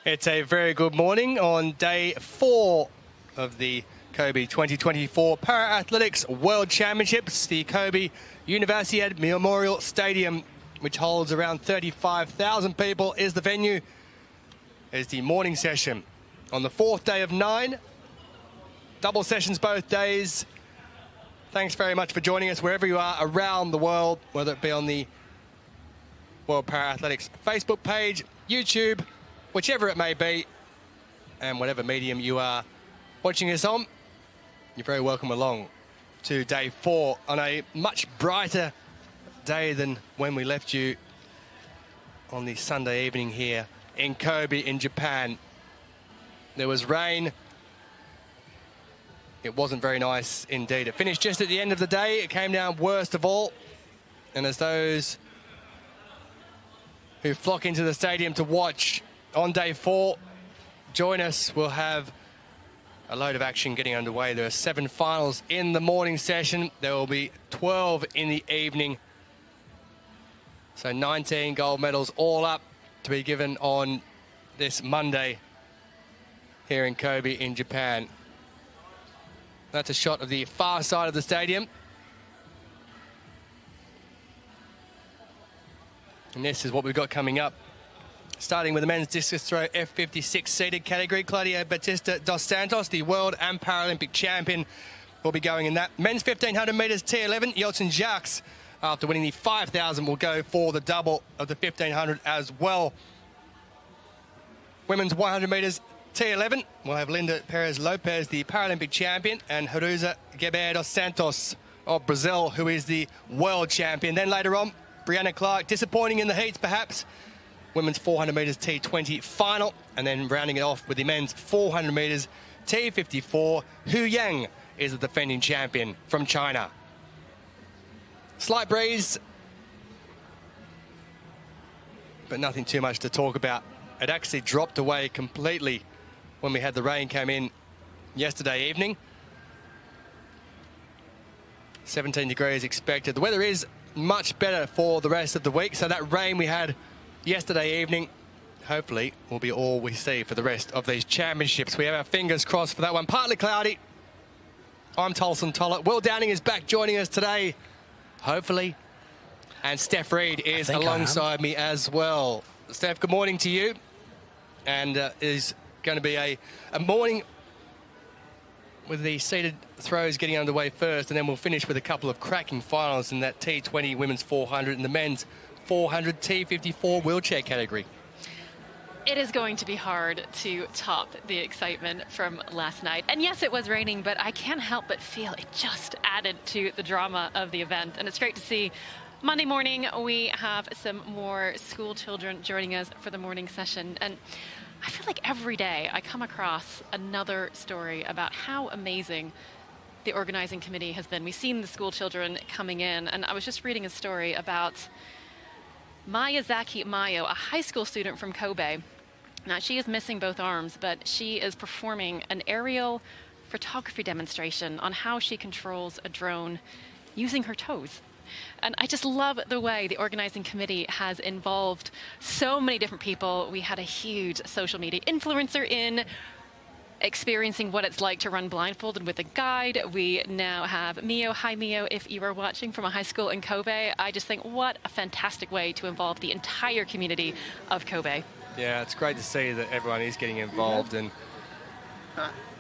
It's a very good morning on day 4 of the Kobe 2024 Para-Athletics World Championships. The Kobe Universiade Memorial Stadium, which holds around 35,000 people, is the venue. Is the morning session on the 4th day of 9. Double sessions both days. Thanks very much for joining us wherever you are around the world, whether it be on the World Para-Athletics Facebook page, YouTube, whichever it may be, and whatever medium you are watching us on, you're very welcome along to day 4 on a much brighter day than when we left you on the Sunday evening here in Kobe in Japan. There was rain. It wasn't very nice indeed. It finished just at the end of the day. It came down worst of all. And as those who flock into the stadium to watch on day 4 join us, we'll have a load of action getting underway. There are 7 finals in the morning session. There will be 12 in the evening. So 19 gold medals all up to be given on this Monday here in Kobe in Japan. That's a shot of the far side of the stadium. And this is what we've got coming up. Starting with the men's discus throw F56 seeded category, Claudio Batista dos Santos, the world and Paralympic champion, will be going in that. Men's 1500 metres T11, Yeltsin Jacques, after winning the 5,000, will go for the double of the 1500 as well. Women's 100 metres T11, we'll have Linda Perez Lopez, the Paralympic champion, and Jerusa Gueber dos Santos of Brazil, who is the world champion. Then later on, Brianna Clark, disappointing in the heats perhaps. Women's 400 metres T20 final, and then rounding it off with the men's 400 metres T54. Hu Yang is the defending champion from China. Slight breeze, but nothing too much to talk about. It actually dropped away completely when we had the rain come in yesterday evening. 17 degrees expected. The weather is much better for the rest of the week, so that rain we had yesterday evening hopefully will be all we see for the rest of these championships. We have our fingers crossed for that one. Partly cloudy. I'm Tolson Tollett. Will Downing is back joining us today, hopefully, and Steph Reed is alongside me as well. Steph, good morning to you, and is going to be a morning with the seated throws getting underway first, and then we'll finish with a couple of cracking finals in that T20 women's 400 and the men's 400 T54 wheelchair category. It is going to be hard to top the excitement from last night. And yes, it was raining, but I can't help but feel it just added to the drama of the event. And it's great to see Monday morning we have some more school children joining us for the morning session. And I feel like every day I come across another story about how amazing the organizing committee has been. We've seen the school children coming in, and I was just reading a story about Miyazaki Mayo, a high school student from Kobe. Now, she is missing both arms, but she is performing an aerial photography demonstration on how she controls a drone using her toes. And I just love the way the organizing committee has involved so many different people. We had a huge social media influencer in, experiencing what it's like to run blindfolded with a guide. We now have Mio. Hi, Mio, if you are watching from a high school in Kobe. I just think what a fantastic way to involve the entire community of Kobe. Yeah, it's great to see that everyone is getting involved, and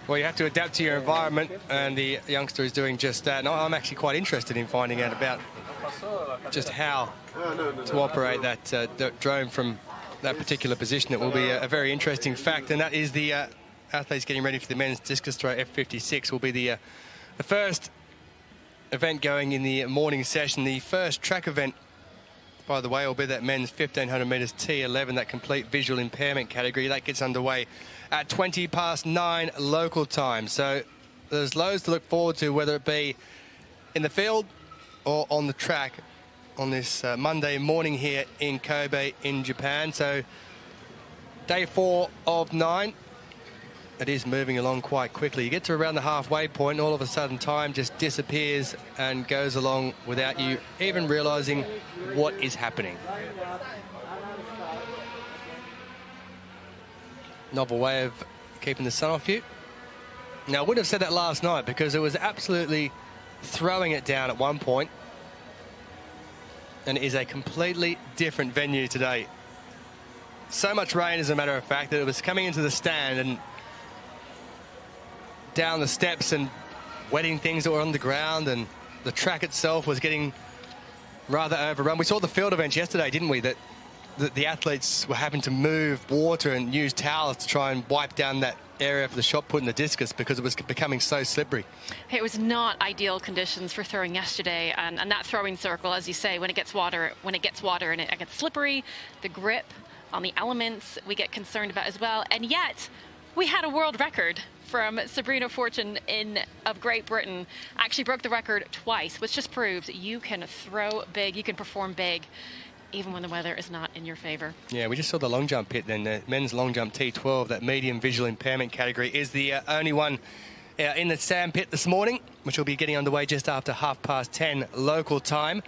well, you have to adapt to your environment, and the youngster is doing just that. And I'm actually quite interested in finding out about just how to operate that drone from that particular position. It will be a very interesting fact, and that is the athletes getting ready for the men's discus throw F56 will be the first event going in the morning session. The first track event, by the way, will be that men's 1500 metres T11, that complete visual impairment category. That gets underway at 9:20 local time. So there's loads to look forward to, whether it be in the field or on the track on this Monday morning here in Kobe in Japan. So day 4 of 9. It is moving along quite quickly. You get to around the halfway point, and all of a sudden time just disappears and goes along without you even realizing what is happening. Novel way of keeping the sun off you. Now, I wouldn't have said that last night because it was absolutely throwing it down at one point. And it is a completely different venue today. So much rain, as a matter of fact, that it was coming into the stand and down the steps and wetting things that were on the ground, and the track itself was getting rather overrun. We saw the field events yesterday, didn't we, that the athletes were having to move water and use towels to try and wipe down that area for the shot put in the discus because it was becoming so slippery. It was not ideal conditions for throwing yesterday, and that throwing circle, as you say, when it gets water and it gets slippery, the grip on the elements we get concerned about as well. And yet we had a world record from Sabrina Fortune of Great Britain. Actually broke the record twice, which just proves you can throw big, you can perform big, even when the weather is not in your favor. Yeah, we just saw the long jump pit then. The men's long jump T12, that medium visual impairment category, is the only one in the sand pit this morning, which will be getting underway just after 10:30 local time.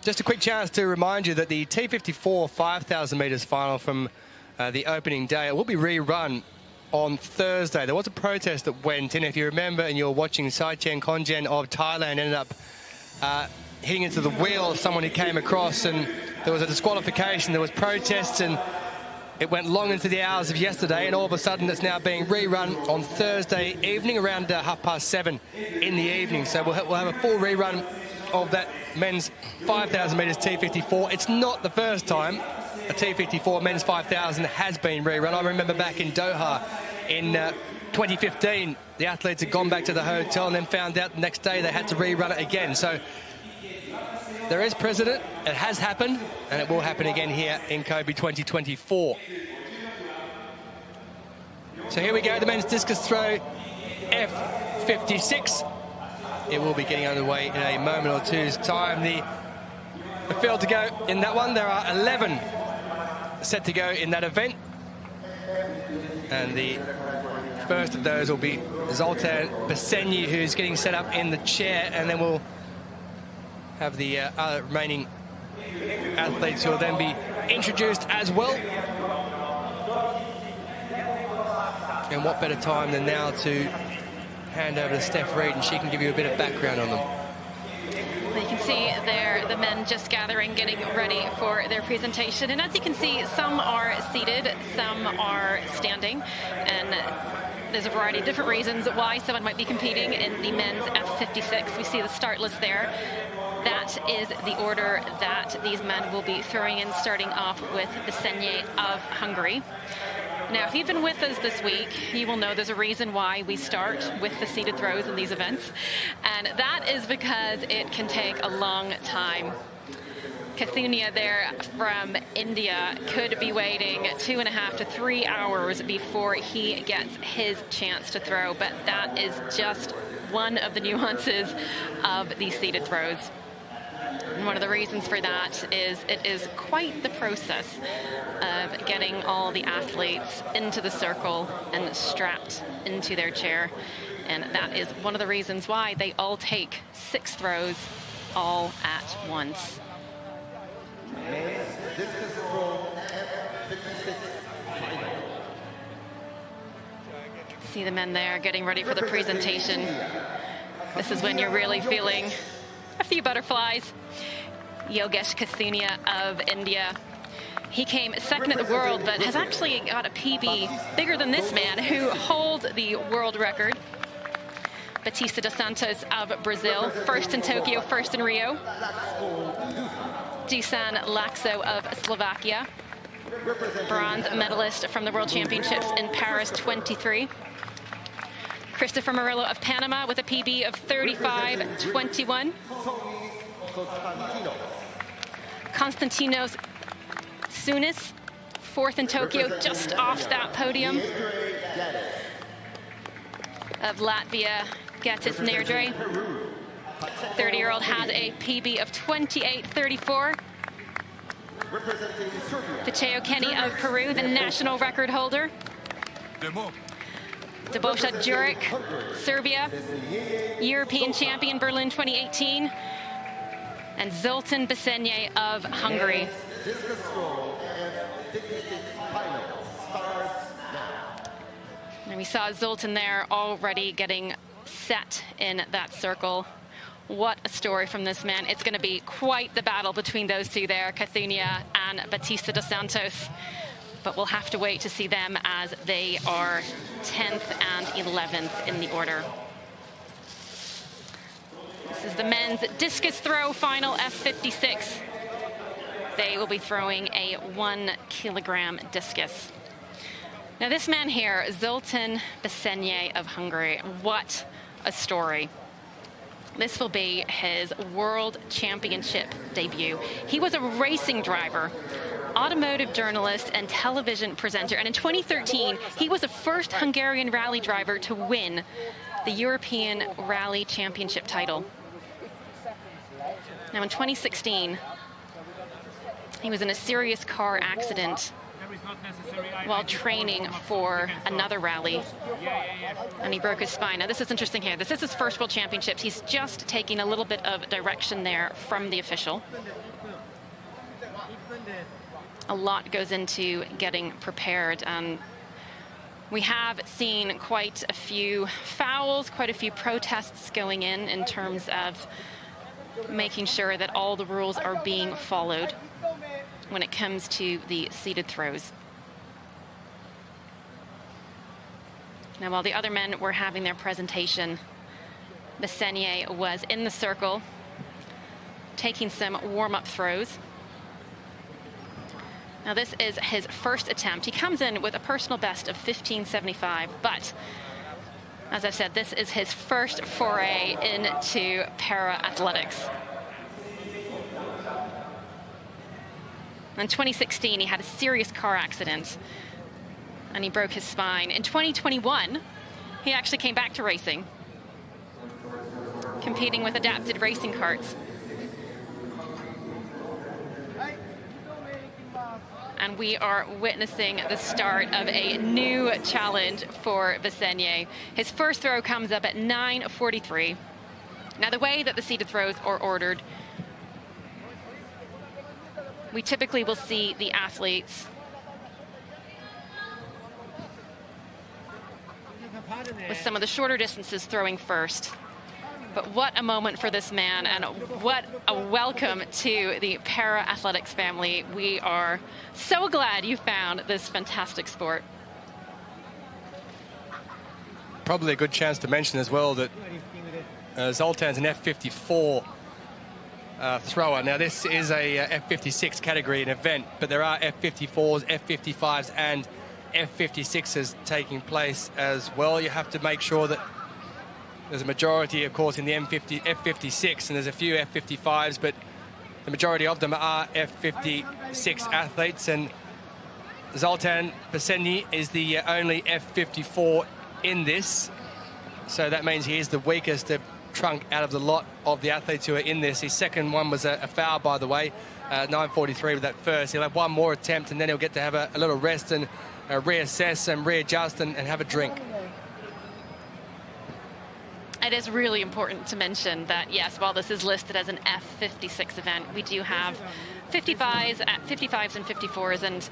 Just a quick chance to remind you that the T54 5,000 metres final from the opening day, it will be rerun on Thursday. There was a protest that went in. If you remember and you're watching, Saichen Kongen of Thailand ended up hitting into the wheel of someone who came across, and there was a disqualification. There was protests, and it went long into the hours of yesterday, and all of a sudden it's now being rerun on Thursday evening around 7:30 in the evening. So we'll have a full rerun of that men's 5,000 metres T54. It's not the first time a T54 men's 5,000 has been rerun. I remember back in Doha in 2015, the athletes had gone back to the hotel and then found out the next day they had to rerun it again. So there is precedent, it has happened, and it will happen again here in Kobe 2024. So here we go, the men's discus throw, F56. It will be getting underway in a moment or two's time. The field to go in that one, there are 11 set to go in that event. And the first of those will be Zoltan Besenyi, who's getting set up in the chair, and then we'll have the other remaining athletes who will then be introduced as well. And what better time than now to hand over to Steph Reed, and she can give you a bit of background on them. Well, you can see there the men just gathering, getting ready for their presentation. And as you can see, some are seated, some are standing, and there's a variety of different reasons why someone might be competing in the men's F56. We see the start list there. That is the order that these men will be throwing in, starting off with Besenyi of Hungary. Now, if you've been with us this week, you will know there's a reason why we start with the seated throws in these events, and that is because it can take a long time. Kathunia there from India could be waiting 2.5 to 3 hours before he gets his chance to throw, but that is just one of the nuances of these seated throws. And one of the reasons for that is it is quite the process of getting all the athletes into the circle and strapped into their chair. And that is one of the reasons why they all take 6 throws all at once. See the men there getting ready for the presentation. This is when you're really feeling a few butterflies. Yogesh Kathunia of India. He came second at the world, but has actually got a PB bigger than this man, who holds the world record. Batista dos Santos of Brazil, first in Tokyo, first in Rio. Dusan Laxo of Slovakia, bronze medalist from the World Championships in Paris 23. Christopher Murillo of Panama with a PB of 35.21. Konstantinos Sunis, fourth in Tokyo, just off that podium. Of Latvia, Gatis Nerdre, 30-year-old, has a PB of 28.34. Tacheo Kenny of Peru, the national record holder. Debosha Juric, Serbia, European champion, Berlin 2018. and Zoltan Besenye of Hungary. Discus throw and F56 final starts now. And we saw Zoltan there already getting set in that circle. What a story from this man. It's going to be quite the battle between those two there, Cathunia and Batista dos Santos. But we'll have to wait to see them as they are 10th and 11th in the order. This is the men's discus throw final, F56. They will be throwing a 1 kilogram discus. Now this man here, Zoltan Besenye of Hungary, what a story. This will be his World Championship debut. He was a racing driver, automotive journalist, and television presenter. And in 2013, he was the first Hungarian rally driver to win the European Rally Championship title. Now in 2016, he was in a serious car accident while training for another rally, and he broke his spine. Now this is interesting here. This is his first World Championships. He's just taking a little bit of direction there from the official. A lot goes into getting prepared, and we have seen quite a few fouls, quite a few protests going in terms of making sure that all the rules are being followed when it comes to the seated throws. Now, while the other men were having their presentation, Besenye was in the circle, taking some warm-up throws. Now, this is his first attempt. He comes in with a personal best of 15.75, but as I've said, this is his first foray into para-athletics. In 2016, he had a serious car accident, and he broke his spine. In 2021, he actually came back to racing, competing with adapted racing carts. And we are witnessing the start of a new challenge for Besenye. His first throw comes up at 9:43. Now, the way that the seated throws are ordered, we typically will see the athletes with some of the shorter distances throwing first. But what a moment for this man, and what a welcome to the para-athletics family. We are so glad you found this fantastic sport. Probably a good chance to mention as well that Zoltan's an F54 thrower. Now this is a F56 category and event, but there are F54s, F55s and F56s taking place as well. You have to make sure that there's a majority, of course, in the F56, and there's a few F55s, but the majority of them are F56 athletes, and Zoltan Besenye is the only F54 in this, so that means he is the weakest trunk out of the lot of the athletes who are in this. His second one was a foul, by the way, 9:43 with that first. He'll have one more attempt, and then he'll get to have a little rest and reassess and readjust and have a drink. It is really important to mention that, yes, while this is listed as an F56 event, we do have 55s and 54s, and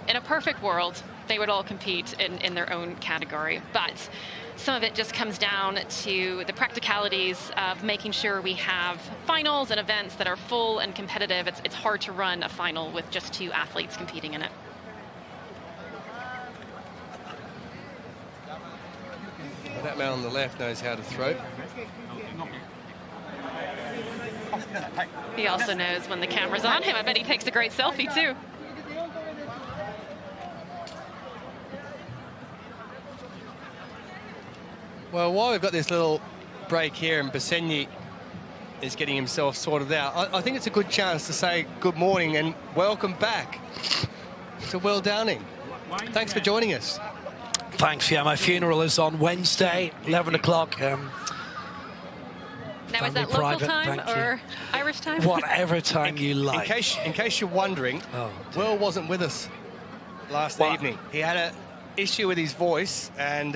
in a perfect world, they would all compete in their own category. But some of it just comes down to the practicalities of making sure we have finals and events that are full and competitive. It's hard to run a final with just 2 athletes competing in it. That man on the left knows how to throw. He also knows when the camera's on him. I bet he takes a great selfie, too. Well, while we've got this little break here and Besenye is getting himself sorted out, I think it's a good chance to say good morning and welcome back to Will Downing. Thanks for joining us. Thanks, yeah, my funeral is on Wednesday, 11 o'clock. Now, is that local time or Irish time? Whatever time you like. In case you're wondering, Will wasn't with us last evening. He had an issue with his voice, and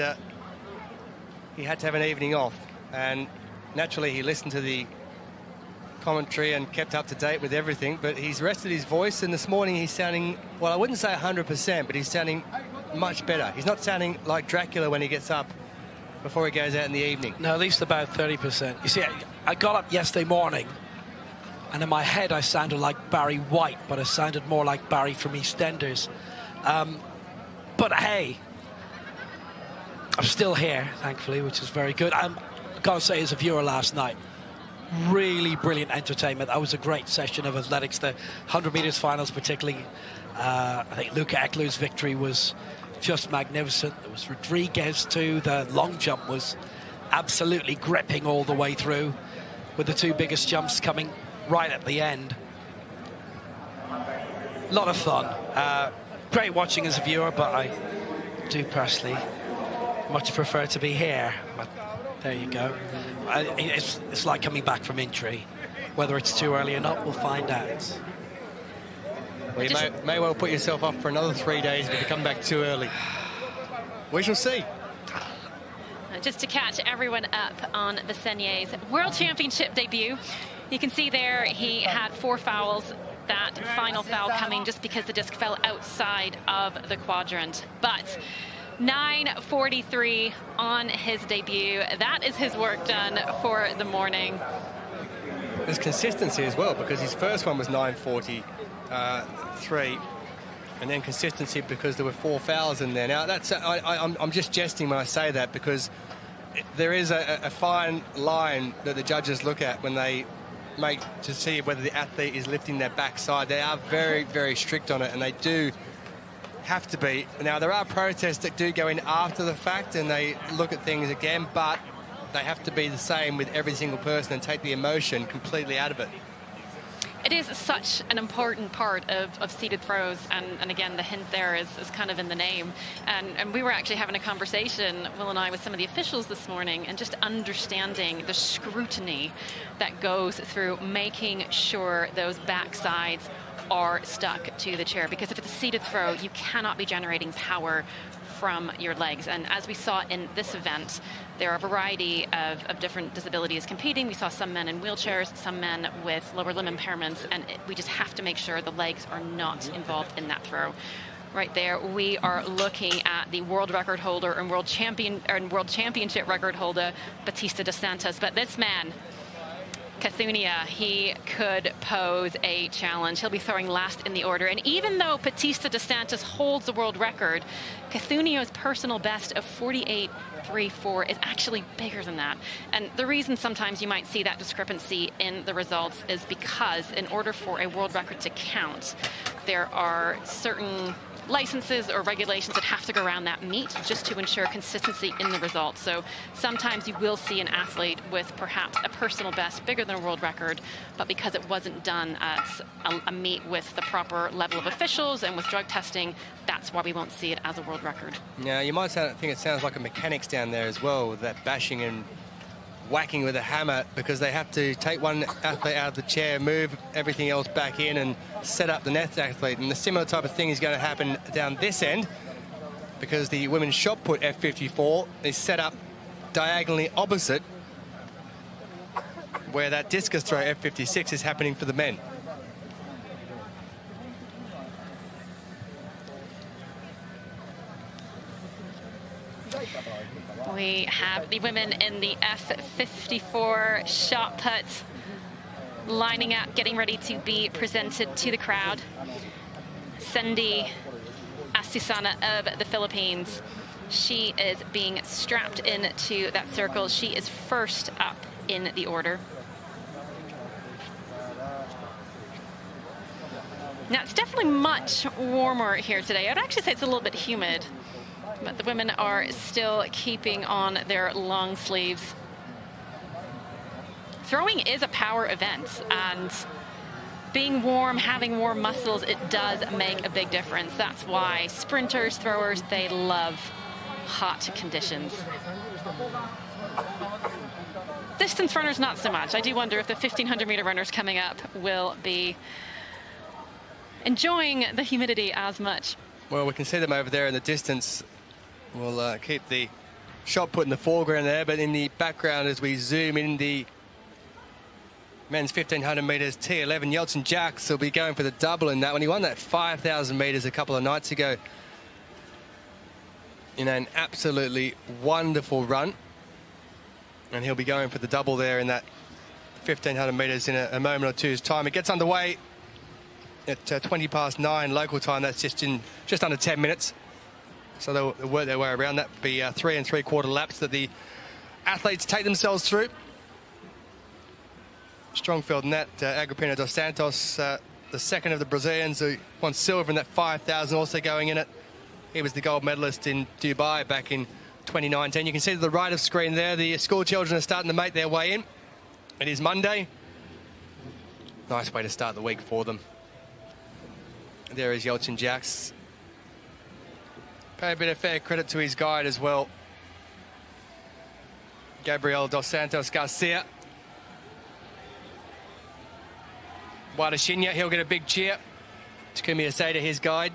he had to have an evening off. And naturally, he listened to the commentary and kept up to date with everything, but he's rested his voice, and this morning he's sounding, well, I wouldn't say 100%, but he's sounding much better. He's not sounding like Dracula when he gets up before he goes out in the evening. No, at least about 30%. You see, I got up yesterday morning, and in my head I sounded like Barry White, but I sounded more like Barry from EastEnders. But hey, I'm still here, thankfully, which is very good. I got to say, as a viewer last night, really brilliant entertainment. That was a great session of athletics. The 100 meters finals, particularly, I think Luca Eckler's victory was just magnificent. There was Rodriguez too. The long jump was absolutely gripping all the way through, with the two biggest jumps coming right at the end. A lot of fun. Great watching as a viewer, but I do personally much prefer to be here. But there you go. It's like coming back from injury. Whether it's too early or not, we'll find out. Well, you may well put yourself up for another 3 days if you come back too early. We shall see. Just to catch everyone up on Bessenier's World Championship debut, you can see there he had 4 fouls. That final foul coming just because the disc fell outside of the quadrant. But 9:43 on his debut. That is his work done for the morning. There's consistency as well, because his first one was 9:43, and then consistency because there were 4 fouls in there. Now, that's I'm just jesting when I say that, because there is a fine line that the judges look at when they make to see whether the athlete is lifting their backside. They are very, very strict on it, and they do have to be. Now, there are protests that do go in after the fact and they look at things again, but they have to be the same with every single person and take the emotion completely out of it. It is such an important part of seated throws, and again, the hint there is kind of in the name. And we were actually having a conversation, Will and I, with some of the officials this morning, and just understanding the scrutiny that goes through making sure those backsides are stuck to the chair, because if it's a seated throw, you cannot be generating power from your legs. And as we saw in this event, there are a variety of different disabilities competing. We saw some men in wheelchairs, some men with lower limb impairments, and we just have to make sure the legs are not involved in that throw. Right there, we are looking at the world record holder and world championship record holder, Batista dos Santos. But this man, Cathunia, he could pose a challenge. He'll be throwing last in the order. And even though Batista dos Santos holds the world record, Cathunia's personal best of 48.34 is actually bigger than that. And the reason sometimes you might see that discrepancy in the results is because in order for a world record to count, there are certain licenses or regulations that have to go around that meet just to ensure consistency in the results. So sometimes you will see an athlete with perhaps a personal best bigger than a world record, but because it wasn't done at a meet with the proper level of officials and with drug testing, that's why we won't see it as a world record. Yeah, you might think it sounds like a mechanics down there as well, with that bashing and whacking with a hammer, because they have to take one athlete out of the chair, move everything else back in and set up the next athlete. And the similar type of thing is going to happen down this end, because the women's shot put F54 is set up diagonally opposite where that discus throw F56 is happening for the men. We have the women in the F54 shot put lining up, getting ready to be presented to the crowd. Cindy Asusana of the Philippines. She is being strapped into that circle. She is first up in the order. Now, it's definitely much warmer here today. I'd actually say it's a little bit humid, but the women are still keeping on their long sleeves. Throwing is a power event, and being warm, having warm muscles, it does make a big difference. That's why sprinters, throwers, they love hot conditions. Distance runners, not so much. I do wonder if the 1,500-meter runners coming up will be enjoying the humidity as much. Well, we can see them over there in the distance. We'll keep the shot put in the foreground there, but in the background as we zoom in, the Men's 1500 metres, T11. Yeltsin Jacks will be going for the double in that one. He won that 5,000 metres a couple of nights ago in an absolutely wonderful run. And he'll be going for the double there in that 1500 metres in a moment or two's time. It gets underway at 9:20 local time. That's just under 10 minutes. So they'll work their way around that. Be 3 3/4 laps that the athletes take themselves through. Strong field in that. Agrippino dos Santos, the second of the Brazilians who won silver in that 5,000, also going in it. He was the gold medalist in Dubai back in 2019. You can see to the right of screen there, the school children are starting to make their way in. It is Monday. Nice way to start the week for them. There is Yeltsin Jacks. Pay a bit of fair credit to his guide as well. Gabriel dos Santos Garcia. Wadashinya, he'll get a big cheer. Takumi Asada, his guide,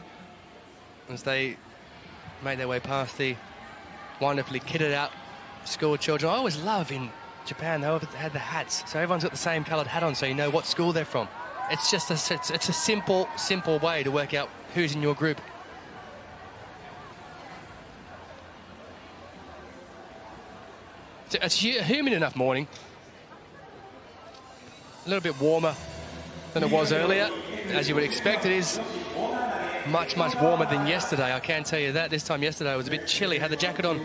as they made their way past the wonderfully kitted out school children. I always love in Japan, they had the hats, so everyone's got the same coloured hat on, so you know what school they're from. It's just it's a simple way to work out who's in your group. It's a humid enough morning. A little bit warmer than it was earlier, as you would expect. It is much warmer than yesterday, I can tell you that. This time yesterday it was a bit chilly, had the jacket on.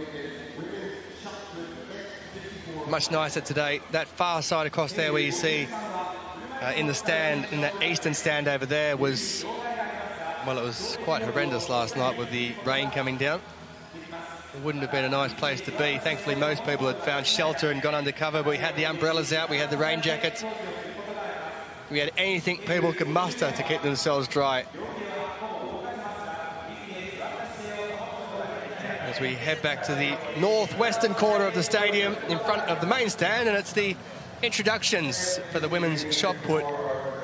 Much nicer today. That far side across there where you see in the stand, in that eastern stand over there was, well, it was quite horrendous last night with the rain coming down. It wouldn't have been a nice place to be. Thankfully, most people had found shelter and gone under cover, but we had the umbrellas out, we had the rain jackets. We had anything people could muster to keep themselves dry. As we head back to the northwestern corner of the stadium in front of the main stand, and it's the introductions for the women's shot put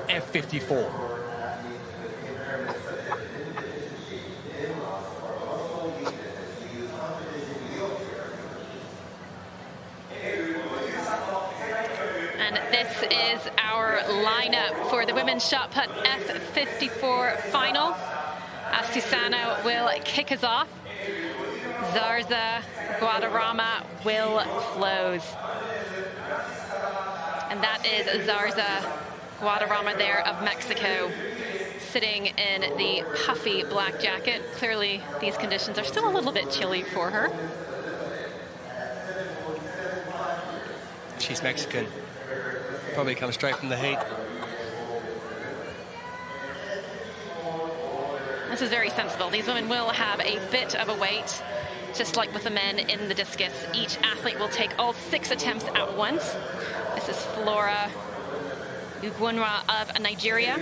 F54. And this is our lineup for the women's shot put F54 final. Susana will kick us off. Zarza Guadarrama will close. And that is Zarza Guadarrama there of Mexico, sitting in the puffy black jacket. Clearly, these conditions are still a little bit chilly for her. She's Mexican. Probably comes straight from the heat. This is very sensible. These women will have a bit of a wait, just like with the men in the discus. Each athlete will take all 6 attempts at once. This is Flora Ugwunwa of Nigeria.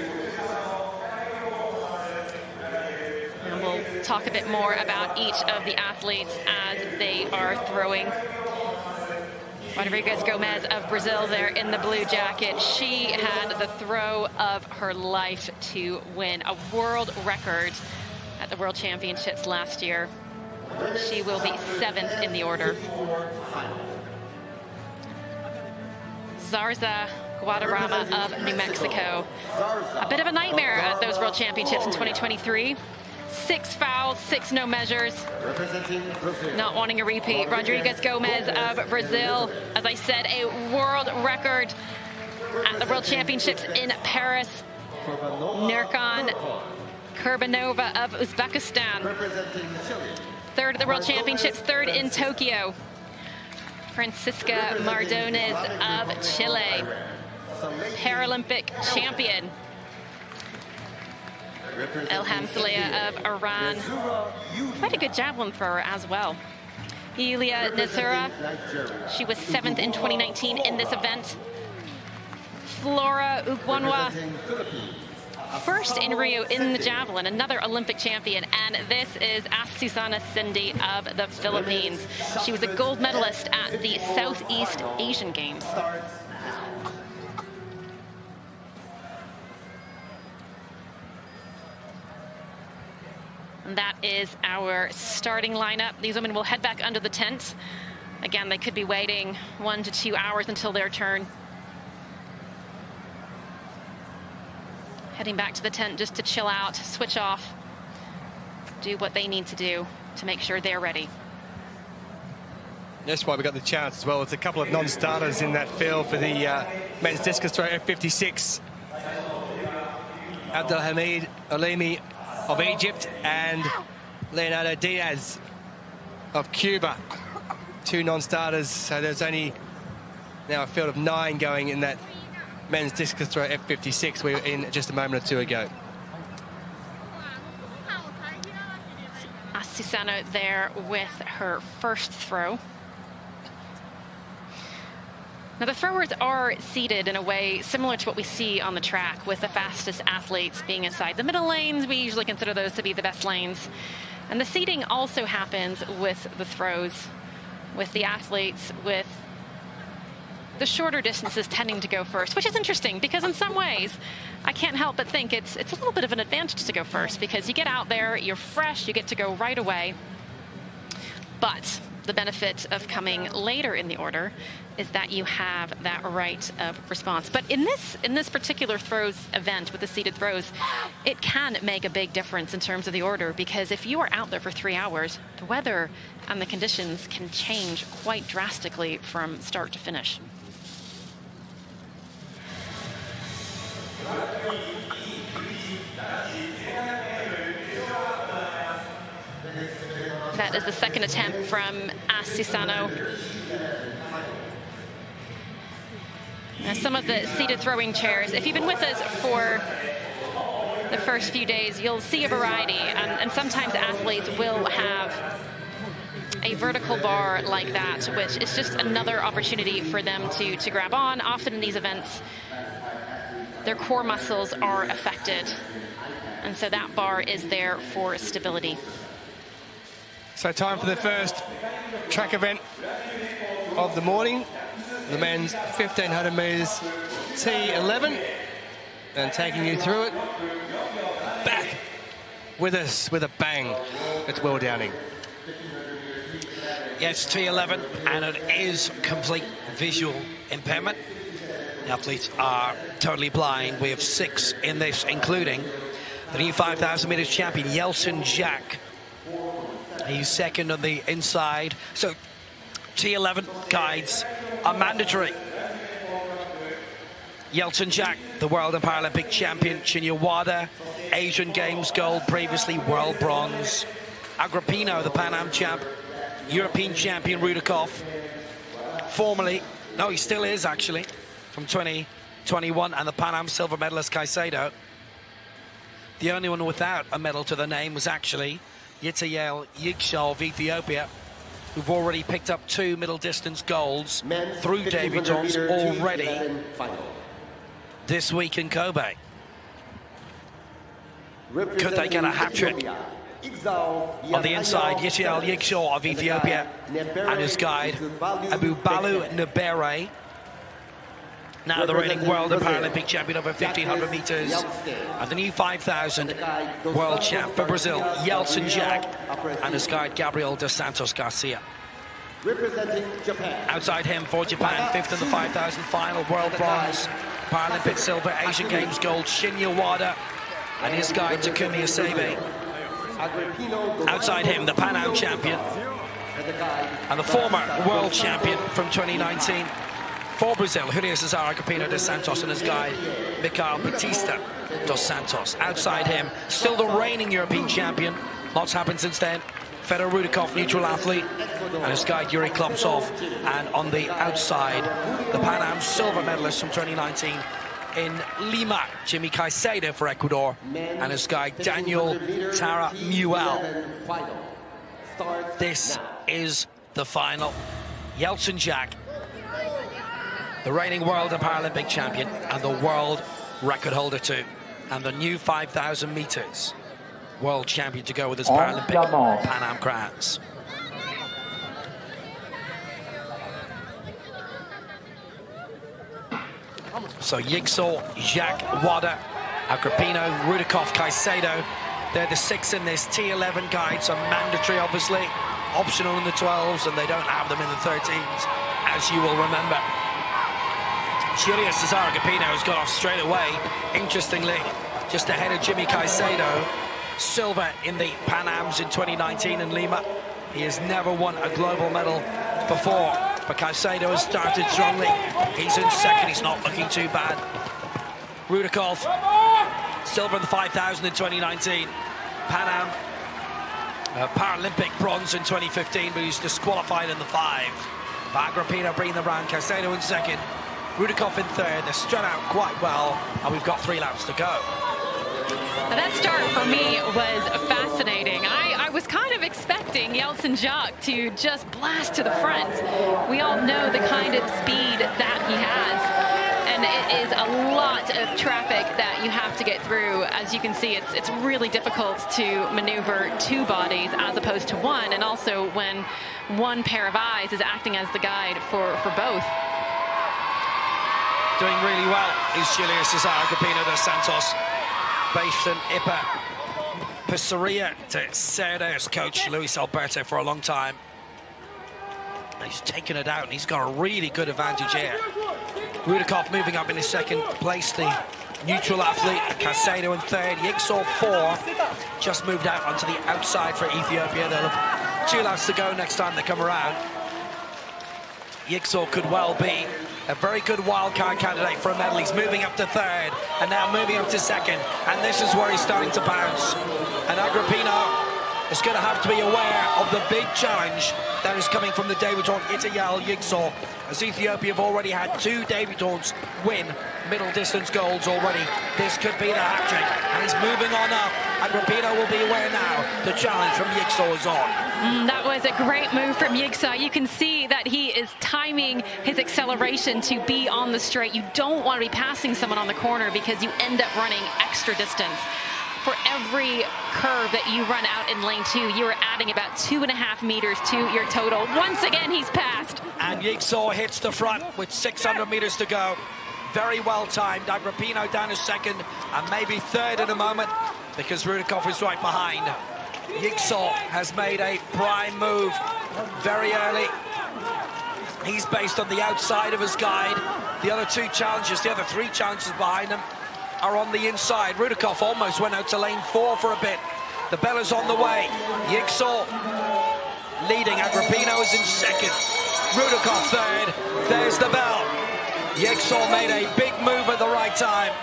And we'll talk a bit more about each of the athletes as they are throwing. Rodrigues Gomez of Brazil there in the blue jacket. She had the throw of her life to win a world record at the World Championships last year. She will be 7th in the order. Zarza Guadarrama of New Mexico. A bit of a nightmare at those World Championships in 2023. 6 fouls, 6 no measures. Not wanting a repeat. Rodrigues Gomez of Brazil, as I said, a world record at the World Championships in Paris. Nurkan Kurbanova of Uzbekistan. 3rd at the World Championships, 3rd in Tokyo. Francisca Mardones of Chile, Paralympic champion. Elham Saleh of Iran, quite a good javelin thrower as well. Ilia Nazura, she was 7th in 2019 in this event. Flora Ugwunwa, 1st in Rio in the javelin, another Olympic champion. And this is Asusana Cindy of the Philippines. She was a gold medalist at the Southeast Asian Games. And that is our starting lineup. These women will head back under the tent. Again, they could be waiting 1 to 2 hours until their turn. heading back to the tent just to chill out, switch off, do what they need to do to make sure they're ready. That's why we got the chance as well. It's a couple of non-starters in that field for the men's discus throw F56. Abdelhamid Alimi of Egypt and Leonardo Diaz of Cuba. 2 non-starters, so there's only now a field of 9 going in that men's discus throw F56 we were in just a moment or 2 ago. Susano there with her first throw. Now the throwers are seated in a way similar to what we see on the track, with the fastest athletes being inside the middle lanes. We usually consider those to be the best lanes. And the seating also happens with the throws, with the athletes with the shorter distances tending to go first, which is interesting because in some ways I can't help but think it's a little bit of an advantage to go first, because you get out there, you're fresh, you get to go right away. But the benefit of coming later in the order is that you have that right of response. But in this particular throws event with the seated throws, it can make a big difference in terms of the order, because if you are out there for 3 hours, the weather and the conditions can change quite drastically from start to finish. That is the second attempt from Susano. Now, some of the seated throwing chairs, if you've been with us for the first few days, you'll see a variety, and sometimes athletes will have a vertical bar like that, which is just another opportunity for them to grab on. Often in these events, their core muscles are affected, and so that bar is there for stability. So time for the first track event of the morning, the men's 1500 metres T11, and taking you through it, back with us with a bang, it's Will Downing. Yes, T11, and it is complete visual impairment. The athletes are totally blind. We have 6 in this, including the new 5,000 metres champion, Yeltsin Jack. He's second on the inside. So T11 guides are mandatory. Yeltsin Jack, the world and Paralympic champion. Chinya Wada, Asian Games gold, previously world bronze. Agrippino, the Pan Am champ. European champion Rudakov. Formerly, no, he still is actually, from 2021. And the Pan Am silver medalist Caicedo. The only one without a medal to the name was actually Yitayel Yigshaw of Ethiopia, who've already picked up 2 middle distance golds through debutants already this week in Kobe. Could they get a hat-trick? On the inside, Yitayel Yigshaw of Ethiopia and his guide, Abubalu Nabere. Now the reigning world and Paralympic champion over 1,500 metres. And the new 5,000 world champ for Brazil, Yeltsin Jack, and his guide, Gabriel dos Santos Garcia. Representing Japan. Outside him for Japan, 5th in the 5,000 final, world bronze, Paralympic silver, Asian Games gold, Shinya Wada, and his guide, Takumi Asebe. Outside him, the Pan Am champion, and the former world champion from 2019. For Brazil, Julio Cesar Agrippino dos Santos and his guide, Mikael Batista dos Santos. Outside him, still the reigning European champion. Lots happened since then. Fedor Rudakov, neutral athlete, and his guide, Yuri Kloptsov. And on the outside, the Pan Am silver medalist from 2019 in Lima, Jimmy Caicedo for Ecuador, and his guide, Daniel Tara Muel. This is the final. Yeltsin Jack, the reigning world and Paralympic champion, and the world record holder too, and the new 5,000 metres world champion to go with his Paralympic Pan Am crowns. So Yigshaw, Jack, Wada, Agrippino, Rudakov, Caicedo, they're the 6 in this. T11 guides are mandatory, obviously, optional in the 12s, and they don't have them in the 13s, as you will remember. Julio Cesar Agrippino has got off straight away. Interestingly, just ahead of Jimmy Caicedo. Silver in the Pan Ams in 2019 in Lima. He has never won a global medal before, but Caicedo has started strongly. He's in second, he's not looking too bad. Rudakov, silver in the 5,000 in 2019. Pan Am, Paralympic bronze in 2015, but he's disqualified in the 5. Agrippino bringing the round, Caicedo in second, Rudakov in third. They're spread out quite well, and we've got 3 laps to go. Now that start for me was fascinating. I was kind of expecting Yeltsin Jacques to just blast to the front. We all know the kind of speed that he has, and it is a lot of traffic that you have to get through. As you can see, it's really difficult to maneuver 2 bodies as opposed to 1, and also when one pair of eyes is acting as the guide for both. Doing really well is Julio Cesar Agrippino dos Santos, based in Ipa Pizzeria to Cerda's coach Luis Alberto for a long time. And he's taken it out, and he's got a really good advantage here. Rudakov moving up in his second place, the neutral athlete. Caicedo in third, Jigsaw 4, just moved out onto the outside for Ethiopia. They'll have 2 laps to go next time they come around. Jigsaw could well be a very good wildcard candidate for a medal. He's moving up to third and now moving up to second, and this is where he's starting to bounce. And Agrippino is going to have to be aware of the big challenge that is coming from the debutant Itayal Jigsaw, as Ethiopia have already had 2 debutants win middle distance golds already. This could be the hat-trick, and he's moving on up. Agrippino will be aware now the challenge from Jigsaw is on. That was a great move from Jigsaw. You can see that he is timing his acceleration to be on the straight. You don't want to be passing someone on the corner because you end up running extra distance. For every curve that you run out in lane 2, you are adding about 2.5 meters to your total. Once again, he's passed. And Jigsaw hits the front with 600 meters to go. Very well timed. Agrippino down to second and maybe third in a moment, because Rudakov is right behind. Jigsaw has made a prime move very early. He's based on the outside of his guide. The other 2 challenges, the other 3 challenges behind him are on the inside. Rudakov almost went out to lane 4 for a bit. The bell is on the way. Jigsaw leading. Agrippino is in second. Rudakov third. There's the bell. Jigsaw made a big move at the right time.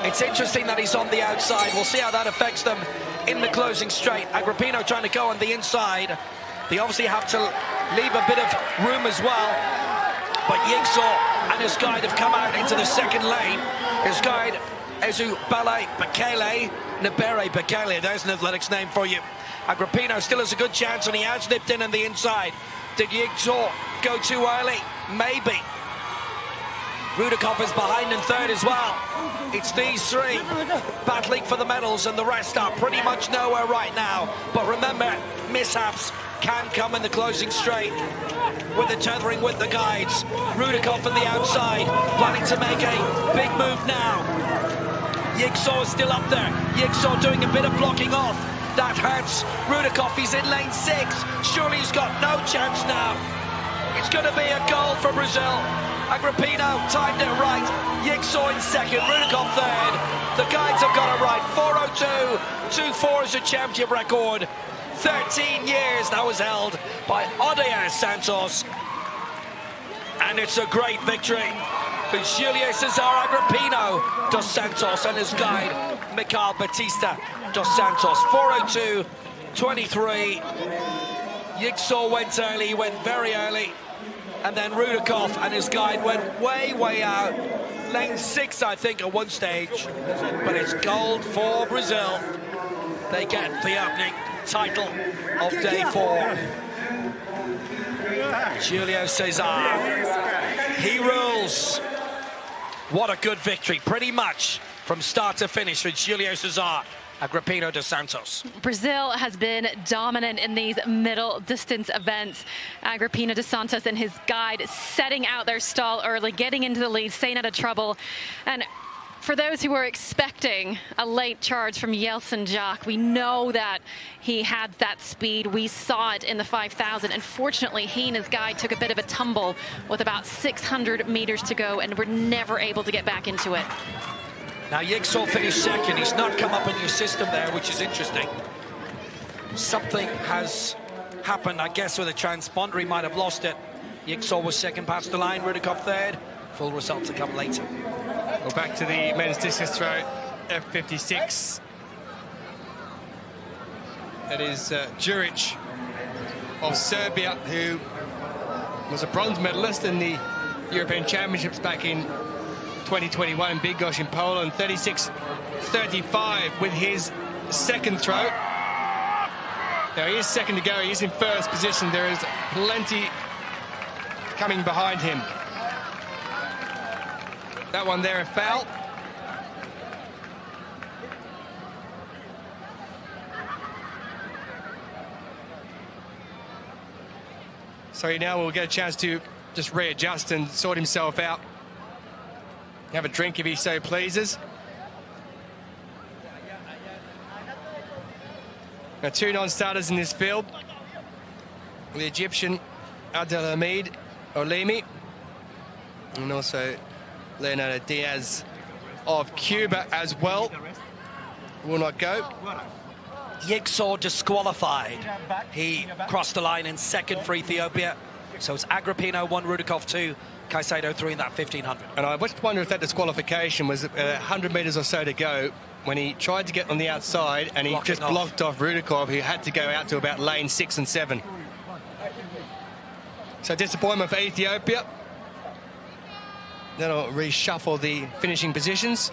It's interesting that he's on the outside. We'll see how that affects them in the closing straight. Agrippino trying to go on the inside. They obviously have to leave a bit of room as well. But Jigsaw and his guide have come out into the second lane. His guide, Ezu Bale Bekele, Nabere Bekele, there's an athletics name for you. Agrippino still has a good chance, and he has nipped in on the inside. Did Jigsaw go too early? Maybe. Rudakov is behind in third as well. It's these 3 battling for the medals, and the rest are pretty much nowhere right now. But remember, mishaps can come in the closing straight with the tethering with the guides. Rudakov on the outside, planning to make a big move now. Jigsaw is still up there. Jigsaw doing a bit of blocking off. That hurts. Rudakov, he's in lane 6. Surely he's got no chance now. It's going to be a goal for Brazil. Agrippino timed it right. Jigsaw in second, Rudakov third. The guides have got it right. 4:02.24 is a championship record. 13 years that was held by Odair Santos. And it's a great victory for Julio Cesar Agrippino dos Santos and his guide, Mikael Batista dos Santos. 4:02.23. Jigsaw went early, he went very early. And then Rudakov and his guide went way out. Lane 6, I think, at one stage. But it's gold for Brazil. They get the opening title of day 4. Julio Cesar, he rules. What a good victory, pretty much from start to finish for Julio Cesar Agrippino dos Santos. Brazil has been dominant in these middle distance events. Agrippino dos Santos and his guide setting out their stall early, getting into the lead, staying out of trouble. And for those who were expecting a late charge from Yeltsin Jacques, we know that he had that speed. We saw it in the 5,000. Unfortunately, he and his guide took a bit of a tumble with about 600 meters to go and were never able to get back into it. Now, Jigsaw finished second. He's not come up in your system there, which is interesting. Something has happened, I guess, with a transponder. He might have lost it. Jigsaw was second past the line, Rudikov third. Full results to come later. Well, back to the men's discus throw, F56. It is Juric of Serbia, who was a bronze medalist in the European Championships back in 2021 in Bydgoszcz in Poland. 36.35 with his second throw. Now he is second to go, he is in first position. There is plenty coming behind him. That one there, a foul. So he now will get a chance to just readjust and sort himself out. Have a drink if he so pleases. Now, two non-starters in this field. The Egyptian Abdelhamid Olimi, and also Leonardo Diaz of Cuba as well. Will not go. Jigsaw disqualified. He crossed the line in second for Ethiopia. So it's Agrippino 1, Rudikov 2, Caicedo 3 in that 1500. And I just wonder if that disqualification was 100 metres or so to go when he tried to get on the outside and he just blocked off Rudikov, who had to go out to about lane 6 and 7. So disappointment for Ethiopia. That'll reshuffle the finishing positions.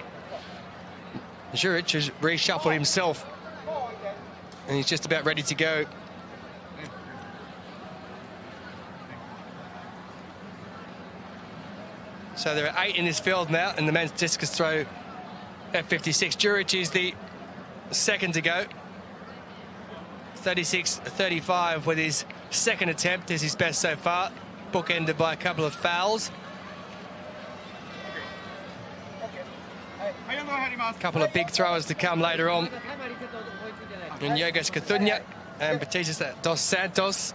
Juric has reshuffled himself. And he's just about ready to go. So there are 8 in this field now in the men's discus throw F56. Juric is the second to go. 36.35 with his second attempt is his best so far. Bookended by a couple of fouls. A couple of big throwers to come later on. And Yogos Cothunia and Batista dos Santos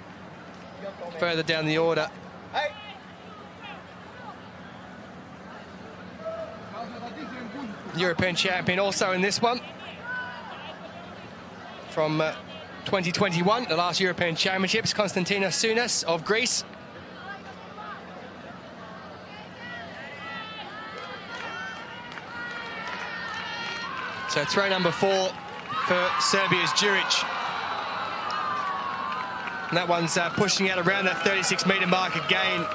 further down the order. European champion also in this one from 2021, the last European Championships, Konstantinos Sounas of Greece. So throw number 4 for Serbia's Juric. And that one's pushing out around that 36-metre mark again.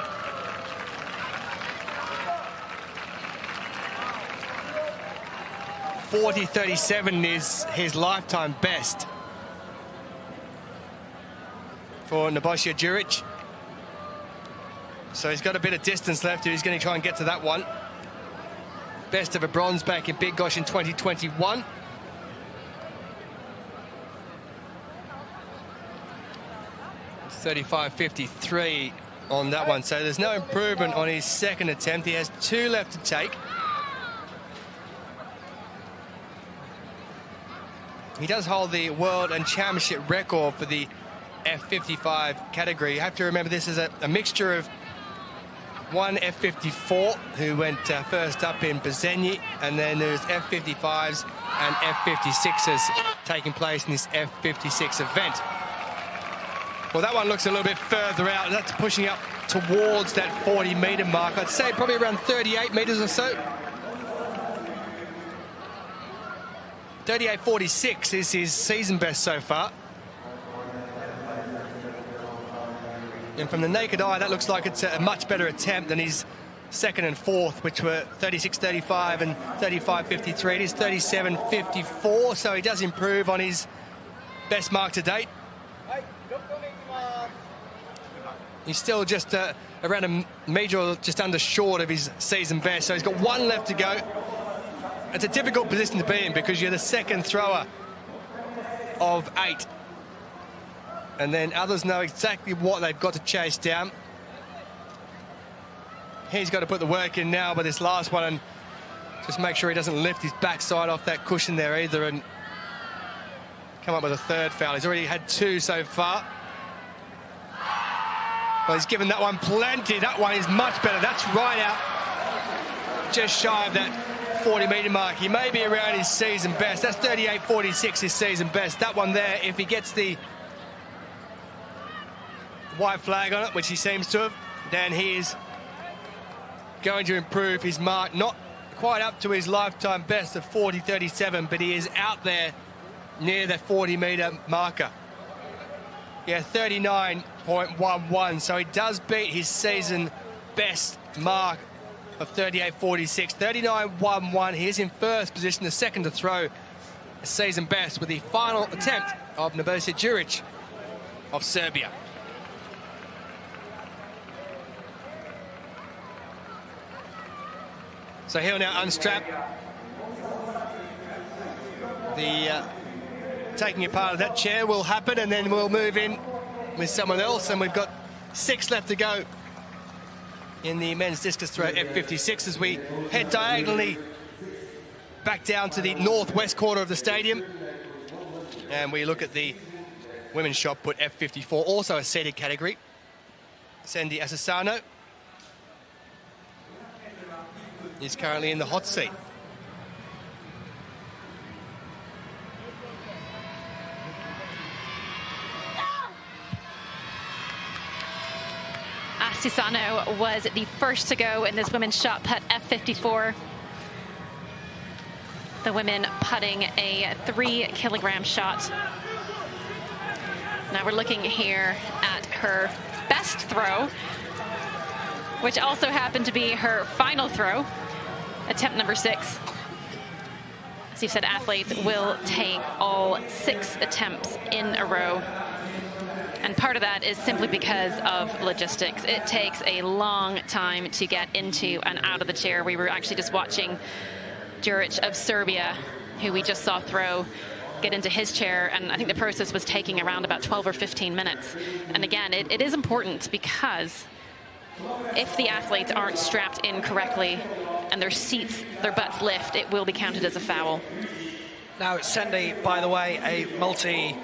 .40.37 is his lifetime best for Nebojša Juric. So he's got a bit of distance left. He's going to try and get to that one. Best of a bronze back in Bydgoszcz in 2021. It's 35.53 on that one. So there's no improvement on his second attempt. He has 2 left to take. He does hold the world and championship record for the F55 category. You have to remember this is a mixture of one F54 who went first up in Bzenyi, and then there's F55s and F56s taking place in this F56 event. Well, that one looks a little bit further out. That's pushing up towards that 40-metre mark. I'd say probably around 38 metres or so. 38.46 is his season best so far. And from the naked eye, that looks like it's a much better attempt than his second and fourth, which were 36.35 and 35.53. It is 37.54, so he does improve on his best mark to date. He's still just around a metre or just under short of his season best, so he's got 1 left to go. It's a difficult position to be in because you're the second thrower of 8. And then others know exactly what they've got to chase down. He's got to put the work in now with this last one and just make sure he doesn't lift his backside off that cushion there either and come up with a third foul. He's already had 2 so far. Well, he's given that one plenty. That one is much better. That's right out just shy of that 40-metre mark. He may be around his season best. That's 38.46, his season best. That one there, if he gets the white flag on it, which he seems to have, then he is going to improve his mark. Not quite up to his lifetime best of 40.37, but he is out there near the 40-metre marker. Yeah, 39.11, so he does beat his season best mark of 38.46. 39.11, he is in first position, the second to throw a season best with the final attempt of Nebojša Đurić of Serbia. So he'll now unstrap. The taking a part of that chair will happen, and then we'll move in with someone else, and we've got 6 left to go in the men's discus throw F56 as we head diagonally back down to the northwest corner of the stadium, and we look at the women's shot put F54, also a seated category. Sandy Asesano is currently in the hot seat. Asesano was the first to go in this women's shot put F54. The women putting a 3-kilogram shot. Now we're looking here at her best throw, which also happened to be her final throw, attempt number 6. As you said, athletes will take all 6 attempts in a row. And part of that is simply because of logistics. It takes a long time to get into and out of the chair. We were actually just watching Đurić of Serbia, who we just saw throw, get into his chair, and I think the process was taking around about 12 or 15 minutes. And again, it is important because if the athletes aren't strapped in correctly and their seats, their butts lift, it will be counted as a foul. Now, Sandy, by the way, a multi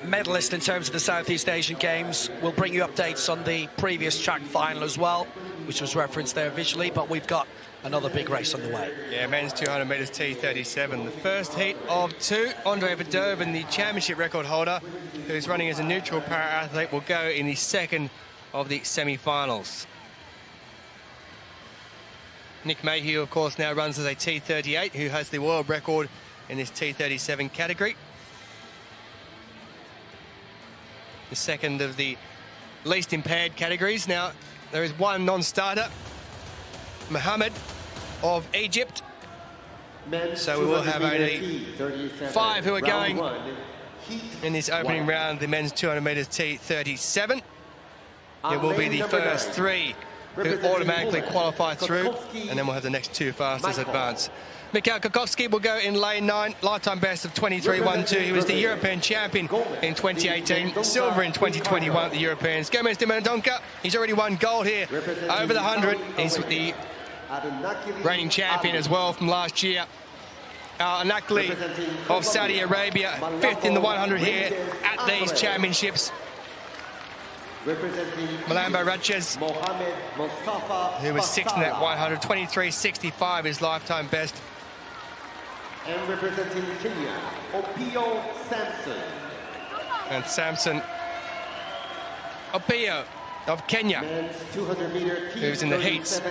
medalist in terms of the Southeast Asian Games. We'll bring you updates on the previous track final as well, which was referenced there visually, but we've got another big race on the way. Yeah, men's 200 metres T37. The first heat of 2. Andrei Verdovin, the championship record holder, who's running as a neutral para-athlete, will go in the second of the semi-finals. Nick Mayhew, of course, now runs as a T38, who has the world record in this T37 category. The second of the least impaired categories. Now, there is one non-starter, Mohammed of Egypt. So we will have only 5 who are going in this opening round, the men's 200 metres T37. It will be the first 3 who automatically qualify through, and then we'll have the next 2 fastest advance. Mikhail Kokovsky will go in lane 9, lifetime best of 23.12. He was the European champion in 2018, silver in 2021 at the Europeans. Gomez de Mendonca, he's already won gold here over the 100. He's the reigning champion as well from last year. Al-Anakli of Saudi Arabia, 5th in the 100 here at these championships. Malambo Ratchez, who was 6th in that 100, 23.65 his lifetime best. And representing Kenya, Opio Samson. And Samson Opio of Kenya, who's in the heats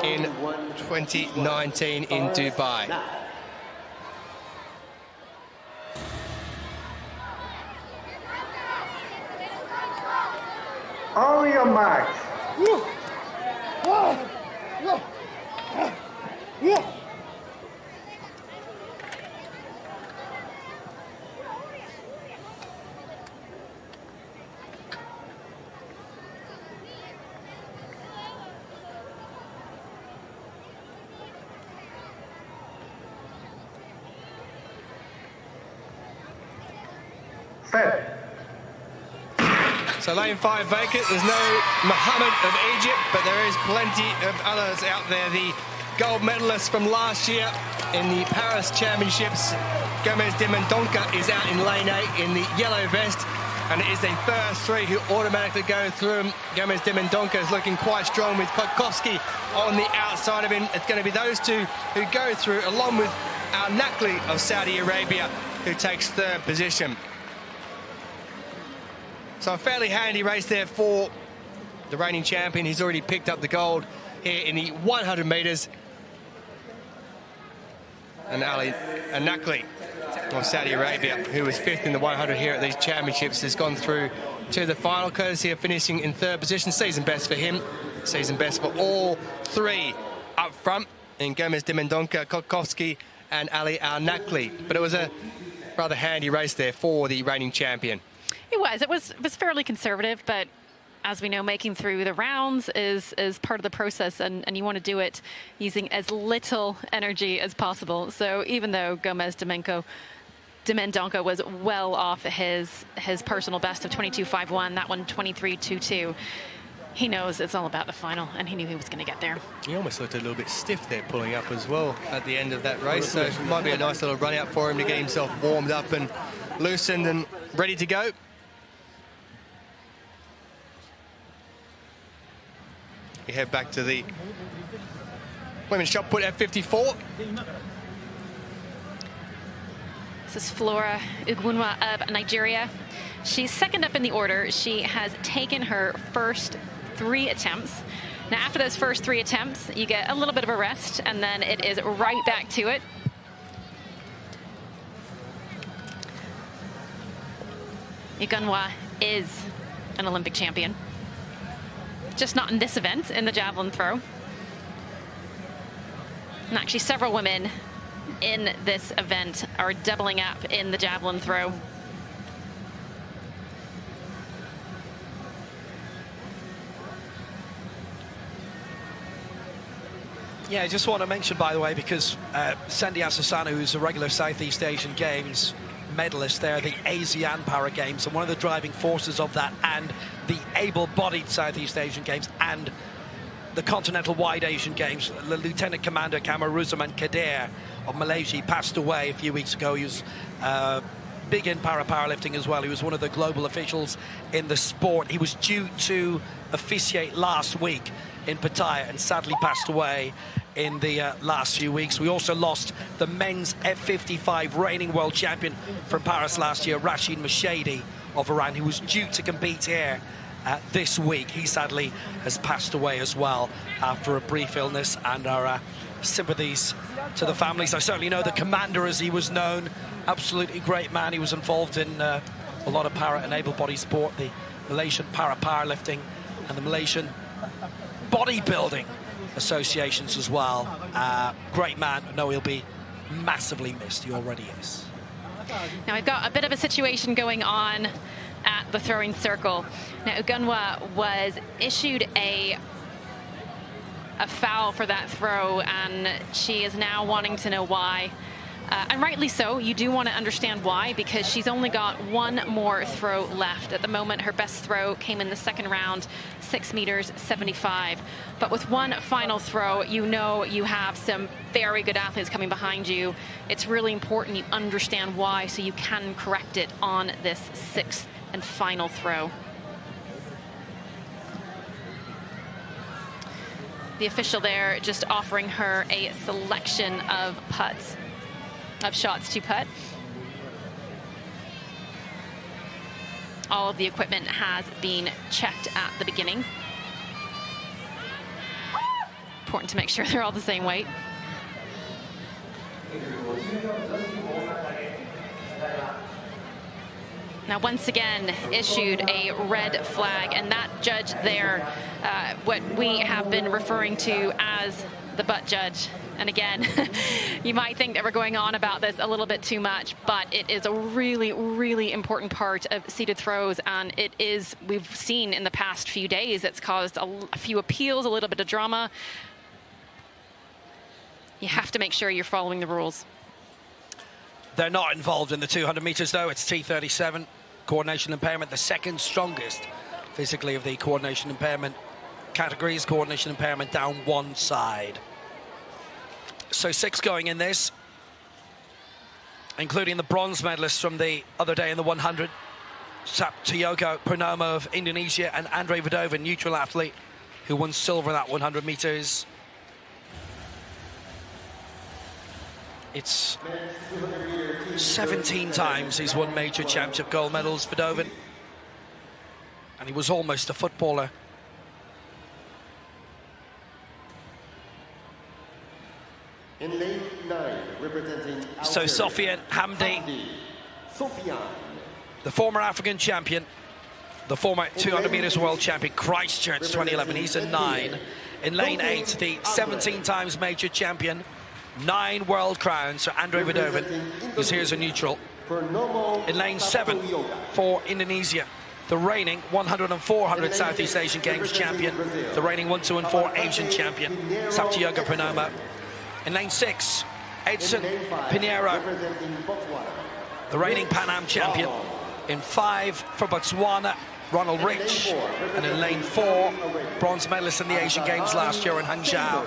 in 2019 in Dubai. On your marks. Set. So lane 5 vacant. There's no Mohammed of Egypt, but there is plenty of others out there. The gold medalist from last year in the Paris Championships, Gomez de Mendonca, is out in lane 8 in the yellow vest. And it is the first three who automatically go through. Gomez de Mendonca is looking quite strong with Kotkowski on the outside of him. It's going to be those two who go through, along with Al Nakli of Saudi Arabia, who takes third position. So a fairly handy race there for the reigning champion. He's already picked up the gold here in the 100 metres. And Ali Nakli of Saudi Arabia, who was 5th in the 100 here at these championships, has gone through to the final, courtesy of finishing in 3rd position. Season best for him. Season best for all three up front in Gomez de Mendonca, Kotkowski and Ali Al Nakli. But it was a rather handy race there for the reigning champion. It was fairly conservative, but as we know, making through the rounds is part of the process, and you want to do it using as little energy as possible. So even though Gomez de Mendonca was well off his personal best of 22.51, that one 23.22, he knows it's all about the final, and he knew he was going to get there. He almost looked a little bit stiff there, pulling up as well at the end of that race. So it might be a nice little run out for him to get himself warmed up and loosened and ready to go. We head back to the women's shot put F54. This is Flora Ugunwa of Nigeria. She's 2nd up in the order. She has taken her first 3 attempts. Now, after those first 3 attempts, you get a little bit of a rest, and then it is right back to it. Ugunwa is an Olympic champion. Just not in this event, in the javelin throw. And actually, several women in this event are doubling up in the javelin throw. Yeah, I just want to mention, by the way, because Sandy Asasana, who's a regular Southeast Asian Games medalist there, the ASEAN Para Games, and one of the driving forces of that, and the able-bodied Southeast Asian Games and the Continental Wide Asian Games, Lieutenant Commander Kamaruzaman Kadir of Malaysia. He passed away a few weeks ago. He was big in powerlifting as well. He was one of the global officials in the sport. He was due to officiate last week in Pattaya and sadly passed away in the last few weeks. We also lost the men's F55 reigning world champion from Paris last year, Rashid Mashadi of Iran, who was due to compete here this week. He sadly has passed away as well after a brief illness, and our sympathies to the families. I certainly know the commander, as he was known, absolutely great man. He was involved in a lot of para and able-bodied sport, the Malaysian powerlifting and the Malaysian bodybuilding associations as well. Great man. I know he'll be massively missed. He already is. Now we've got a bit of a situation going on at the throwing circle. Now Ugunwa was issued a foul for that throw, and she is now wanting to know why. And rightly so. You do want to understand why, because she's only got one more throw left. At the moment, her best throw came in the 2nd round, 6 meters 75. But with one final throw, you know you have some very good athletes coming behind you. It's really important you understand why, so you can correct it on this 6th and final throw. The official there just offering her a selection of putts, of shots to putt. All of the equipment has been checked at the beginning. Important to make sure they're all the same weight. Now, once again, issued a red flag, and that judge there, what we have been referring to as the butt judge. And again, you might think that we're going on about this a little bit too much, but it is a really, really important part of seated throws, and it is, we've seen in the past few days, it's caused a few appeals, a little bit of drama. You have to make sure you're following the rules. They're not involved in the 200 meters, though. It's T37, coordination impairment, the 2nd strongest physically of the coordination impairment categories. Coordination impairment down one side. So 6 going in this, including the bronze medalists from the other day in the 100. Saptiogo Purnomo of Indonesia and Andre Verdovin, neutral athlete, who won silver in that 100 meters. It's 17 times he's won major championship gold medals, Verdovin. And he was almost a footballer. In lane 9, representing So Sofiane Hamdi, the former African champion, the former 200 meters world champion, Christchurch 2011, he's a 9. In lane 8, the 17 times major champion, 9 world crowns, so Andre Verdovin, who's here as a neutral. In lane 7 for Indonesia, the reigning 100 and 400 Southeast Asian Games champion, the reigning 1, 2 and 4 Asian champion, Saptiogo Purnomo. In lane 6, Edson Pinheiro, the reigning Pan Am champion. In 5 for Botswana, Ronald Rich. And in lane 4, bronze medalist in the Asian Games last year in Hangzhou.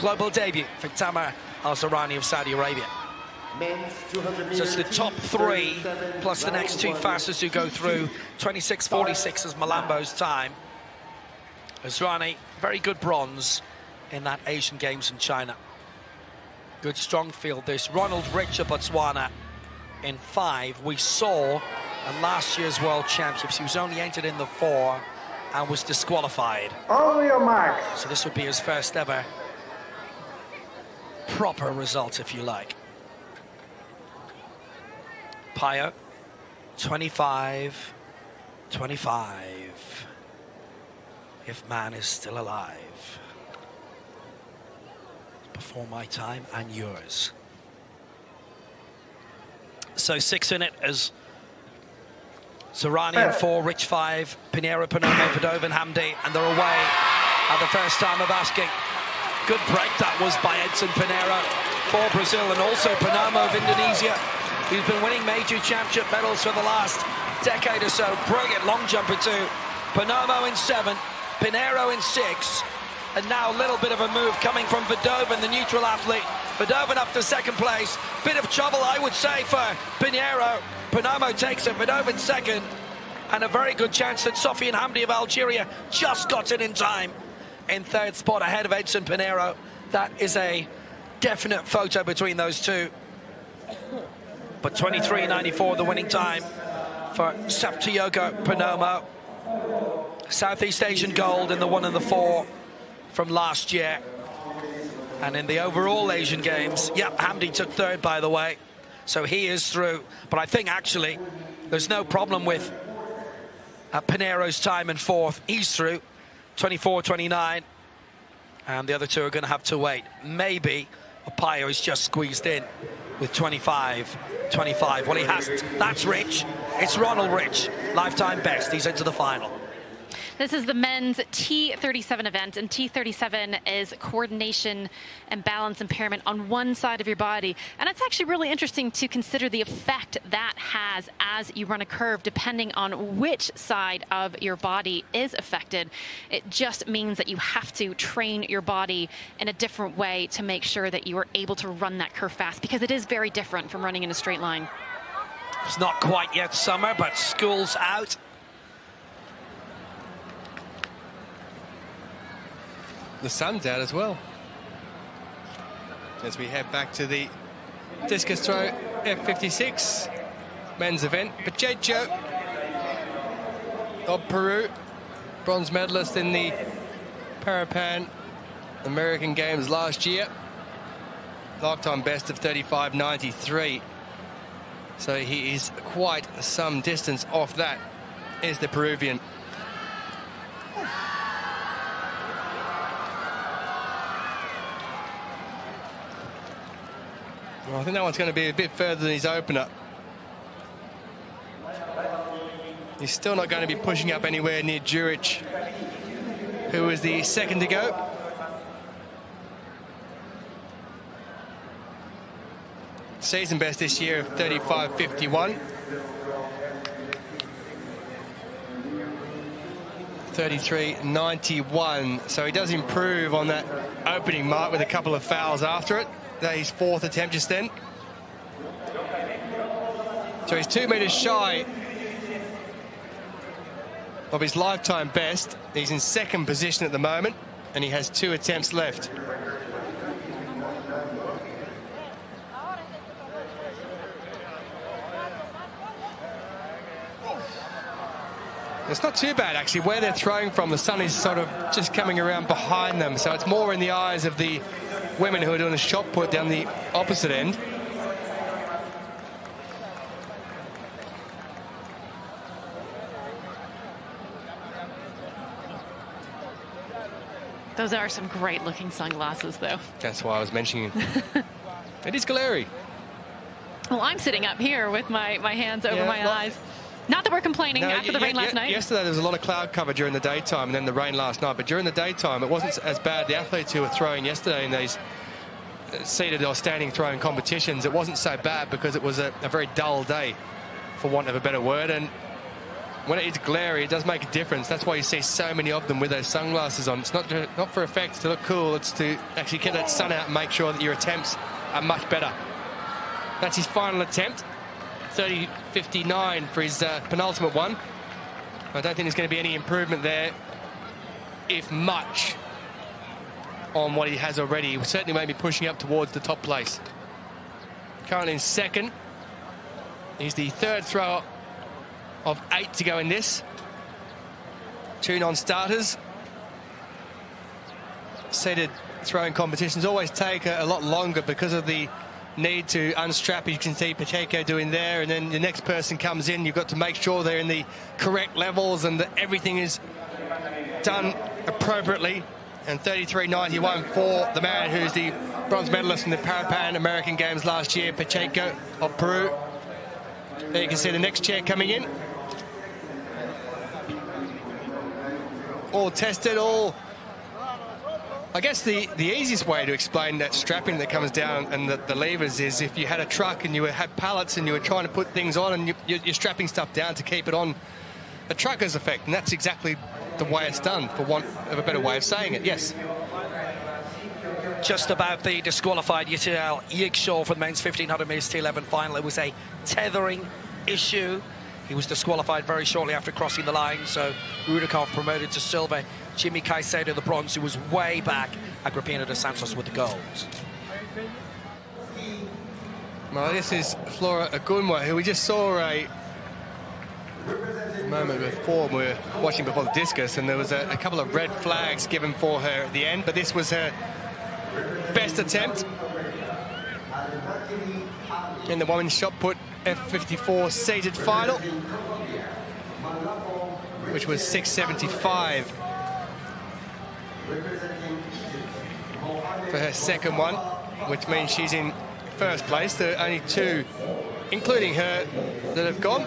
Global debut for Tamer Al-Sarani of Saudi Arabia. So it's the top 3 plus the next 2 fastest who go through. 26:46 is Malambo's time. Al-Sarani, very good bronze in that Asian Games in China. Good strong field. There's Ronald Rich of Botswana in 5. We saw in last year's World Championships, he was only entered in the 4 and was disqualified. On your mark. So this would be his first ever proper result, if you like. Payo, 25, 25. If man is still alive. Before my time and yours. So 6 in it as Sarani in 4, Rich 5, Pinheiro, Purnomo, Verdovin, Hamdi, and they're away at the first time of asking. Good break that was by Edson Pinheiro for Brazil, and also Purnomo of Indonesia, who's been winning major championship medals for the last decade or so. Brilliant long jumper too. Purnomo in 7, Pinheiro in 6. And now a little bit of a move coming from Verdovin, the neutral athlete. Verdovin up to 2nd place. Bit of trouble, I would say, for Pinheiro. Purnomo takes it, Verdovin 2nd. And a very good chance that Sofiane Hamdi of Algeria just got it in time. In 3rd spot ahead of Edson Pinheiro. That is a definite photo between those two. But 23:94 the winning time for Saptiogo Purnomo. Southeast Asian gold in the 1 and the 4. From last year. And in the overall Asian Games, Hamdi took 3rd, by the way, so he is through. But I think actually there's no problem with Pinheiro's time in 4th. He's through, 24:29, and the other two are going to have to wait. Maybe Payo is just squeezed in with 25:25. Well, he hasn't. That's Rich. It's Ronald Rich, lifetime best. He's into the final. This is the men's T37 event, and T37 is coordination and balance impairment on one side of your body. And it's actually really interesting to consider the effect that has as you run a curve, depending on which side of your body is affected. It just means that you have to train your body in a different way to make sure that you are able to run that curve fast, because it is very different from running in a straight line. It's not quite yet summer, but school's out. The sun's out as well. As we head back to the discus throw F56 men's event. Pacheco of Peru, bronze medalist in the Parapan American Games last year. Lifetime best of 35:93. So he is quite some distance off that, is the Peruvian. Well, I think that one's going to be a bit further than his opener. He's still not going to be pushing up anywhere near Juric, who was the 2nd to go. Season best this year of 35:51. 33:91. So he does improve on that opening mark with a couple of fouls after it. That his 4th attempt just then. So he's 2 meters shy of his lifetime best. He's in second position at the moment, and he has 2 attempts left. It's not too bad, actually. Where they're throwing from, the sun is sort of just coming around behind them, so it's more in the eyes of the women who are doing the shot put down the opposite end. Those are some great-looking sunglasses, though. That's why I was mentioning it is glary. Well, I'm sitting up here with my hands over my eyes. Not that we're complaining after the rain last night. Yesterday there was a lot of cloud cover during the daytime and then the rain last night. But during the daytime it wasn't as bad. The athletes who were throwing yesterday in these seated or standing throwing competitions, it wasn't so bad because it was a very dull day, for want of a better word. And when it is glary, it does make a difference. That's why you see so many of them with those sunglasses on. It's not for effect to look cool. It's to actually get that sun out and make sure that your attempts are much better. That's his final attempt. 30.59 for his penultimate one. I don't think there's going to be any improvement there, if much, on what he has already. He certainly may be pushing up towards the top place. Currently in second. He's the third thrower of 8 to go in this. 2 non-starters. Seated throwing competitions always take a lot longer because of the need to unstrap. You can see Pacheco doing there, and then the next person comes in. You've got to make sure they're in the correct levels and that everything is done appropriately. And 33.91 for the man who's the bronze medalist in the Pan American Games last year, Pacheco of Peru. There you can see the next chair coming in. All tested, all... I guess the easiest way to explain that strapping that comes down and the levers is if you had a truck and you had pallets and you were trying to put things on and you're strapping stuff down to keep it on a trucker's effect. And that's exactly the way it's done, for want of a better way of saying it. Yes. Just about the disqualified Yitzhak Yigshaw for the men's 1500 meters T11 final. It was a tethering issue. He was disqualified very shortly after crossing the line, so Rudikov promoted to silver. Jimmy Caicedo, the bronze, who was way back. Agrippina dos Santos with the golds. Well, this is Flora Agunwa, who we just saw a moment before. We were watching before the discus, and there was a couple of red flags given for her at the end, but this was her best attempt in the women's shot put F54 seated final, which was 6.75 for her second one, which means she's in first place. There are only 2, including her, that have gone.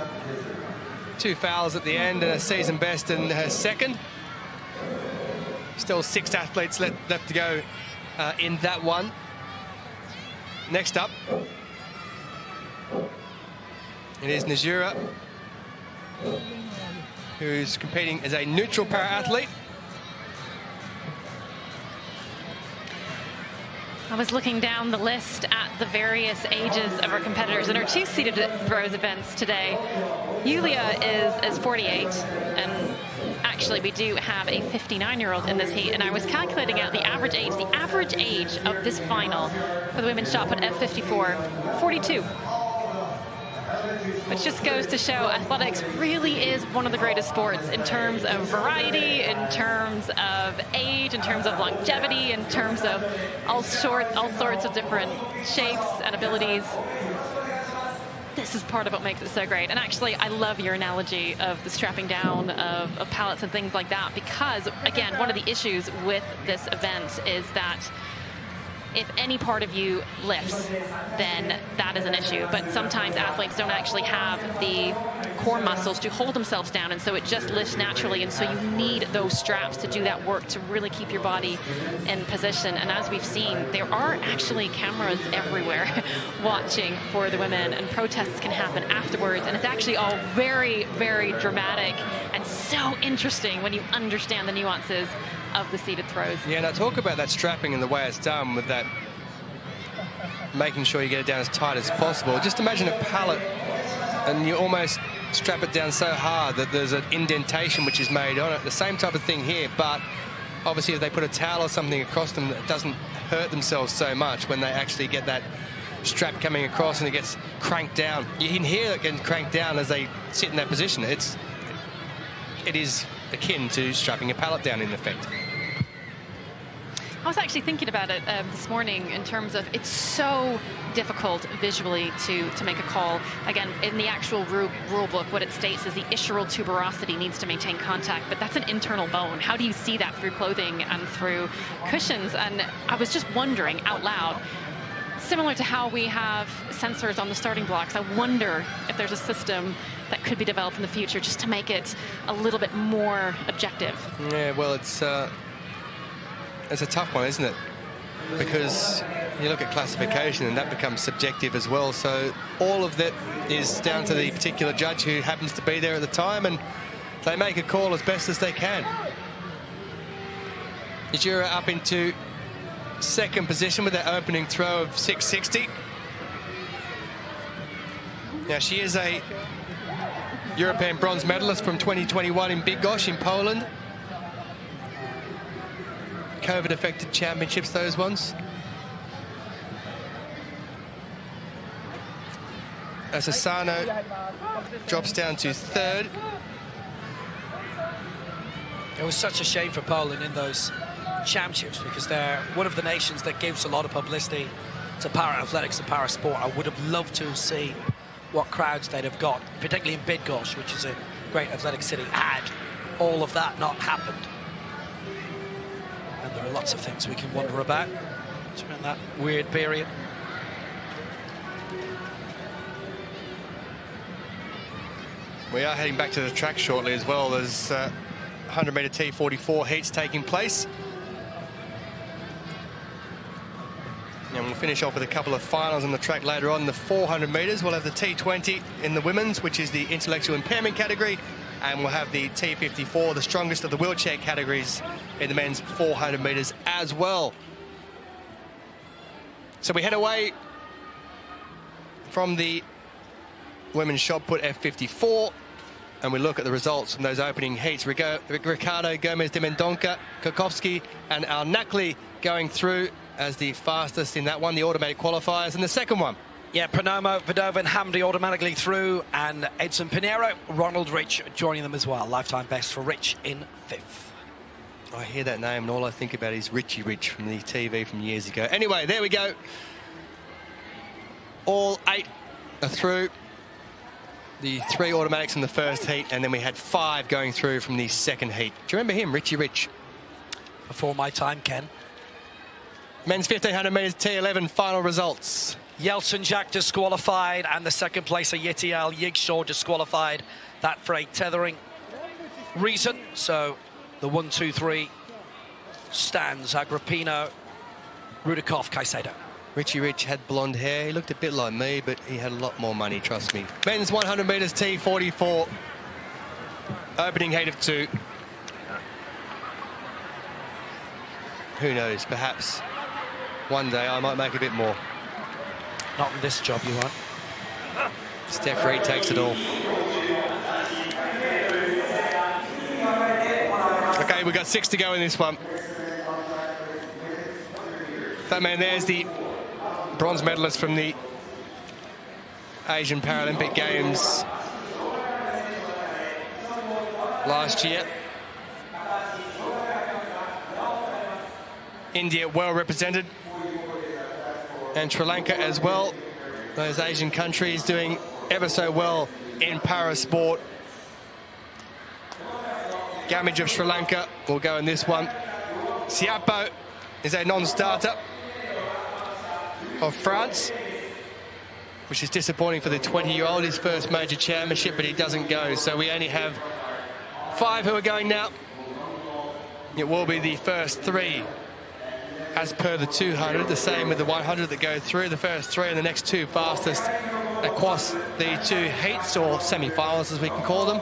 2 fouls at the end and a season best in her second. Still 6 athletes left to go in that one. Next up, it is Najura, who's competing as a neutral para-athlete. I was looking down the list at the various ages of our competitors in our 2 seated throws events today. Yulia is 48, and actually we do have a 59-year-old in this heat, and I was calculating out the average age. The average age of this final for the women's shot put F54, 42. Which just goes to show athletics really is one of the greatest sports in terms of variety, in terms of age, in terms of longevity, in terms of all sorts of different shapes and abilities. This is part of what makes it so great. And actually, I love your analogy of the strapping down of pallets and things like that, because, again, one of the issues with this event is that if any part of you lifts, then that is an issue. But sometimes athletes don't actually have the core muscles to hold themselves down, and so it just lifts naturally. And so you need those straps to do that work, to really keep your body in position. And as we've seen, there are actually cameras everywhere watching for the women, and protests can happen afterwards. And it's actually all very, very dramatic and so interesting when you understand the nuances of the seated throws. Yeah, and I talk about that strapping and the way it's done, with that making sure you get it down as tight as possible. Just imagine a pallet and you're almost strap it down so hard that there's an indentation which is made on it. The same type of thing here, but obviously if they put a towel or something across them, it doesn't hurt themselves so much when they actually get that strap coming across and it gets cranked down. You can hear it getting cranked down as they sit in that position. It is akin to strapping a pallet down in effect. I was actually thinking about it this morning in terms of it's so difficult visually to make a call. Again, in the actual rule book, what it states is the ischial tuberosity needs to maintain contact, but that's an internal bone. How do you see that through clothing and through cushions? And I was just wondering out loud, similar to how we have sensors on the starting blocks, I wonder if there's a system that could be developed in the future just to make it a little bit more objective. Yeah, well, it's a tough one, isn't it? Because you look at classification and that becomes subjective as well. So all of that is down to the particular judge who happens to be there at the time, and they make a call as best as they can. Ijura up into second position with that opening throw of 660. Now, she is a European bronze medalist from 2021 in Bydgoszcz in Poland. COVID-affected championships, those ones. As Asano drops down to third. It was such a shame for Poland in those championships because they're one of the nations that gives a lot of publicity to para-athletics and para-sport. I would have loved to see what crowds they'd have got, particularly in Bydgoszcz, which is a great athletic city, had all of that not happened. And there are lots of things we can wonder about during that weird period. We are heading back to the track shortly as well. There's 100-metre T44 heats taking place. And we'll finish off with a couple of finals on the track later on. The 400 metres, we'll have the T20 in the women's, which is the intellectual impairment category. And we'll have the T54, the strongest of the wheelchair categories, in the men's 400 metres as well. So we head away from the women's shot put F54, and we look at the results from those opening heats. Ricardo Gomez de Mendonca, Kokowski and Al-Nakli going through as the fastest in that one, the automatic qualifiers, and the second one. Yeah, Pernomo, Vidova and Hamdi automatically through, and Edson Pinheiro, Ronald Rich joining them as well. Lifetime best for Rich in fifth. I hear that name and all I think about is Richie Rich from the TV from years ago. Anyway, there we go. All 8 are through. The 3 automatics in the first heat, and then we had 5 going through from the second heat. Do you remember him, Richie Rich? Before my time, Ken. Men's 1500 metres T11 final results. Yeltsin Jack disqualified, and the second placer Yetial Yigshaw disqualified. That for a tethering reason. So the 1, 2, 3 stands. Agrippino, Rudakov, Caicedo. Richie Rich had blonde hair. He looked a bit like me, but he had a lot more money, trust me. Men's 100 metres T44. Opening heat of 2. Who knows, perhaps one day I might make a bit more. Not in this job, you won't. Steph Reed takes it all. Okay, we've got 6 to go in this one. That man there's the bronze medalist from the Asian Paralympic Games last year. India well represented, and Sri Lanka as well. Those Asian countries doing ever so well in para-sport. Gamage of Sri Lanka will go in this one. Siapo is a non-starter of France, which is disappointing for the 20-year-old, his first major championship, but he doesn't go. So we only have 5 who are going now. It will be the first 3 as per the 200, the same with the 100 that go through. The first 3 and the next 2 fastest across the 2 heats, or semi-finals as we can call them.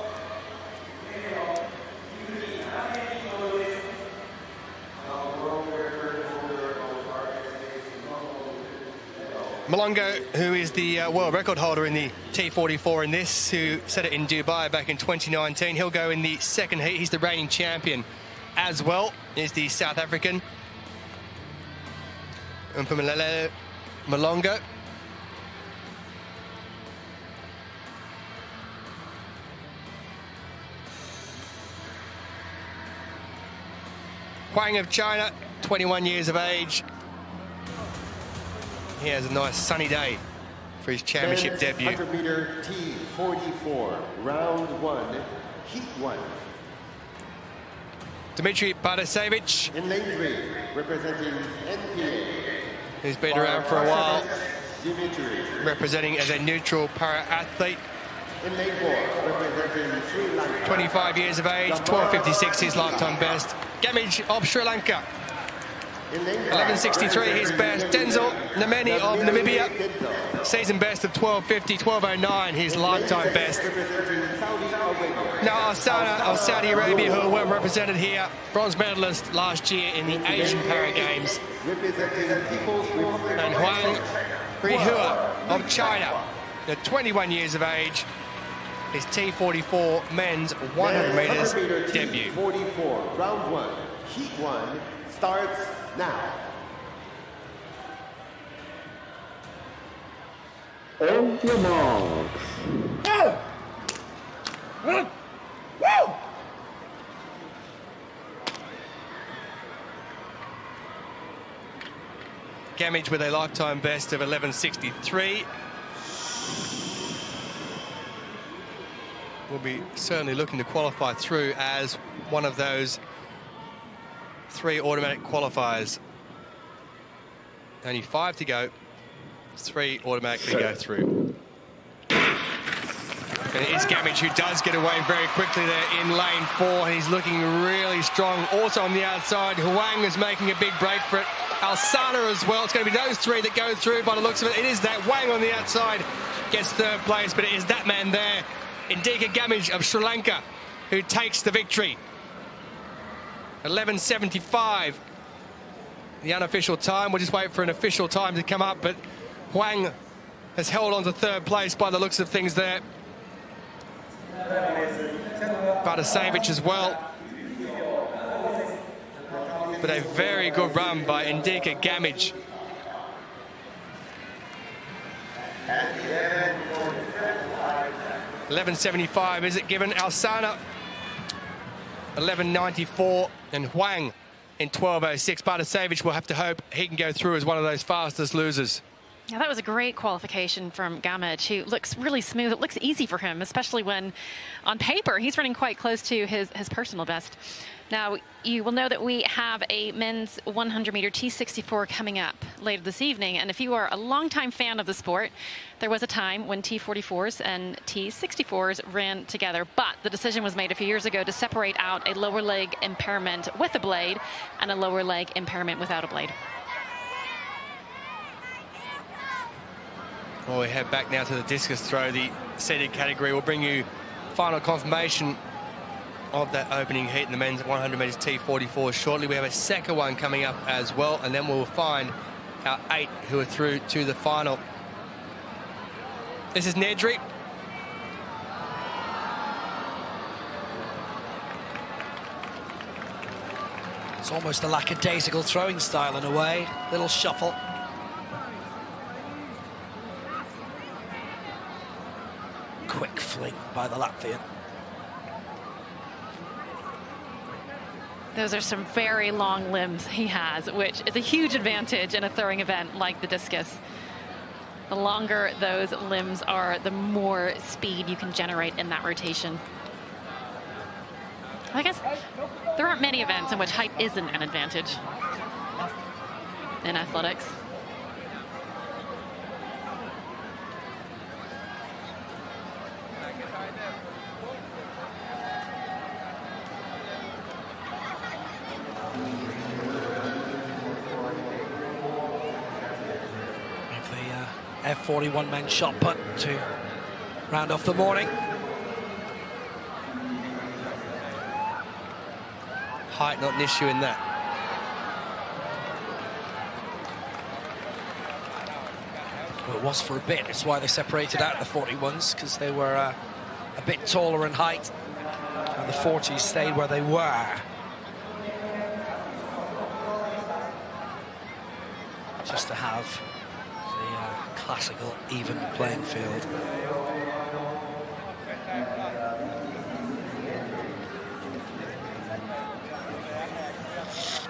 Malongo, who is the world record holder in the T44 in this, who set it in Dubai back in 2019. He'll go in the second heat. He's the reigning champion as well, is the South African. Mpumelelo Malongo. Huang of China, 21 years of age. He has a nice sunny day for his championship Men's debut. 100-meter T44, round 1, heat 1. Dmitry Parasevich, In lane 3, representing NPA. who's been around for a while, Dimitri. representing as a neutral para-athlete. In lane 4, representing Sri Lanka. 25 years of age, 12.56 his lifetime best. Gamage of Sri Lanka, In lane 11.63 his best. Denzel Nameni of Namibia, season best of 12.50, 12.09 his lifetime best. Now Alsana of Saudi Arabia, who are well represented here, bronze medalist last year in the Asian Para Games. And Huang Rihua of China, at 21 years of age, his T44 men's 100 meters debut. 44, round 1, heat 1 starts now. On your marks. Gamage with a lifetime best of 11.63. Will be certainly looking to qualify through as one of those 3 automatic qualifiers. Only 5 to go. 3 automatically go through. And it is Gamage who does get away very quickly there in lane 4. He's looking really strong. Also on the outside, Huang is making a big break for it. Alsana as well. It's going to be those 3 that go through by the looks of it. It is that Huang on the outside gets 3rd place, but it is that man there, Indika Gamage of Sri Lanka, who takes the victory. 11.75, the unofficial time. We'll just wait for an official time to come up, but Huang has held on to 3rd place by the looks of things there. Parasevich as well. But a very good run by Indika Gamage. $11.75 is it given. Alsana 11.94 and Huang in 12.06. Parasevich will have to hope he can go through as one of those fastest losers. Yeah, that was a great qualification from Gamage, who looks really smooth. It looks easy for him, especially when on paper he's running quite close to his personal best. Now, you will know that we have a men's 100-meter T64 coming up later this evening. And if you are a longtime fan of the sport, there was a time when T44s and T64s ran together. But the decision was made a few years ago to separate out a lower leg impairment with a blade and a lower leg impairment without a blade. Well, we head back now to the discus throw, the seated category. We'll bring you final confirmation of that opening heat in the men's 100 metres T44 shortly. We have a second one coming up as well, and then we'll find our 8 who are through to the final. This is Nedry. It's almost a lackadaisical throwing style in a way. Little shuffle. Quick fling by the Latvian. Those are some very long limbs he has, which is a huge advantage in a throwing event like the discus. The longer those limbs are, the more speed you can generate in that rotation. I guess there aren't many events in which height isn't an advantage in athletics. F41 men's shot put to round off the morning. Height not an issue in that. it was for a bit. It's why they separated out the 41s, because they were a bit taller in height, and the 40s stayed where they were. Just to have the classical even playing field.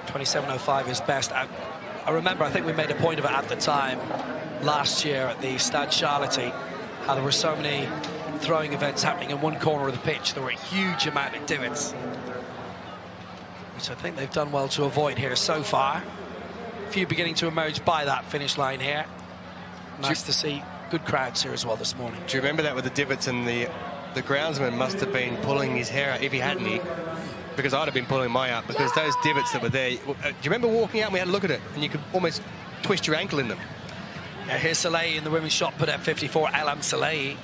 .27.05 is best. I remember, I think we made a point of it at the time last year at the Stade Charlotte, how there were so many throwing events happening in one corner of the pitch. There were a huge amount of divots, which I think they've done well to avoid here so far. A few beginning to emerge by that finish line here. Nice to see good crowds here as well this morning. Do you remember that with the divots, and the groundsman must have been pulling his hair out if he hadn't, because I'd have been pulling my out, because those divots that were there. Do you remember walking out and we had a look at it and you could almost twist your ankle in them? Yeah, here's Soleil in the women's shot put at F54, Elam Soleil.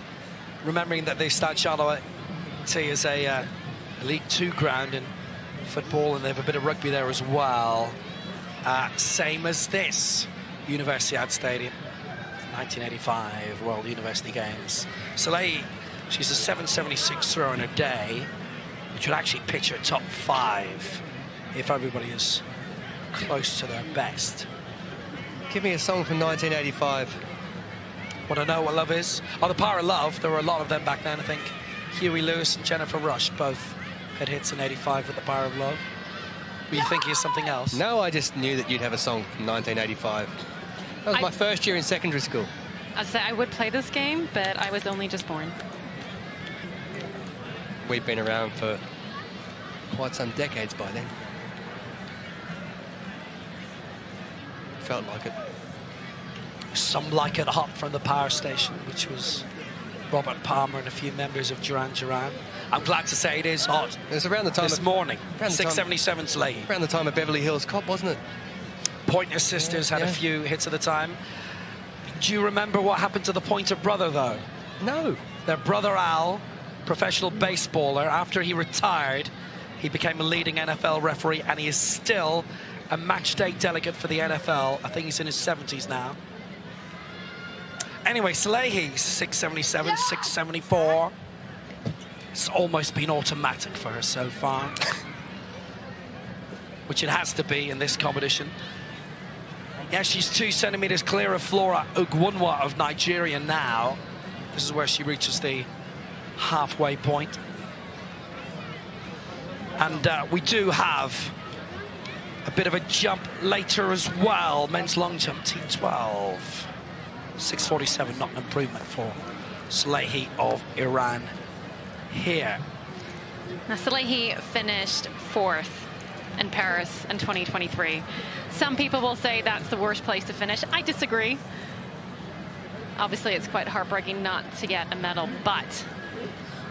Remembering that the Stade Charlotte is a League 2 ground in football, and they have a bit of rugby there as well. Same as this Universiade Stadium, 1985 World University Games. Soleil, she's a 776 throw in a day, which would actually pitch her top 5 if everybody is close to their best. Give me a song from 1985. Want to know what love is? Oh, The Power of Love. There were a lot of them back then. I think Huey Lewis and Jennifer Rush both had hits in '85 with The Power of Love. Were you thinking of something else? No, I just knew that you'd have a song from 1985. That was my first year in secondary school. I'd say I would play this game, but I was only just born. We've been around for quite some decades by then. Felt like it. Some Like It Hot from the power station, which was Robert Palmer and a few members of Duran Duran. I'm glad to say it is hot. It was around the time this morning. 677's late. Around the time of Beverly Hills Cop, wasn't it? Pointer Sisters had a few hits at the time. Do you remember what happened to the Pointer brother, though? No. Their brother Al, professional baseballer, after he retired, he became a leading NFL referee, and he is still a match day delegate for the NFL. I think he's in his 70s now. Anyway, Salehi, 677, 674. It's almost been automatic for her so far, which it has to be in this competition. Yeah, she's 2 centimeters clear of Flora Ugwunwa of Nigeria now. This is where she reaches the halfway point. And we do have a bit of a jump later as well. Men's long jump, T12. 647, not an improvement for Salehi of Iran here. Now, Salehi finished 4th in Paris in 2023. Some people will say that's the worst place to finish. I disagree. Obviously, it's quite heartbreaking not to get a medal, but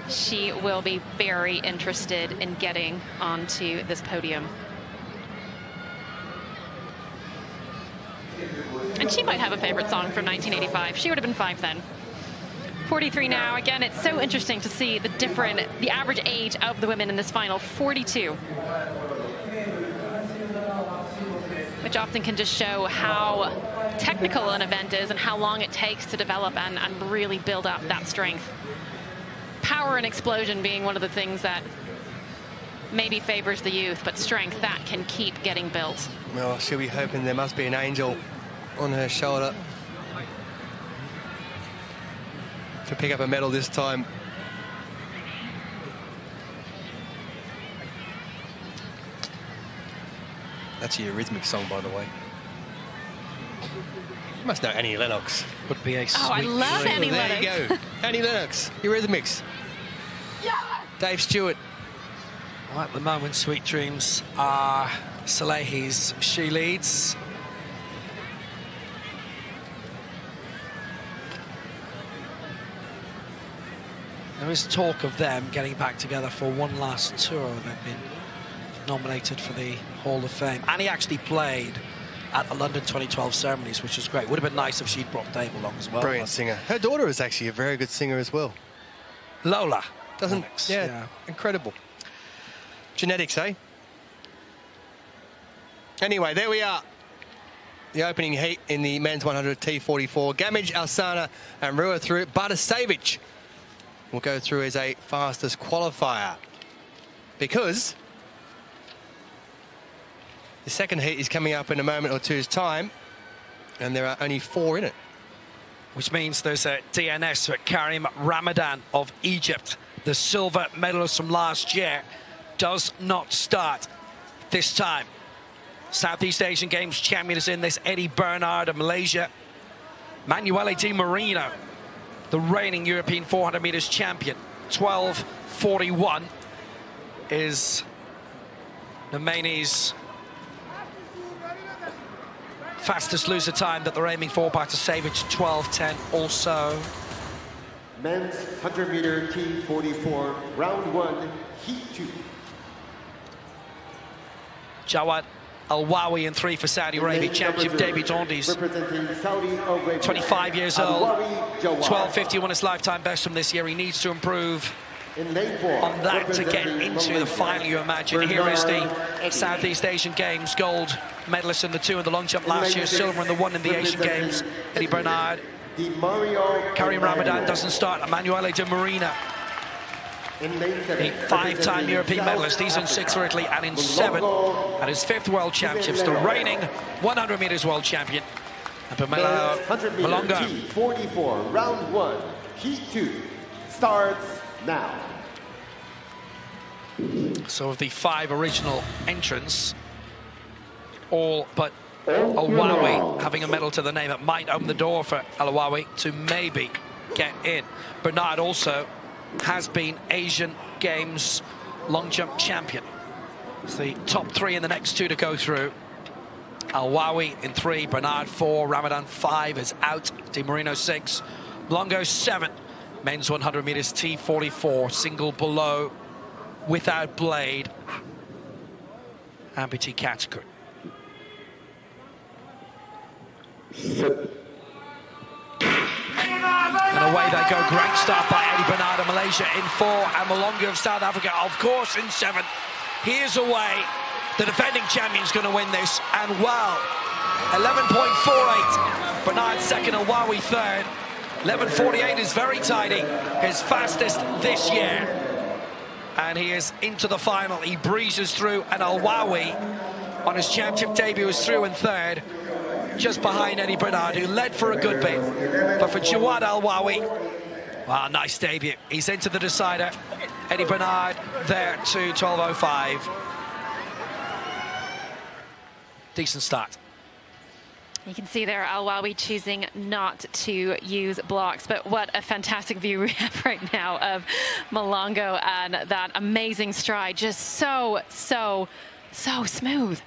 she will be very interested in getting onto this podium. And she might have a favorite song from 1985. She would have been 5 then. 43 now. Again, it's so interesting to see the average age of the women in this final, 42. Which often can just show how technical an event is and how long it takes to develop and really build up that strength. Power and explosion being one of the things that maybe favors the youth, but strength, that can keep getting built. Well, she'll be hoping there must be an angel on her shoulder to pick up a medal this time. That's your rhythmic song, by the way. You must know Annie Lennox. Would be a sweet. Oh, I love Annie Lennox. There you go. Annie Lennox, Eurythmics. Dave Stewart. Well, at the moment, Sweet Dreams are Salehi's She Leads. There is talk of them getting back together for one last tour. They've been nominated for the Hall of Fame. Annie actually played at the London 2012 ceremonies, which was great. Would have been nice if she'd brought Dave along as well. Brilliant singer. Her daughter is actually a very good singer as well. Lola. Doesn't, Lennox, yeah, incredible. Genetics, eh? Anyway, there we are. the opening heat in the men's 100 T44. Gamage, Alsana and Rua through. Bartosevic will go through as a fastest qualifier because the second heat is coming up in a moment or two's time and there are only 4 in it. Which means there's a DNS for Karim Ramadan of Egypt. The silver medalist from last year does not start this time. Southeast Asian Games champion is in this. Eddie Bernard of Malaysia. Manuele Di Marino, the reigning European 400 meters champion. 12:41 is Nemani's fastest loser time that they're aiming for. Bartosevic 12:10 also. Men's 100-meter T44, round 1, heat 2. Jawad Al-Wawi in 3 for Saudi Arabia. Championship debutant. He's representing Saudi Arabia. 25 years old. Al-Wawi Jawad. 12:51 his lifetime best from this year. He needs to improve In lane 4, on that to get into the final, you imagine. Here is the Southeast Asian Games gold medalist in the 2 in the long jump last year, silver in the 1 in the Asian Games. Eddie Bernard. Karim Ramadan doesn't start. Emanuele Di Marino, the 5-time European medalist. He's in 6 for Italy and in 7 at his 5th World Championships. The reigning 100 meters world champion. And Pamela Malonga. T44, round 1, heat 2, starts now. So of the 5 original entrants, all but Al-Wawi having a medal to the name, it might open the door for Al-Wawi to maybe get in. Bernard also has been Asian Games long jump champion. It's the top 3 in the next 2 to go through. Al-Wawi in 3, Bernard 4, Ramadan 5 is out, Di Marino 6, Longo 7. Men's 100 meters T44, single below, without blade, amputee category. And away they go. Great start by Eddie Bernard of Malaysia in 4, and Malonga of South Africa, of course, in 7. Here's away. The defending champion's going to win this, and wow, 11.48. Bernard second, Al-Wawi third. 11.48 is very tidy, his fastest this year. And he is into the final. He breezes through, and Al-Wawi on his championship debut is through in 3rd, just behind Eddie Bernard, who led for a good bit. But for Jawad Al-Wawi, wow, nice debut. He's into the decider. Eddie Bernard there to 12:05. Decent start. You can see there Al-Wawi choosing not to use blocks, but what a fantastic view we have right now of Malongo and that amazing stride. Just so smooth.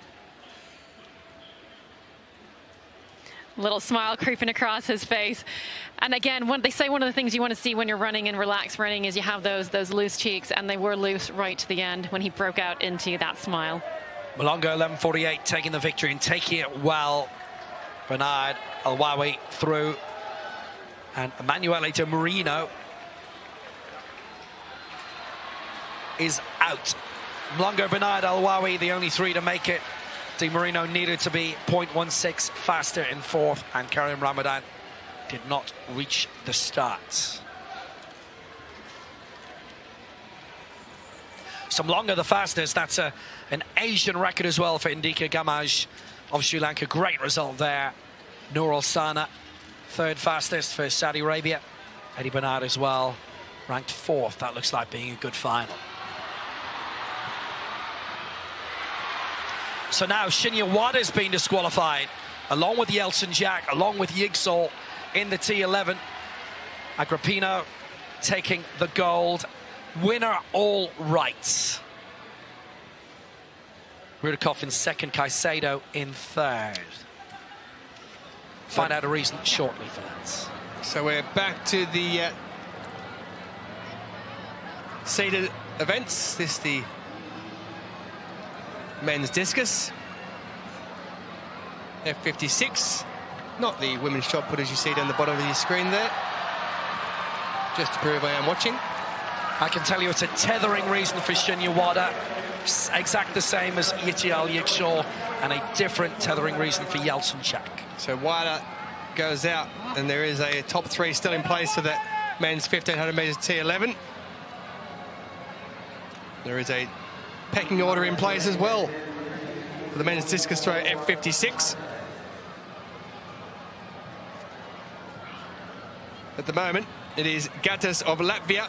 Little smile creeping across his face. And again, they say one of the things you want to see when you're running and relaxed running is you have those loose cheeks, and they were loose right to the end when he broke out into that smile. Malongo 11.48 taking the victory and taking it well. Bernard, Al-Wawi through, and Emanuele Di Marino is out. Malongo, Bernard, Al-Wawi, the only 3 to make it. Di Marino needed to be 0.16 faster in 4th, and Karim Ramadan did not reach the start. So Malongo the fastest. That's an Asian record as well for Indika Gamage of Sri Lanka. Great result there. Noor Al-Sana, 3rd fastest for Saudi Arabia. Eddie Bernard as well, ranked 4th. That looks like being a good final. So now Shinya Wada's been disqualified, along with Yeltsin Jack, along with Yigsol in the T11. Agrippino taking the gold. Winner all rights. Rudakov in 2nd, Caicedo in 3rd. Find out a reason shortly for that. So we're back to the seated events. This is the men's discus. F56, not the women's shot put as you see down the bottom of your screen there. Just to prove I am watching. I can tell you it's a tethering reason for Shinya Wada. exact the same as Yichiel Yikshaw, and a different tethering reason for Yeltsin-Chak. So Weiler goes out, and there is a top 3 still in place for that men's 1500 metres T11. There is a pecking order in place as well for the men's discus throw F56. At the moment, it is Gatas of Latvia.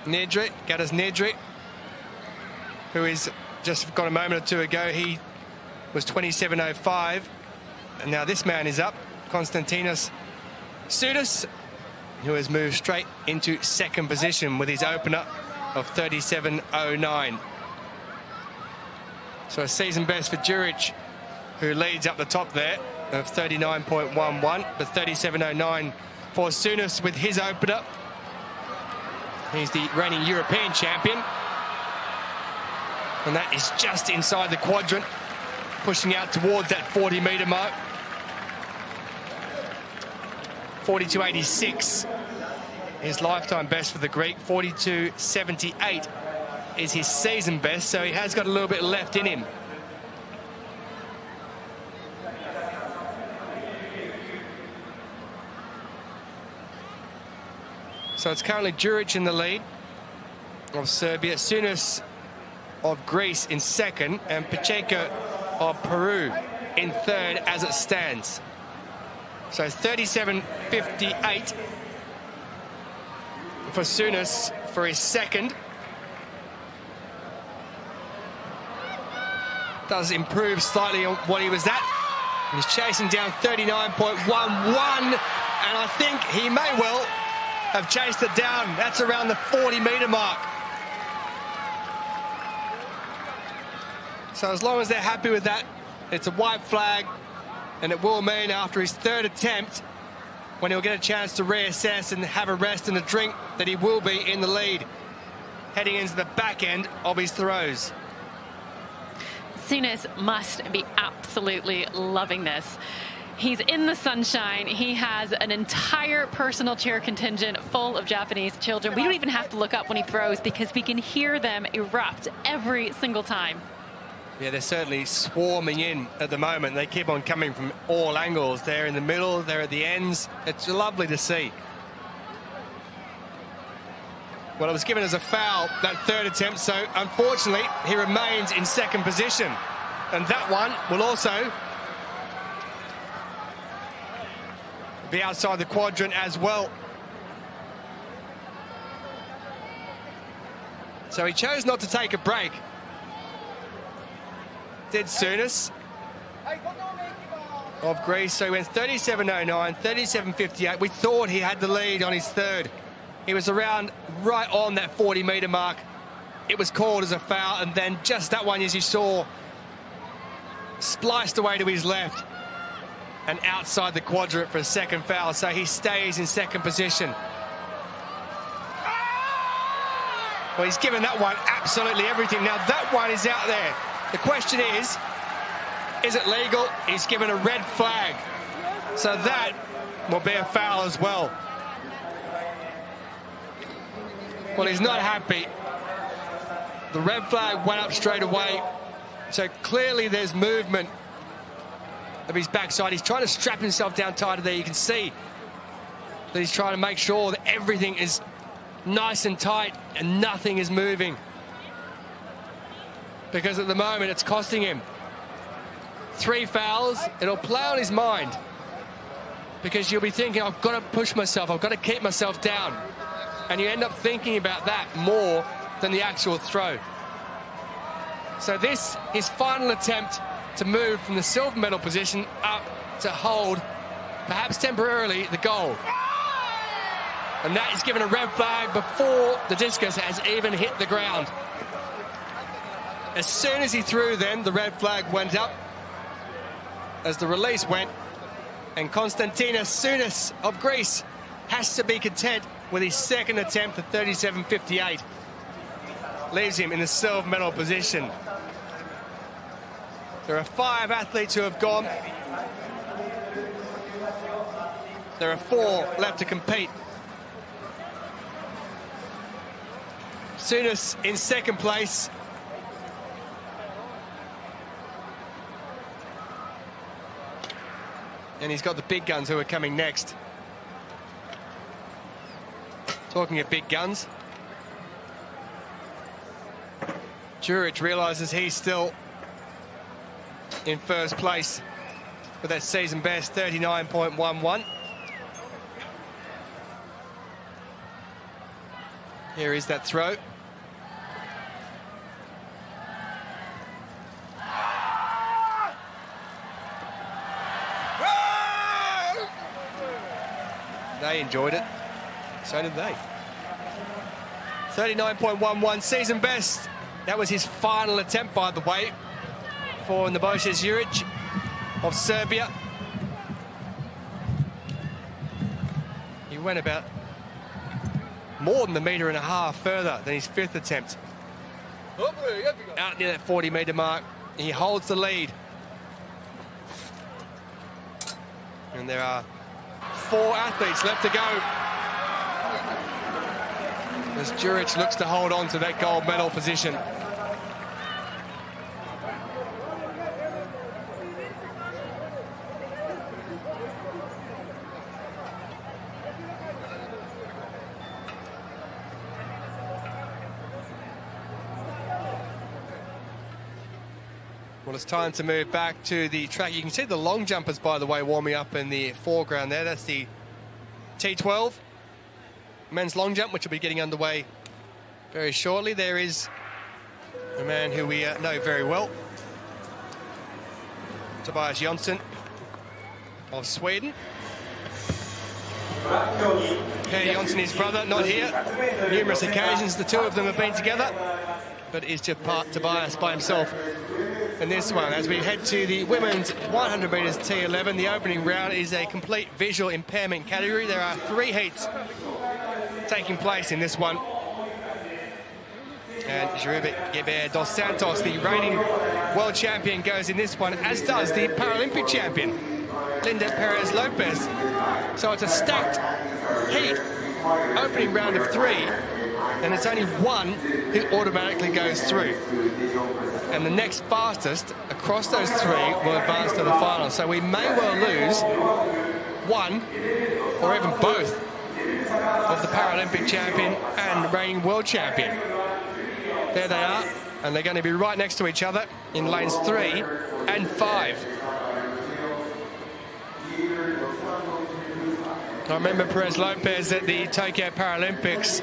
Gatas Nedri, who is just got a moment or two ago. He was 27.05, and now this man is up, Konstantinos Sudis, who has moved straight into second position with his opener of 37.09. So a season best for Djuric, who leads up the top there of 39.11, but 37.09 for Sudis with his opener. He's the reigning European champion. And that is just inside the quadrant, pushing out towards that 40-metre mark. 42.86 his lifetime best for the Greek. 42.78 is his season best, so he has got a little bit left in him. So it's currently Djuric in the lead of Serbia, Sudis of Greece in second, and Pacheco of Peru in third as it stands. So 37.58 for Sudis for his second. Does improve slightly on what he was at. He's chasing down 39.11, and I think he may well have chased it down. That's around the 40-metre mark. So as long as they're happy with that, it's a white flag, and it will mean after his third attempt, when he'll get a chance to reassess and have a rest and a drink, that he will be in the lead, heading into the back end of his throws. Sudis must be absolutely loving this. He's in the sunshine. He has an entire personal cheer contingent full of Japanese children. We don't even have to look up when he throws because we can hear them erupt every single time. Yeah, they're certainly swarming in at the moment. They keep on coming from all angles. They're in the middle, they're at the ends. It's lovely to see. Well, it was given as a foul, that third attempt, so unfortunately he remains in second position. And that one will also be outside the quadrant as well. So he chose not to take a break. Did Sudis of Greece. So he went 37.09, 37.58. We thought he had the lead on his third. He was around right on that 40-metre mark. It was called as a foul, and then just that one, as you saw, spliced away to his left and outside the quadrant for a second foul. So he stays in second position. Well, he's given that one absolutely everything. Now, that one is out there. The question is it legal? He's given a red flag. So that will be a foul as well. Well, he's not happy. The red flag went up straight away. So clearly there's movement of his backside. He's trying to strap himself down tighter there. You can see that he's trying to make sure that everything is nice and tight and nothing is moving. Because at the moment it's costing him 3 fouls. It'll play on his mind because you'll be thinking, I've got to push myself, I've got to keep myself down. And you end up thinking about that more than the actual throw. So this, his final attempt to move from the silver medal position up to hold, perhaps temporarily, the gold. And that is given a red flag before the discus has even hit the ground. As soon as he threw them, the red flag went up as the release went, and Konstantinos Sudis of Greece has to be content with his second attempt at 37.58. Leaves him in the silver medal position. There are 5 athletes who have gone. There are 4 left to compete. Souness in second place. And he's got the big guns who are coming next. Talking of big guns, Juric realises he's still in first place with that season best, 39.11. Here is that throw. They enjoyed it. So did they. 39.11, season best. That was his final attempt, by the way, for Nebojša Juric of Serbia. He went about more than 1.5 meters further than his 5th attempt. Out near that 40-meter mark. He holds the lead. And there are 4 athletes left to go, as Juric looks to hold on to that gold medal position. Well, it's time to move back to the track. You can see the long jumpers, by the way, warming up in the foreground there. That's the T12 men's long jump, which will be getting underway very shortly. There is a man who we know very well, Tobias Jonsson of Sweden. Per Jonsson, his brother, not here. Numerous occasions the two of them have been together, but is Tobias by himself in this one. As we head to the women's 100 metres T11, the opening round is a complete visual impairment category. There are 3 heats taking place in this one. And Geber dos Santos, the reigning world champion, goes in this one, as does the Paralympic champion, Linda Perez-Lopez. So it's a stacked heat, opening round of 3, and it's only one who automatically goes through. And the next fastest across those 3 will advance to the final. So we may well lose one or even both of the Paralympic champion and reigning world champion. There they are, and they're going to be right next to each other in lanes 3 and 5. I remember Perez-Lopez at the Tokyo Paralympics.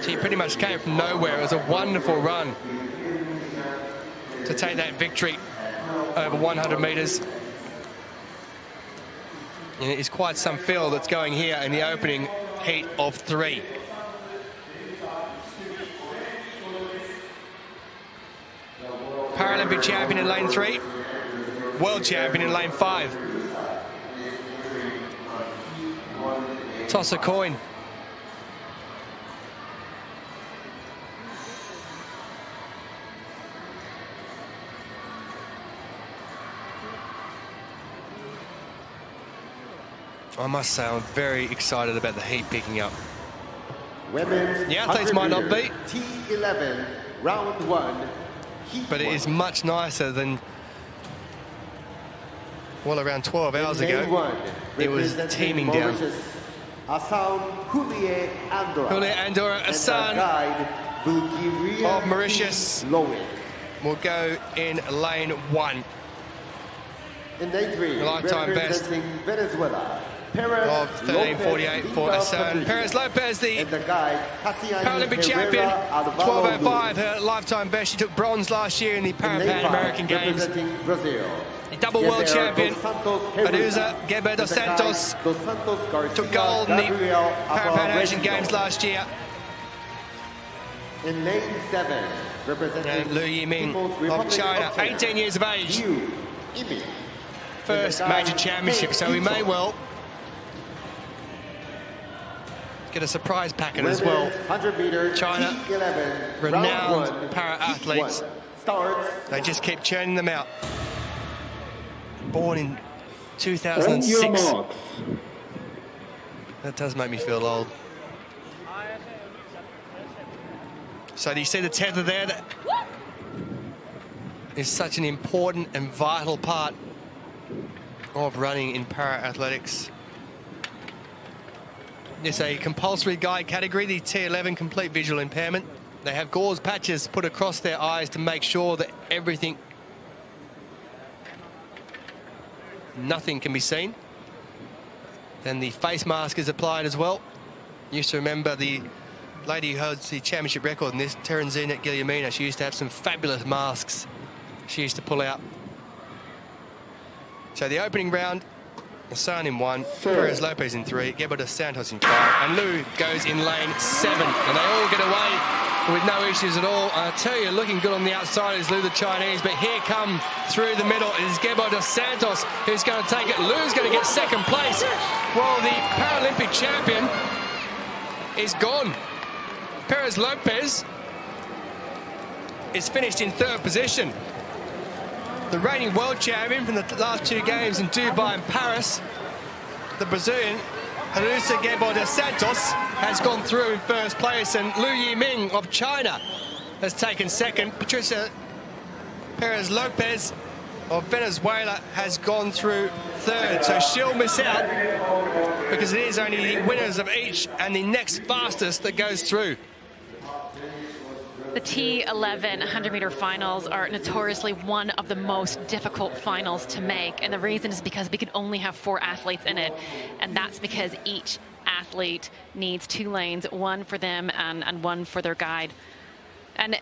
She pretty much came from nowhere. It was a wonderful run to take that victory over 100 metres. And it is quite some feel that's going here in the opening heat of 3. Paralympic champion in lane 3, world champion in lane 5. Toss a coin. I must say, I'm very excited about the heat picking up. Women's The athletes might not be, T11, round 1. but it is much nicer than, well, around 12 hours ago. It was teeming down. Julia Andorra, a son of Mauritius, will go in lane 1. In lane 3, the lifetime best Venezuela, of 13:48 for Asan. Perez-Lopez, the Paralympic champion, 12:05, her lifetime best. She took bronze last year in the Pan American Games. The double world champion, Aduza Geber dos Santos, took gold in the Pan Asian Games last year. In lane 7, representing And Liu Yiming of China, 18 years of age. First major championship, so we may well get a surprise packet as well. 100-meter China, T11, renowned para-athletes. They just keep churning them out. Born in 2006. That does make me feel old. So do you see the tether there? That is such an important and vital part of running in para-athletics. It's a compulsory guide category, the T11 complete visual impairment. They have gauze patches put across their eyes to make sure that nothing can be seen. Then the face mask is applied as well. Used to remember the lady who holds the championship record in this, Terenzina Guillemina. She used to have some fabulous masks she used to pull out. So the opening round, Hassan in 1, Perez Lopez in 3, Gebo dos Santos in 5, and Lou goes in lane 7, and they all get away with no issues at all. And I tell you, looking good on the outside is Lou the Chinese, but here come through the middle is Gebo dos Santos, who's going to take it. Lou's going to get second place, while the Paralympic champion is gone. Perez Lopez is finished in 3rd position. The reigning world champion from the last 2 games in Dubai and Paris, the Brazilian Harusa Gebo dos Santos, has gone through in 1st place, and Liu Yiming of China has taken 2nd. Patricia Perez Lopez of Venezuela has gone through 3rd, so she'll miss out because it is only the winners of each and the next fastest that goes through. The T11 100-meter finals are notoriously one of the most difficult finals to make, and the reason is because we can only have 4 athletes in it, and that's because each athlete needs 2 lanes, one for them and one for their guide. And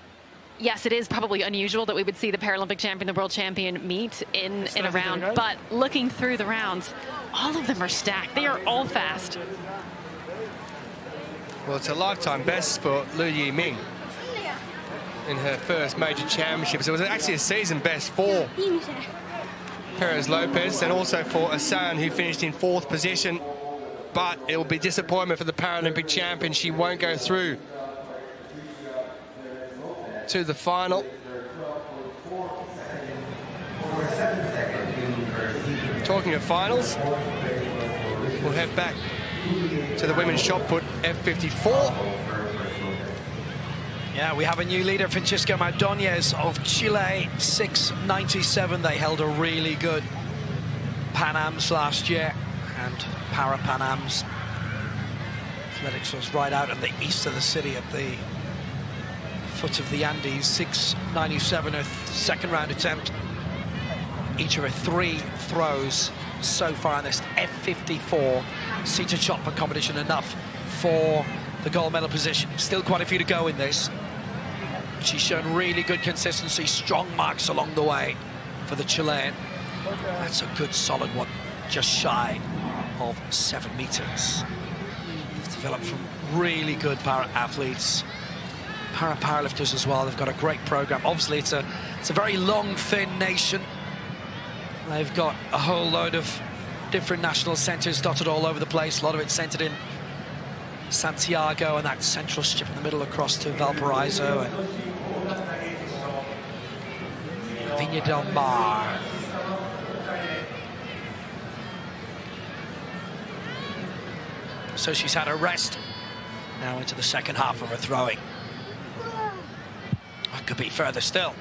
yes, it is probably unusual that we would see the Paralympic champion, the world champion meet in a round, but looking through the rounds, all of them are stacked. They are all fast. Well, it's a lifetime best for Liu Yiming in her first major championships. It was actually a season best for Perez Lopez and also for Hassan, who finished in 4th position. But it will be disappointment for the Paralympic champion. She won't go through to the final. Talking of finals, we'll head back to the women's shot put F54. Yeah, we have a new leader, Francisca Mardoñez of Chile, 6.97. They held a really good Pan Ams last year and Para-Pan Ams. Athletics was right out in the east of the city at the foot of the Andes. 6.97, her 2nd round attempt. Each of her 3 throws so far in this F54 seated shot put competition, enough for the gold medal position. Still quite a few to go in this. She's shown really good consistency, strong marks along the way for the Chilean. That's a good solid one, just shy of 7 meters. It's developed from really good para-athletes, para-powerlifters as well. They've got a great program. Obviously, it's a very long, thin nation. They've got a whole load of different national centers dotted all over the place. A lot of it centered in Santiago and that central strip in the middle across to Valparaiso and Viña del Mar. So she's had a rest now into the 2nd half of her throwing. That could be further still.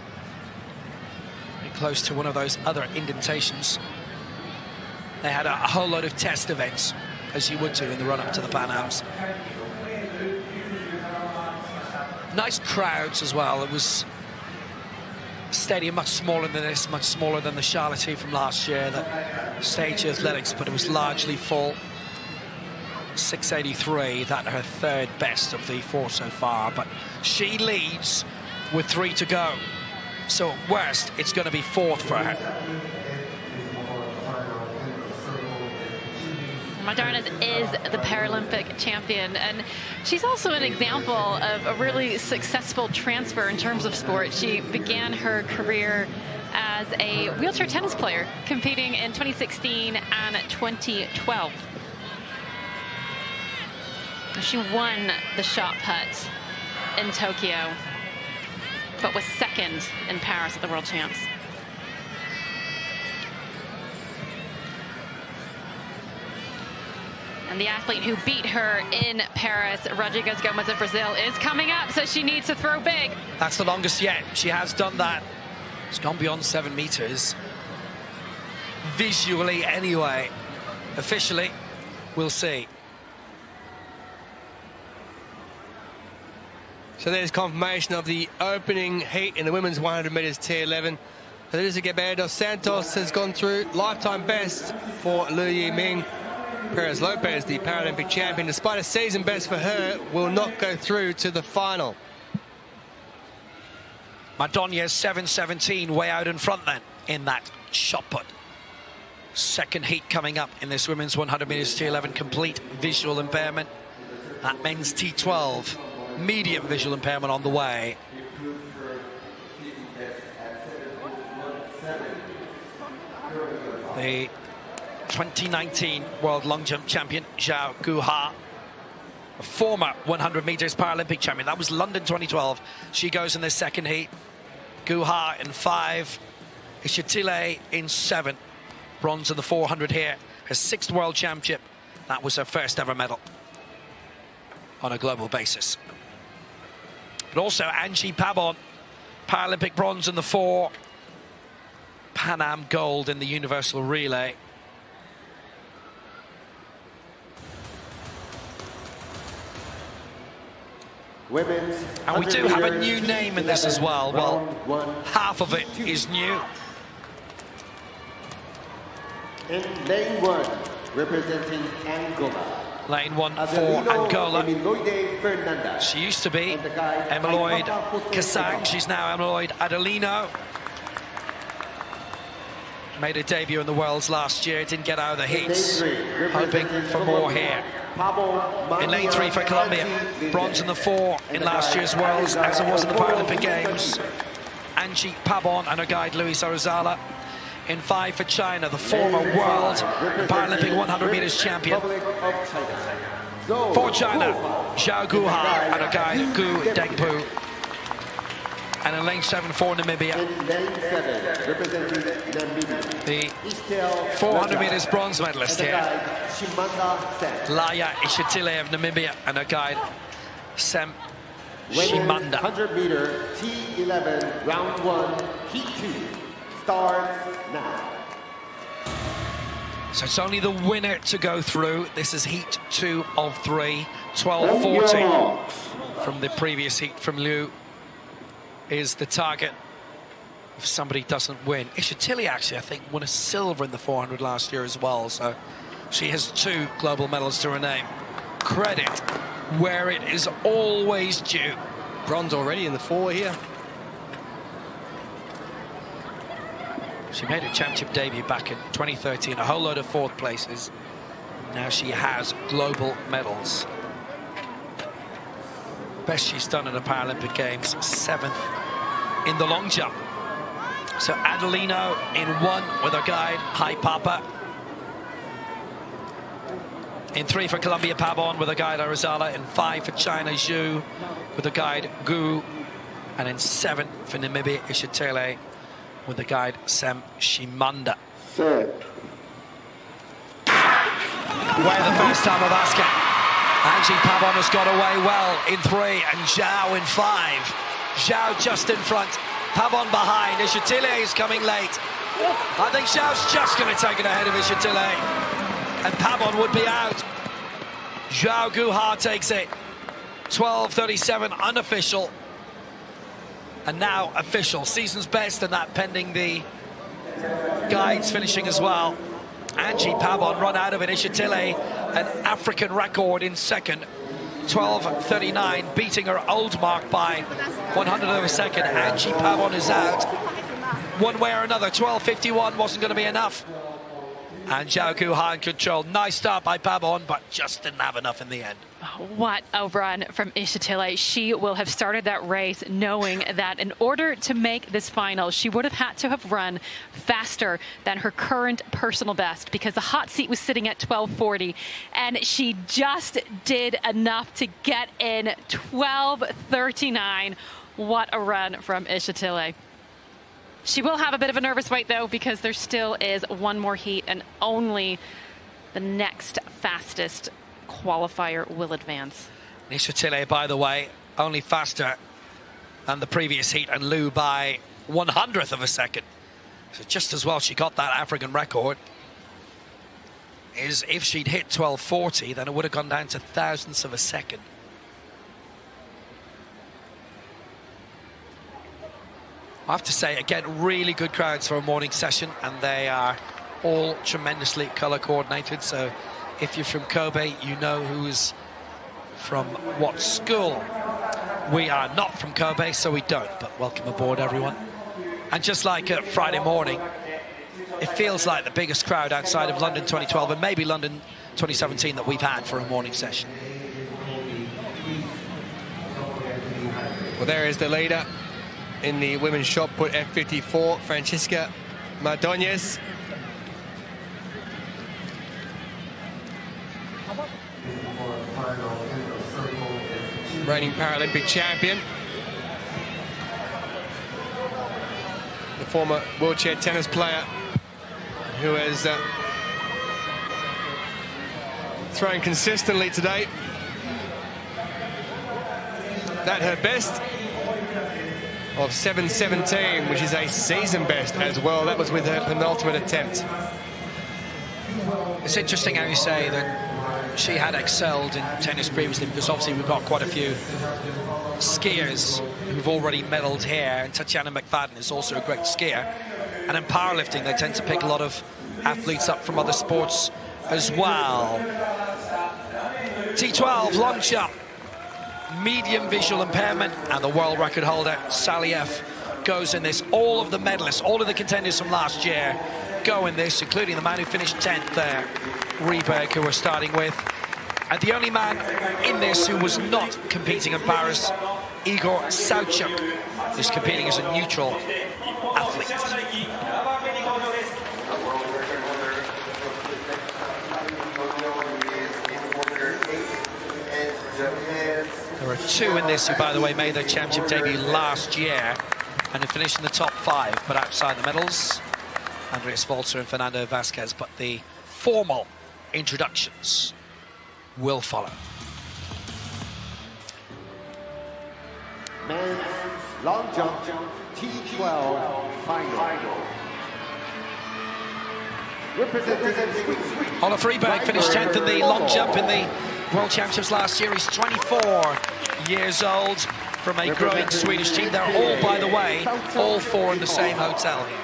Very close to one of those other indentations. They had a whole load of test events, as you would do in the run-up to the Pan Ams. Nice crowds as well. It was a stadium much smaller than this, much smaller than the Charlotte from last year, the Stage Athletics, but it was largely full. 6.83, that her 3rd best of the 4 so far, but she leads with 3 to go. So at worst, it's going to be 4th for her. Mardoñez is the Paralympic champion, and she's also an example of a really successful transfer in terms of sport. She began her career as a wheelchair tennis player, competing in 2016 and 2012. She won the shot put in Tokyo, but was 2nd in Paris at the World Champs. And And the athlete who beat her in Paris, Rodriguez Gomes of Brazil, is coming up, so she needs to throw big. That's the longest yet. She has done that. It's gone beyond 7 meters. Visually, anyway. Officially, we'll see. So there's confirmation of the opening heat in the women's 100 meters T11. Elisa Gabriel dos Santos has gone through. Lifetime best for Liu Yiming. Perez Lopez, the Paralympic champion, despite a season best for her, will not go through to the final. Madonia's 7:17 way out in front then in that shot put. Second heat coming up in this women's 100 meters T11, complete visual impairment. That men's T12, medium visual impairment on the way. The 2019 World Long Jump champion, Zhao Guoha, a former 100 meters Paralympic champion. That was London 2012. She goes in the second heat. Guoha in 5, Ishitile in 7. Bronze in the 400 here. Her 6th world championship. That was her first ever medal on a global basis. But also Angie Pabon, Paralympic bronze in the 4. Pan Am gold in the universal relay. And we do have a new name in this as well. Well, half of it is new. In lane 1, representing Angola. Lane 1 for Angola. She used to be Emeloid Kasang. She's now Emeloid Adelino. Made her debut in the Worlds last year. Didn't get out of the heats. Hoping for more here. In lane 3 for Colombia. Bronze in the 4 in last year's Worlds, as it was in the Paralympic Games. Angie Pabon and her guide Luis Arzala. In 5 for China, the former world and Paralympic 100 meters champion. For China, Zhao Guoha and her guide Gu Dengpu. And in lane 7 for Namibia, the 400 meters bronze medalist here, Laya Ishitile of Namibia and her guide Sem Shimanda. 100 meter T11 round 1 heat 2 starts now. So it's only the winner to go through. This is heat 2 of 3. 12:40 from the previous heat from Liu is the target if somebody doesn't win. Ishitile actually, I think, won a silver in the 400 last year as well, so she has 2 global medals to her name. Credit where it is always due. Bronze already in the 4 here. She made her championship debut back in 2013, a whole load of 4th places. Now she has global medals. Best she's done in the Paralympic Games, 7th in the long jump. So Adelino in 1 with her guide, Hai Papa. In 3 for Colombia, Pabon with her guide, Arizala. In 5 for China, Zhu with her guide, Gu. And in 7 for Namibia, Ishitile with the guide Sem Shimanda. Away the first time of asking. Angie Pabon has got away well in 3 and Zhao in 5. Zhao just in front, Pabon behind. Ishitile is coming late. I think Zhao's just going to take it ahead of Ishitile. And Pabon would be out. Zhao Guoha takes it. 12:37 unofficial. And now official. Season's best, and that pending the guides finishing as well. Angie Pabon run out of it. Ishitile, an African record in 2nd. 12:39, beating her old mark by 100 of a second. Angie Pabon is out. One way or another, 12:51 wasn't going to be enough. And Zhao Guoha in control. Nice start by Pabon, but just didn't have enough in the end. What a run from Ishitile. She will have started that race knowing that in order to make this final, she would have had to have run faster than her current personal best, because the hot seat was sitting at 12:40, and she just did enough to get in 12:39. What a run from Ishitile. She will have a bit of a nervous wait, though, because there still is one more heat, and only the next fastest qualifier will advance. Nisha Tilley, by the way, only faster than the previous heat, and Lou by 1/100th of a second. So just as well she got that African record. Is if she'd hit 12:40, then it would have gone down to thousandths of a second. I have to say, again, really good crowds for a morning session, and they are all tremendously colour coordinated. So if you're from Kobe, you know who's from what school. We are not from Kobe, so we don't, but welcome aboard, everyone. And just like Friday morning, it feels like the biggest crowd outside of London 2012 and maybe London 2017 that we've had for a morning session. Well, there is the leader in the women's shot put, F54, Francisca Mardoñez. Reigning Paralympic champion. The former wheelchair tennis player who has thrown consistently today. That her best of 7:17, which is a season best as well. That was with her penultimate attempt. It's interesting how you say that she had excelled in tennis previously, because obviously we've got quite a few skiers who've already medalled here, and Tatiana McFadden is also a great skier. And in powerlifting, they tend to pick a lot of athletes up from other sports as well. T12, long jump, medium visual impairment, and the world record holder, Sally F, goes in this. All of the medalists, all of the contenders from last year go in this, including the man who finished 10th there, Rieberg, who we're starting with. And the only man in this who was not competing in Paris, Igor Sauchuk, is competing as a neutral athlete. There are two in this who, by the way, made their championship debut last year and have finished in the top 5, but outside the medals. Andreas Walter and Fernando Vasquez, but the formal introductions will follow. Men's long jump, T12 final. Representing Ola Friberg finished 10th in the long jump in the World Championships last year. He's 24 years old, from a growing Swedish team. They're all, by the way, all 4 in the same hotel here.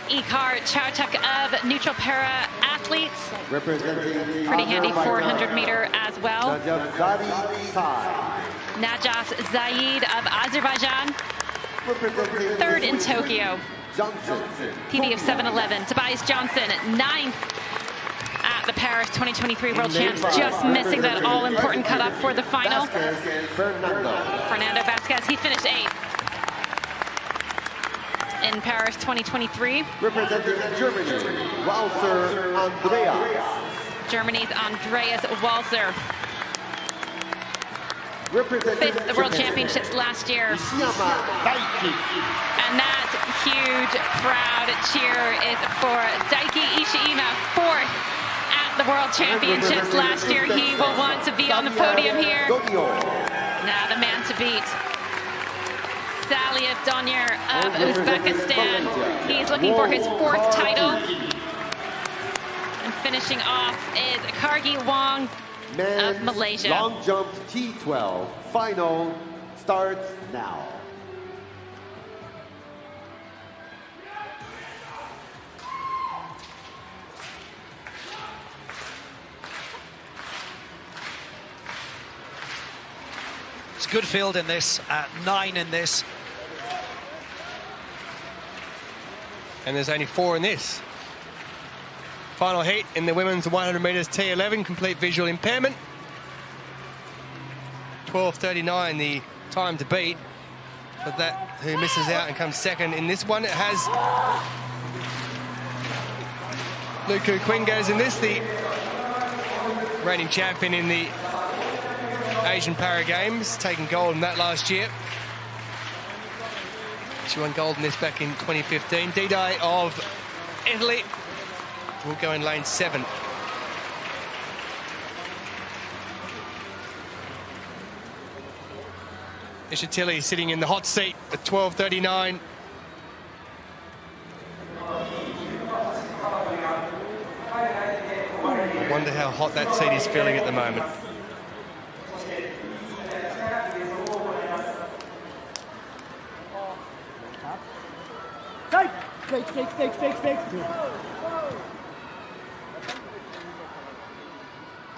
Ikar Chautuk of neutral para athletes. Pretty handy 400-meter as well. Najaf Zaid of Azerbaijan. 3rd in Tokyo. TD of 7:11. Tobias Johnson, 9th at the Paris 2023 World Champs, just missing that all-important cutoff for the final. Fernando Vasquez, he finished 8th in Paris 2023. Representing Germany, Walser Andreas. Germany's Andreas Walser. 5th at the World Championships last year. And that huge crowd cheer is for Daiki Ishihama, 4th at the World Championships last year. He will want to be on the podium here. Now the man to beat, Saliev Donyar of Uzbekistan. He's looking for his 4th title. And finishing off is Kargi Wong of Malaysia. Long jump T12 final starts now. It's a good field in this, 9 in this. And there's only 4 in this. Final heat in the women's 100 metres T11, complete visual impairment. 12:39 the time to beat. For that who misses out and comes 2nd in this one. It has Luku Quinn goes in this, the reigning champion in the Asian Para Games, taking gold in that last year. She won gold in this back in 2015. Didai of Italy will go in lane 7. Ishitili sitting in the hot seat at 12:39. I wonder how hot that seat is feeling at the moment.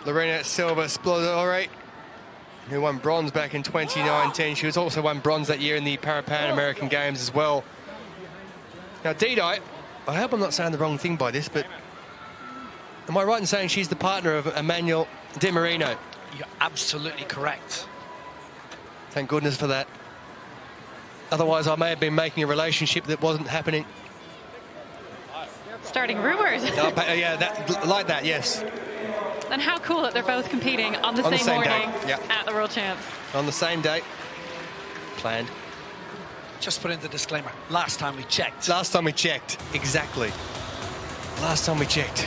Lorena Silva Splodore, who won bronze back in 2019. She was also won bronze that year in the Pan American Games as well. Now, Didai, I hope I'm not saying the wrong thing by this, but am I right in saying she's the partner of Emmanuel Di Marino? You're absolutely correct. Thank goodness for that. Otherwise, I may have been making a relationship that wasn't happening. Starting rumors. Yeah, like that, yes. And how cool that they're both competing on the same morning at the World Champs. On the same day. Planned. Just put in the disclaimer. Last time we checked. Last time we checked, exactly. Last time we checked.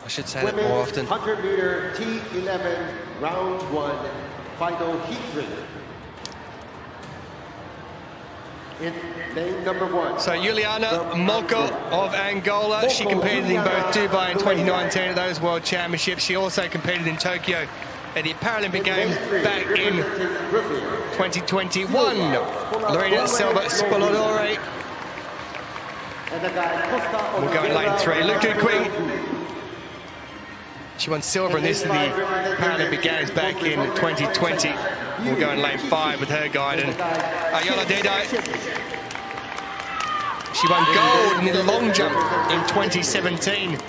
I should say that more often. 100-meter T11, round 1, final heat 3. In lane number 1. So Juliana Moko of Angola, she competed in both Dubai in 2019 at those World Championships. She also competed in Tokyo at the Paralympic Games back in 2021. Lorena Silva Spolodore will go in lane 3. Luku Quing, she won silver in this in the Paralympic Games back in 2020. We'll go in lane 5 with her guide. And Ayola Didai, she won gold in the long jump in 2017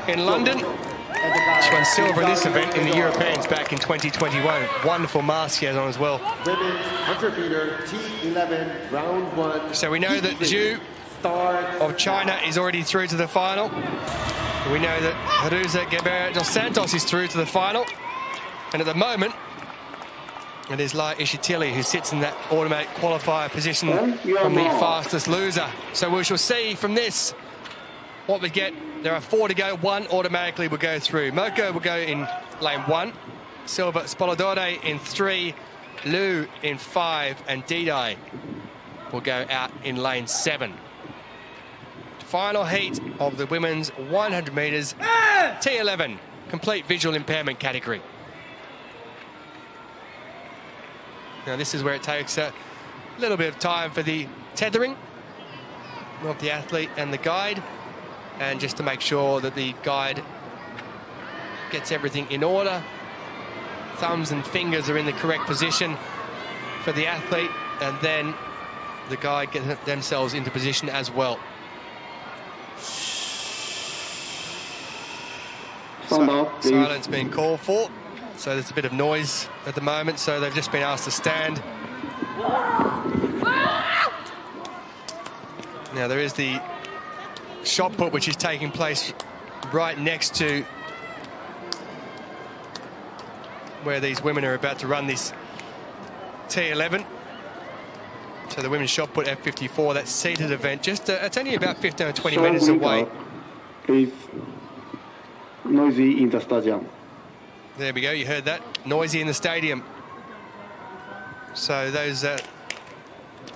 in London. She won silver in this event in the Europeans back in 2021. Wonderful mask she has on as well. Women's 100-meter T11, round 1. So we know that Zhu of China is already through to the final. We know that Haruza Guerreiro dos Santos is through to the final. And at the moment, it is Lai Ishitili who sits in that automatic qualifier position from the fastest loser. So we shall see from this what we get. There are 4 to go. 1 automatically will go through. Moko will go in lane 1. Silva Spolodore in 3. Lu in 5. And Didai will go out in lane 7. Final heat of the women's 100 metres T11 complete visual impairment category. Now this is where it takes a little bit of time for the tethering of the athlete and the guide, and just to make sure that the guide gets everything in order. Thumbs and fingers are in the correct position for the athlete, and then the guide get themselves into position as well. Silence being called for, so there's a bit of noise at the moment, so they've just been asked to stand. Now there is the shot put which is taking place right next to where these women are about to run this T11. So the women's shot put F54, that seated event, just it's only about 15 or 20 minutes away. Please, noisy in the stadium. There we go, you heard that. Noisy in the stadium. So those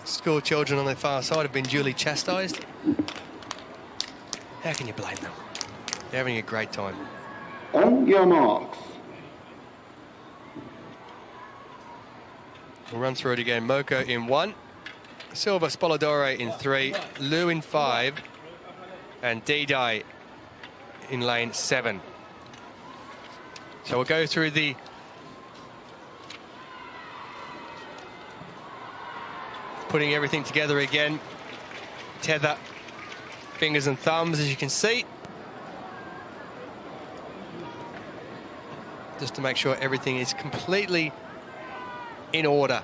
school children on their far side have been duly chastised. How can you blame them? They're having a great time. On your marks. We'll run through it again. Moko in 1. Silva Spolodore in 3. Lu in 5. And Didai in lane 7. So we'll go through the putting everything together again. Tether, fingers and thumbs, as you can see. Just to make sure everything is completely in order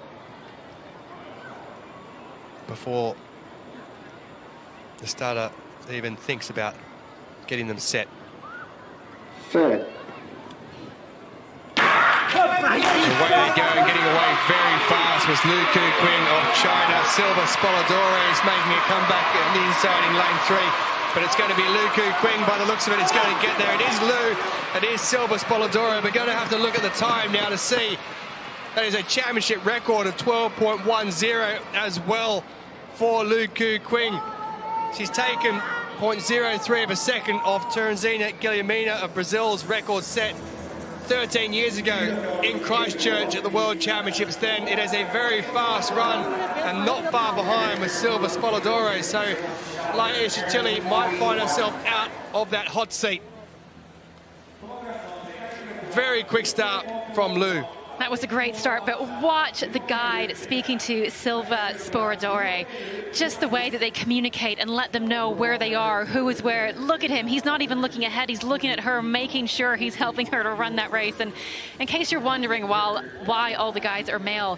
before the starter even thinks about getting them set. Set. Away they go, getting away very fast was Lu Quing of China. Silva Spolodore is making a comeback on the inside in lane 3. But it's going to be Lu Quing by the looks of it. It's going to get there. It is Lu. It is Silva Spolodore. We're going to have to look at the time now to see That is a championship record of 12.10 as well for Lu Ku Qing. She's taken 0.03 of a second off Teresina Guilhermina of Brazil's record set 13 years ago in Christchurch at the World Championships then. It is a very fast run and not far behind with Silva Spoladoro. So Laia Chitilli might find herself out of that hot seat. Very quick start from Lu. That was a great start, but watch the guide speaking to Silva Sporadore. Just the way that they communicate and let them know where they are, who is where. Look at him. He's not even looking ahead. He's looking at her, making sure he's helping her to run that race. And in case you're wondering why all the guides are male,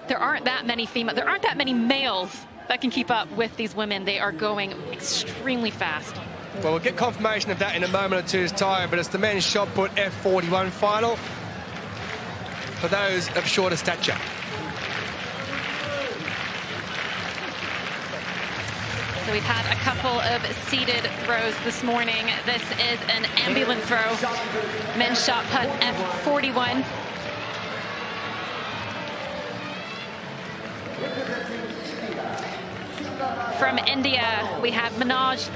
there aren't that many female. There aren't that many males that can keep up with these women. They are going extremely fast. Well, we'll get confirmation of that in a moment or two's time, but it's the men's shot put F41 final for those of shorter stature. So we've had a couple of seated throws this morning. This is an ambulance throw. Men's shot put F41. From India, we have Manoj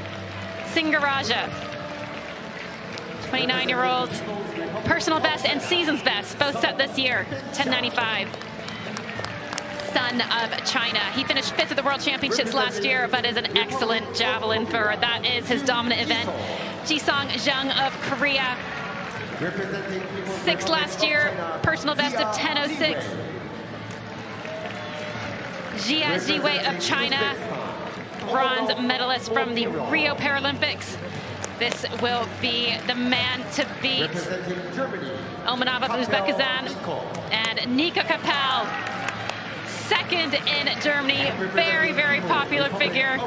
Singaraja, 29-year-old, personal best and season's best, both set this year, 10:95. Son of China. He finished 5th at the World Championships last year, but is an excellent javelin thrower. That is his dominant event. Jisong Jung of Korea, 6th last year, personal best of 10:06. Jia Jiwei of China, bronze medalist from the Rio Paralympics. This will be the man to beat. Omanov of Uzbekistan and Nika Kapel, 2nd in Germany. Very, very popular figure.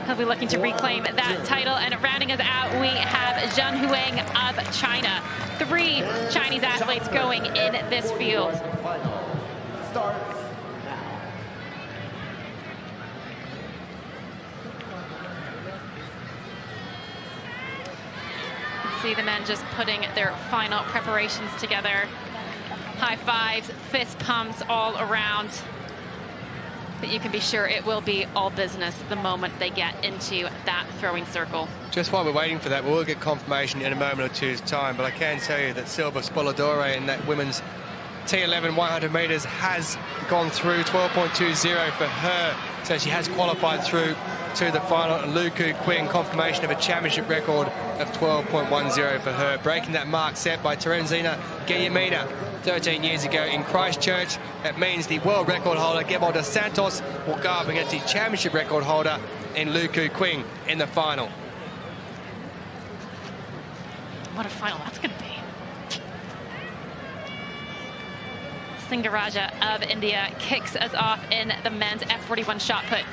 He'll be looking to reclaim that title. And rounding us out, we have Zhang Huang of China. 3 Chinese athletes going in this field. See the men just putting their final preparations together. High fives, fist pumps all around. But you can be sure it will be all business the moment they get into that throwing circle. Just while we're waiting for that, we'll get confirmation in a moment or two's time, but I can tell you that Silva Spoladore in that women's T11 100 metres has gone through 12.20 for her. So she has qualified through to the final. And Lu Ku Qing, confirmation of a championship record of 12.10 for her, breaking that mark set by Teresina Guilhermina 13 years ago in Christchurch. That means the world record holder, Gebel dos Santos, will go up against the championship record holder in Lu Ku Qing in the final. What a final that's going to be. Singaraja of India kicks us off in the men's F41 shot put.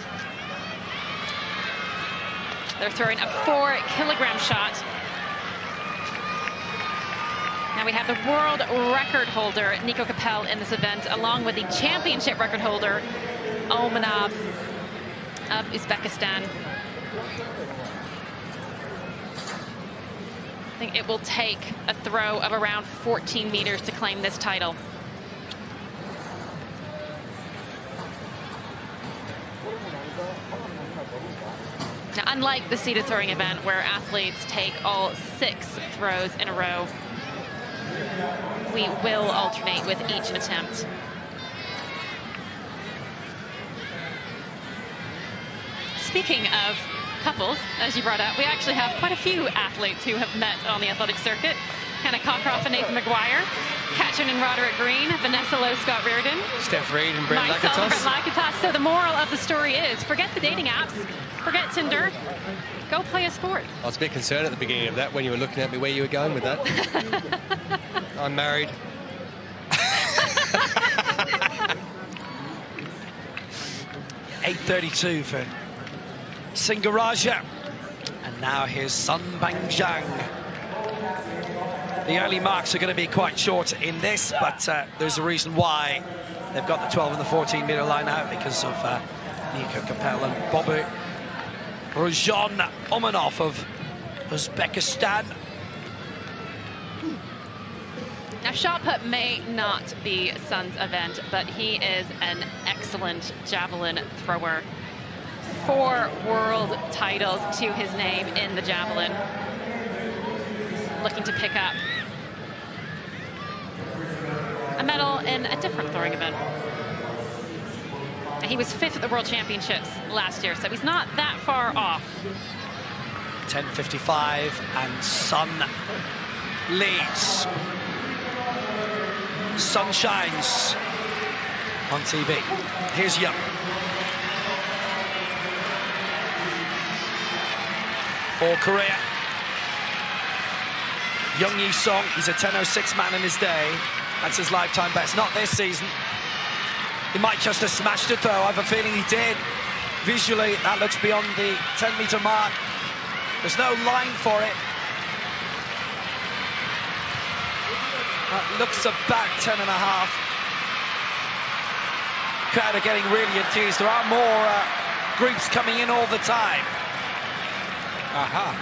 They're throwing a 4-kilogram shot. Now we have the world record holder, Nico Kapel, in this event, along with the championship record holder, Omanov of Uzbekistan. I think it will take a throw of around 14 meters to claim this title. Now, unlike the seated throwing event where athletes take all 6 throws in a row, we will alternate with each attempt. Speaking of couples, as you brought up, we actually have quite a few athletes who have met on the athletic circuit. Hannah Cockcroft and Nathan McGuire, Katrin and Roderick Green, Vanessa Lowe, Scott Reardon, Steph Reed and Brent myself and Lakatos. Brent Lakatos. So the moral of the story is, forget the dating apps, forget Tinder, go play a sport. I was a bit concerned at the beginning of that when you were looking at me where you were going with that. I'm married. 8:32 for Singaraja. And now here's Sun Bangjiang. The early marks are going to be quite short in this, but there's a reason why they've got the 12 and the 14 meter line out, because of Nika Kapel and Bobu Rujan Omanov of Uzbekistan. Now, shot put may not be Sun's event, but he is an excellent javelin thrower. 4 world titles to his name in the javelin. Looking to pick up a medal in a different throwing event. He was 5th at the World Championships last year, so he's not that far off. 10:55 and Sun leads. Sun shines on TV. Here's Young. For Korea. Young Yi-sung, he's a 10:06 man in his day. That's his lifetime best. Not this season. He might just have smashed it, though. I have a feeling he did. Visually, that looks beyond the 10-meter mark. There's no line for it. That looks about 10.5. Crowd are getting really enthused. There are more groups coming in all the time. Aha.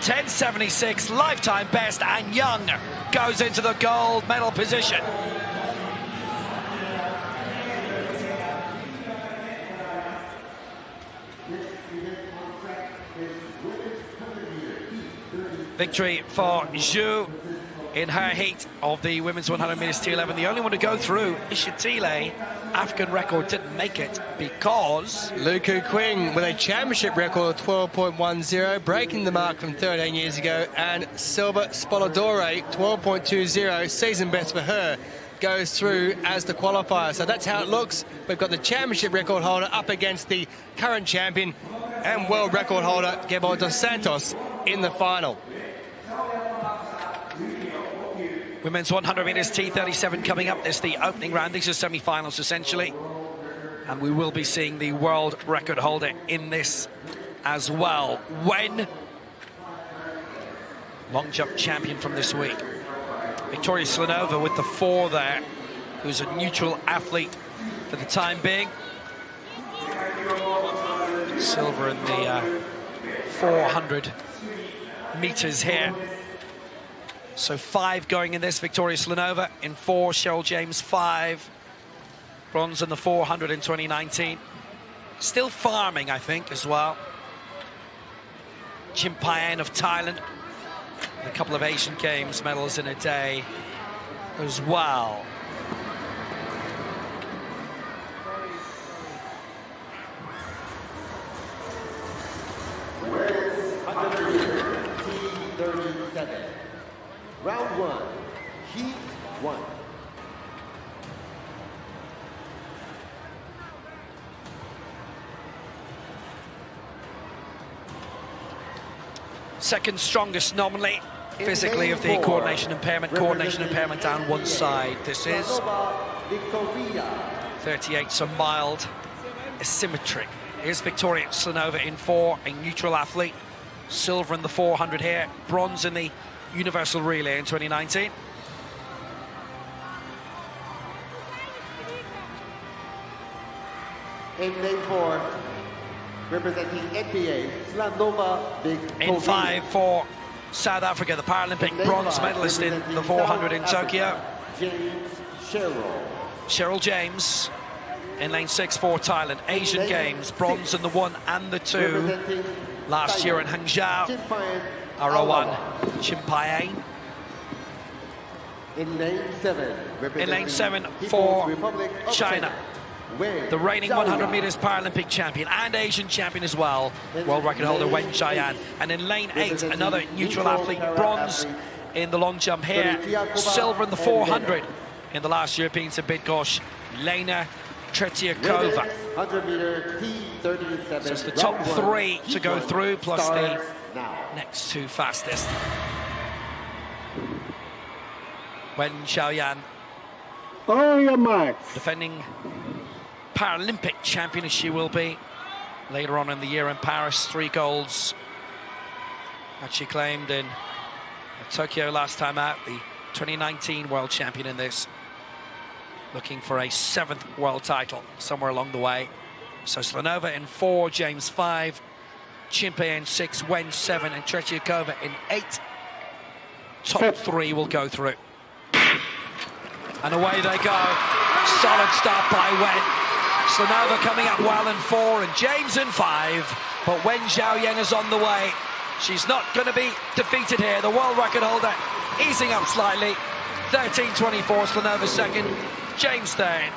10:76, lifetime best, and Young goes into the gold medal position. Victory for Zhu in her heat of the women's 100 meters T11. The only one to go through, Ishatile. African record didn't make it because Luku Quing with a championship record of 12.10, breaking the mark from 13 years ago, and Silva Spoladore, 12.20, season best for her, goes through as the qualifier. So that's how it looks. We've got the championship record holder up against the current champion and world record holder, Gebel dos Santos, in the final. Women's 100 meters T37 coming up. This is the opening round. These are semi-finals, essentially. And we will be seeing the world record holder in this as well. When long jump champion from this week. Victoria Slanova with the 4 there, who's a neutral athlete for the time being. Silver in the 400 meters here. So 5 going in this. Victoria Slanova in 4, Cheryl James 5. Bronze in the 400 in 2019. Still farming, I think, as well. Chim Payen of Thailand. A couple of Asian Games medals in a day as well. T37. Round 1, Heat 1. Second strongest nominally, physically, of the coordination impairment. Coordination impairment down one side. This is 38, so mild asymmetry. Here's Victoria Slanova in 4, a neutral athlete. Silver in the 400 here, bronze in the Universal Relay in 2019. In lane 4, representing NBA, Slanova Victoria. In 5 for South Africa, the Paralympic bronze medalist in the 400 in Tokyo. James Cheryl. Cheryl James in lane 6 for Thailand. Asian Games, bronze in the 1 and the 2 last year in Hangzhou. R01, Chim Payen. In lane 7 for China, the reigning 100 meters Paralympic champion and Asian champion as well, world record holder Wen Xiaoyan. And in lane 8, another neutral athlete, bronze in the long jump here, silver in the 400 in the last Europeans in Bydgoszcz, Lena Tretiakova. 100 meter T37. So it's the top 3 to go through, plus the next 2 fastest. Wen Xiaoyan, On your marks. defending Paralympic champion as she will be later on in the year in Paris. 3 golds that she claimed in Tokyo last time out. The 2019 world champion in this. Looking for a 7th world title somewhere along the way. So Slanova in 4, James 5, Chimpe in 6, Wen 7, and Tretyakova in 8. Top 3 will go through. And away they go. Solid start by Wen. Slanova coming up well in 4, and James in 5. But Wen Zhaoyan is on the way. She's not going to be defeated here. The world record holder easing up slightly. 13.24, Slanova second, James third.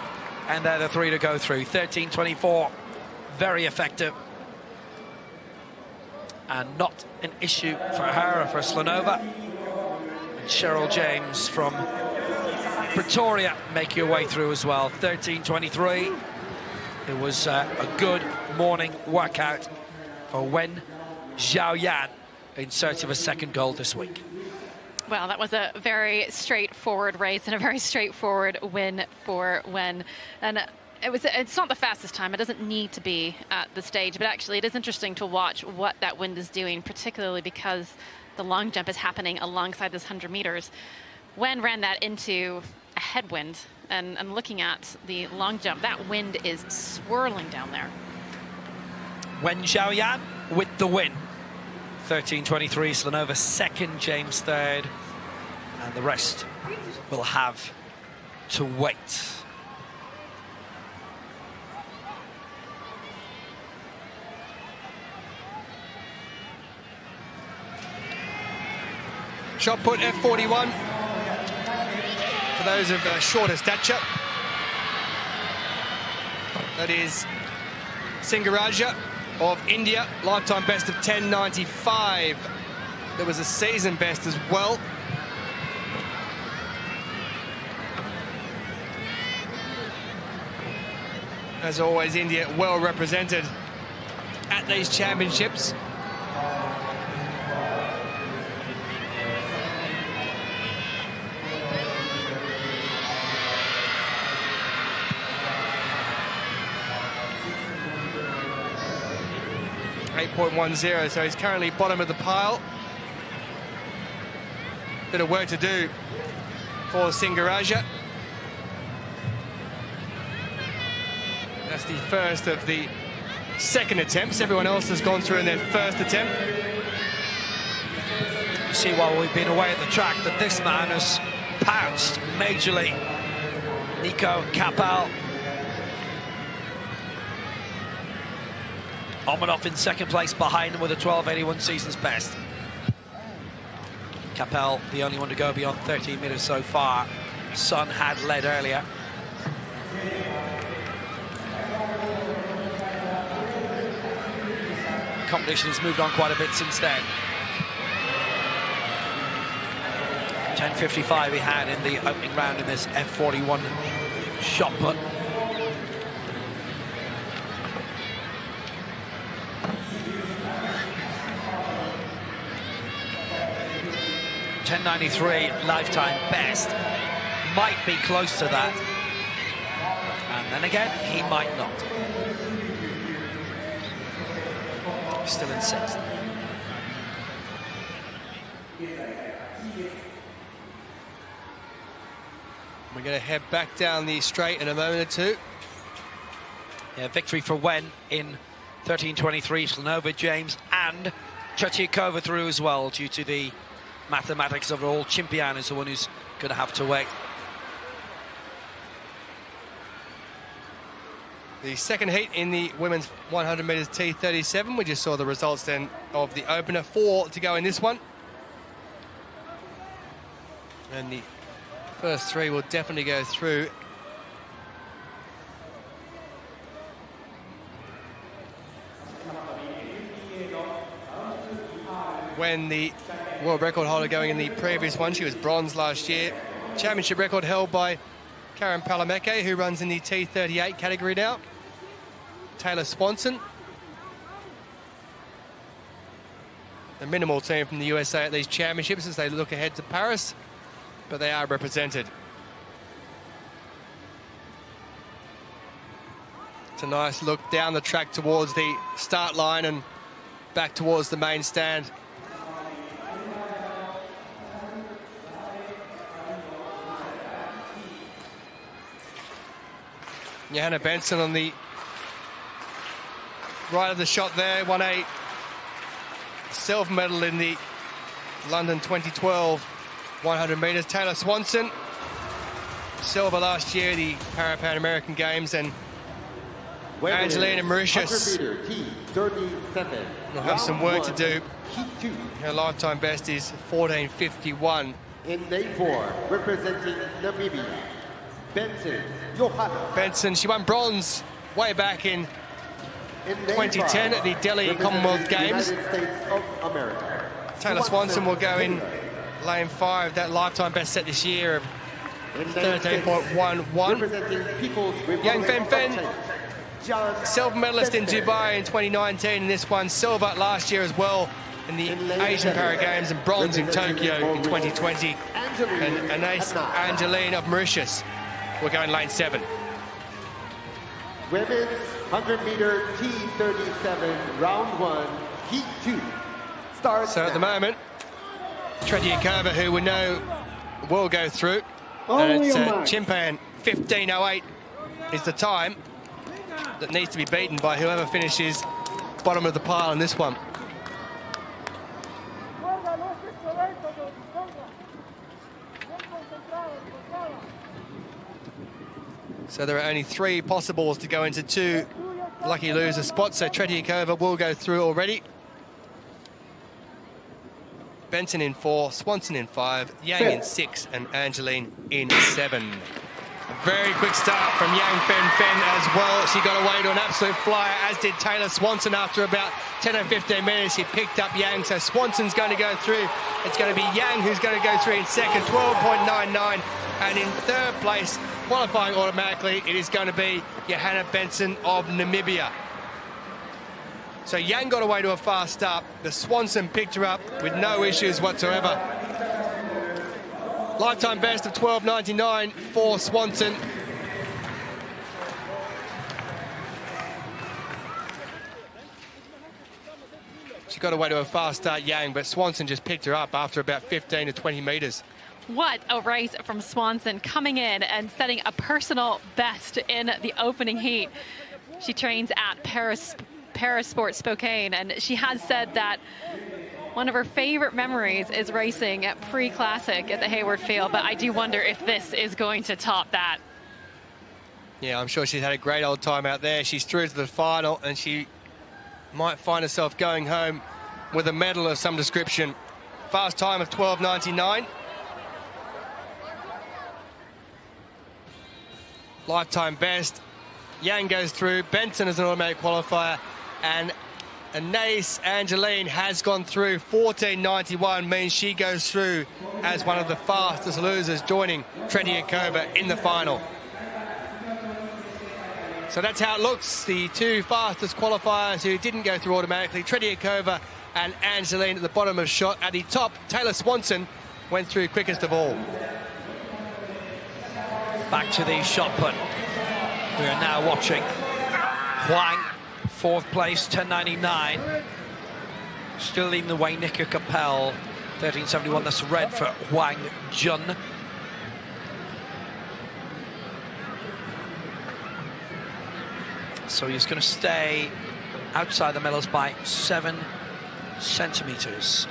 And they're the 3 to go through. 13.24, very effective. And not an issue for her or for Slanova. And Cheryl James from Pretoria make your way through as well. 13.23. It was a good morning workout for Wen Zhaoyan in search of a second gold this week. Well, that was a very straightforward race and a very straightforward win for Wen. And it's not the fastest time. It doesn't need to be at the stage, but actually it is interesting to watch what that wind is doing, particularly because the long jump is happening alongside this 100 meters. Wen ran that into a headwind, and looking at the long jump, that wind is swirling down there. Wen Zhaoyan with the win. 13.23, Slanova second, James third, and the rest will have to wait. Shot put F41 for those of shorter stature. That is Singaraja of India, lifetime best of 10.95. There was a season best as well. As always, India well represented at these championships. .10, so he's currently bottom of the pile. Bit of work to do for Singaraja. That's the first of the second attempts. Everyone else has gone through in their first attempt. You see, while we've been away at the track, that this man has pounced majorly. Nico Kapel. Omanov in second place behind him with a 12.81 season's best. Kapel, the only one to go beyond 13 meters so far. Sun had led earlier. Competition has moved on quite a bit since then. 10.55 he had in the opening round in this F41 shot put. 10.93 lifetime best. Might be close to that. And then again, he might not. Still in sixth. We're going to head back down the straight in a moment or two. Yeah, victory for Wen in 13.23. Slanova, James, and Tretyakova through as well, due to the mathematics of it all. Chimpian is the one who's going to have to wait. The second heat in the women's 100 metres T37. We just saw the results then of the opener. 4 to go in this one. And the first 3 will definitely go through. When the world record holder going in the previous one, she was bronze last year. Championship record held by Karen Palameke, who runs in the T38 category now. Taylor Swanson. A minimal team from the USA at these championships as they look ahead to Paris, but they are represented. It's a nice look down the track towards the start line and back towards the main stand. Johanna Benson on the right of the shot there. Won a silver medal in the London 2012 100 metres. Taylor Swanson, silver last year, the Pan American Games, and Angelina Mauritius T37. will have some work to do. Heat 2. Her lifetime best is 14:51. In lane 4, representing Namibia, Benson Johanna. Benson, she won bronze way back in In lane 2010 5, at the Delhi representing Commonwealth the Games. United States of America. Taylor Swanson will go in lane 5. That lifetime best set this year of In lane 6, 13.11. representing People's Republic Yang Fen of Fen, China, John silver medalist in Benson. Dubai in 2019, and this one silver last year as well in the In lane Asian 7, Para Games, and bronze in representing Tokyo in Mauritius, 2020. And Angeline of Mauritius will go in lane 7. Women's 100-meter T37, round 1, heat 2. Starts So at the now. moment, Tretiakova, who we know will go through, On and it's your mark. Chimpan 15:08 is the time that needs to be beaten by whoever finishes bottom of the pile in this one. So there are only 3 possibles to go into 2 lucky loser spots. So Tretiakova will go through already. Benson in 4, Swanson in 5, Yang in 6, and Angeline in 7. A very quick start from Yang Fen Fen as well. She got away to an absolute flyer, as did Taylor Swanson. After about 10 or 15 minutes, she picked up Yang. So Swanson's going to go through. It's going to be Yang who's going to go through in second, 12.99. And in third place, qualifying automatically, it is going to be Johanna Benson of Namibia. So Yang got away to a fast start. The Swanson picked her up with no issues whatsoever. Lifetime best of 12.99 for Swanson. She got away to a fast start, Yang, but Swanson just picked her up after about 15 to 20 metres. What a race from Swanson, coming in and setting a personal best in the opening heat. She trains at Parasport Spokane, and she has said that one of her favorite memories is racing at pre-classic at the Hayward Field, but I do wonder if this is going to top that. Yeah, I'm sure she's had a great old time out there. She's through to the final, and she might find herself going home with a medal of some description. Fast time of 12.99. Lifetime best. Yang goes through. Benson is an automatic qualifier, and Anais Angeline has gone through. 14.91 means she goes through as one of the fastest losers, joining Tretiakova in the final. So that's how it looks. The 2 fastest qualifiers who didn't go through automatically, Tretiakova and Angeline at the bottom of shot. At the top, Taylor Swanson went through quickest of all. Back to the shot put. We are now watching Huang, 4th place, 10.99. Still leading the way, Nika Capel, 13.71. That's red for Huang Jun. So he's going to stay outside the medals by 7 centimetres.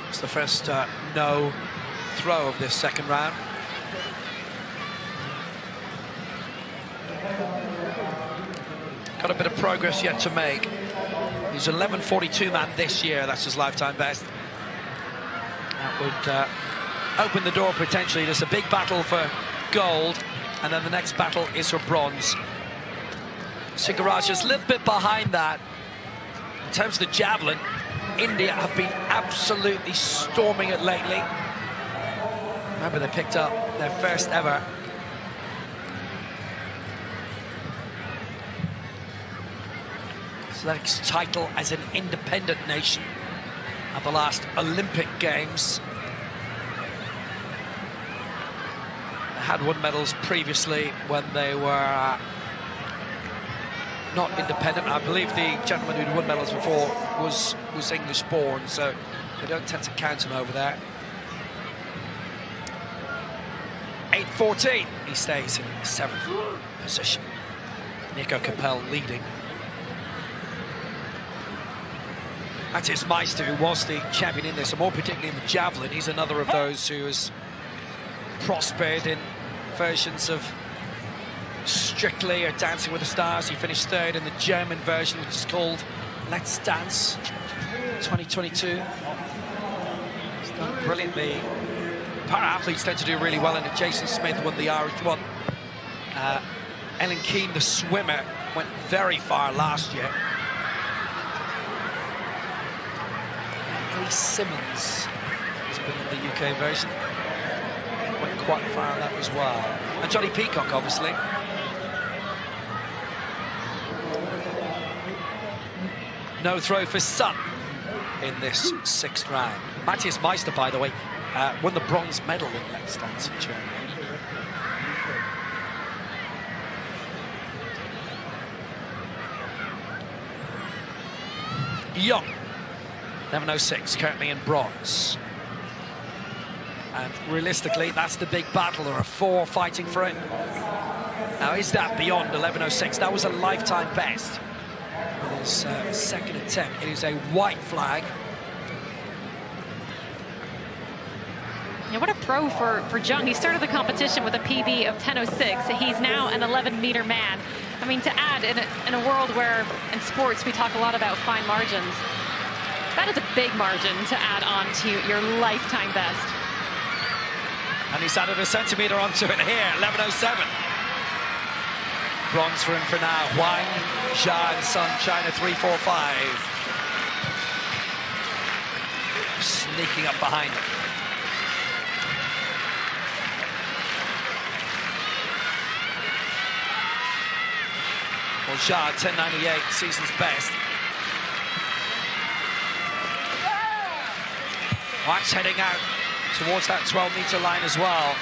It's the first no throw of this second round. Got a bit of progress yet to make. He's 11.42 man this year. That's his lifetime best. That would open the door potentially. There's a big battle for gold, and then the next battle is for bronze. Sigaraj is a little bit behind that. In terms of the javelin, India have been absolutely storming it lately. Remember, they picked up their first ever athletics title as an independent nation at the last Olympic Games. They had won medals previously when they were not independent. I believe the gentleman who'd won medals before was English born, so they don't tend to count him over there. 8.14, he stays in 7th position. Nico Capel leading. Matthias Meister, who was the champion in this, and more particularly in the javelin, he's another of those who has prospered in versions of Strictly or Dancing with the Stars. He finished third in the German version, which is called Let's Dance 2022. He's done brilliantly. Para-athletes tend to do really well in it. Jason Smith won the Irish one. Ellen Keane, the swimmer, went very far last year. Elise Simmons has been in the UK version. Went quite far on that as well. And Johnny Peacock, obviously. No throw for Sun in this 6th round. Matthias Meister, by the way, won the bronze medal in Let's Dance in Germany. Young, 11:06, currently in bronze. And realistically, that's the big battle. There are 4 fighting for it. Now, is that beyond 11:06? That was a lifetime best. With his second attempt, it is a white flag. Yeah, what a pro for Jung. He started the competition with a PB of 10:06. He's now an 11-meter man. I mean, to add, in a world where in sports we talk a lot about fine margins, that is a big margin to add on to your lifetime best. And he's added a centimetre onto it here, 11:07. Bronze for him for now. Huang, Xia and Sun, China 3-4-5. Sneaking up behind him. Well, Xia, 10:98, season's best. Huang's heading out towards that 12-metre line as well.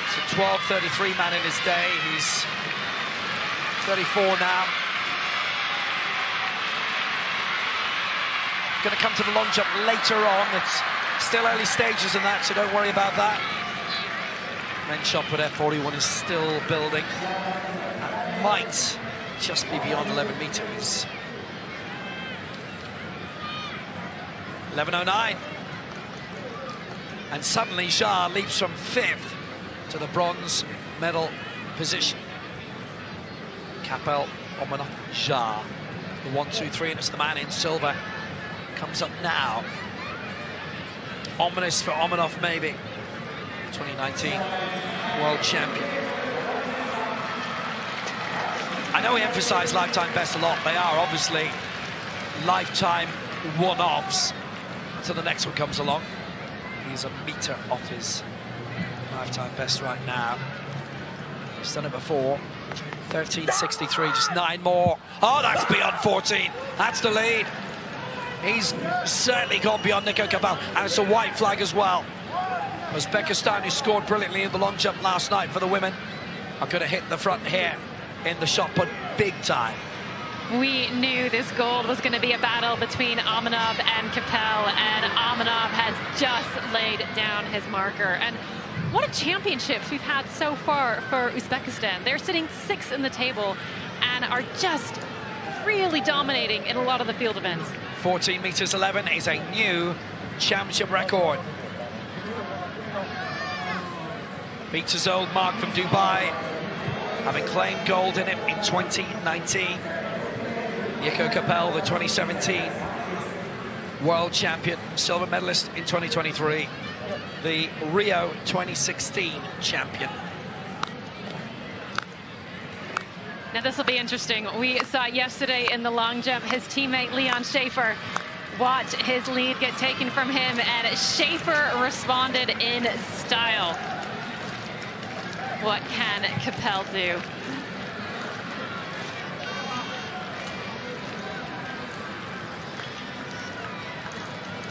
It's a 12:33 man in his day. He's 34 now. Going to come to the long jump later on. It's still early stages in that, so don't worry about that. Men's shot put F41 is still building. That might just be beyond 11 metres. 11:09. And suddenly Xia leaps from 5th to the bronze medal position. Capel, Omanov, Xia. The 1, 2, 3, and it's the man in silver. Comes up now. Ominous for Omanov, maybe. 2019 world champion. I know we emphasise lifetime best a lot. They are obviously lifetime one-offs until the next one comes along. He's a metre off his lifetime best right now. He's done it before. 13:63, just 9 more. Oh, that's beyond 14. That's the lead. He's certainly gone beyond Nico Capel, and it's a white flag as well. Uzbekistan, who scored brilliantly in the long jump last night for the women, are going to hit the front here in the shot put big time. We knew this gold was going to be a battle between Omanov and Capel, and Omanov has just laid down his marker. And what a championships we've had so far for Uzbekistan. They're sitting 6th in the table and are just really dominating in a lot of the field events. 14 meters 11 is a new championship record. Beats his old mark from Dubai, having claimed gold in it in 2019. Nico Capel, the 2017 world champion, silver medalist in 2023, the Rio 2016 champion. Now this will be interesting. We saw yesterday in the long jump his teammate Leon Schaefer watch his lead get taken from him, and Schaefer responded in style. What can Capel do?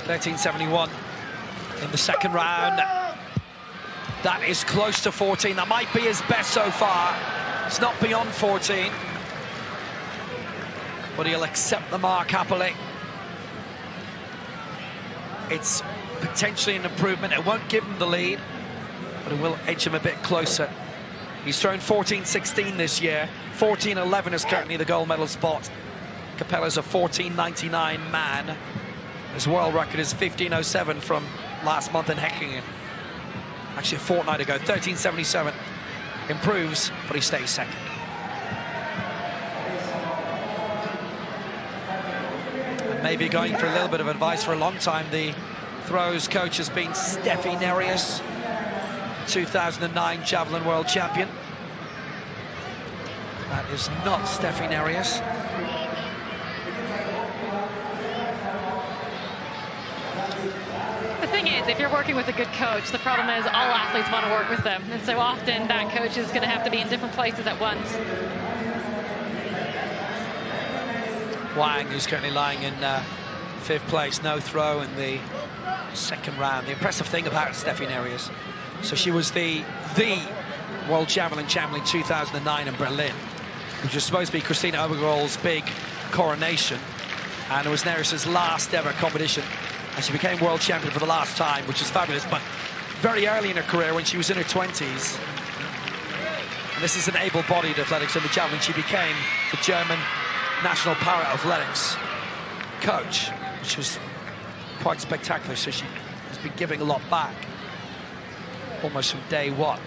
$13.71 in the second round. That is close to 14. That might be his best so far. It's not beyond 14. But he'll accept the mark happily. It's potentially an improvement. It won't give him the lead, but it will edge him a bit closer. He's thrown 14.16 this year. 14.11 is currently the gold medal spot. Capella's a 14.99 man. His world record is 15.07 from last month in Häkkinen. Actually, a fortnight ago, 13.77. Improves, but he stays second. And maybe going for a little bit of advice for a long time, the throws coach has been Steffi Nereus, 2009 Javelin World Champion. That is not Steffi Nereus. The thing is, if you're working with a good coach, the problem is all athletes want to work with them. And so often that coach is going to have to be in different places at once. Wang, who's currently lying in 5th place, no throw in the second round. The impressive thing about Steffi Nereus, so she was the World Javelin Champion in 2009 in Berlin, which was supposed to be Christina Obergall's big coronation, and it was Nereus's last ever competition, and she became world champion for the last time, which is fabulous. But very early in her career, when she was in her 20s, and this is an able-bodied athletics in the javelin, she became the German national para-athletics coach, which was quite spectacular. So she has been giving a lot back almost from day one.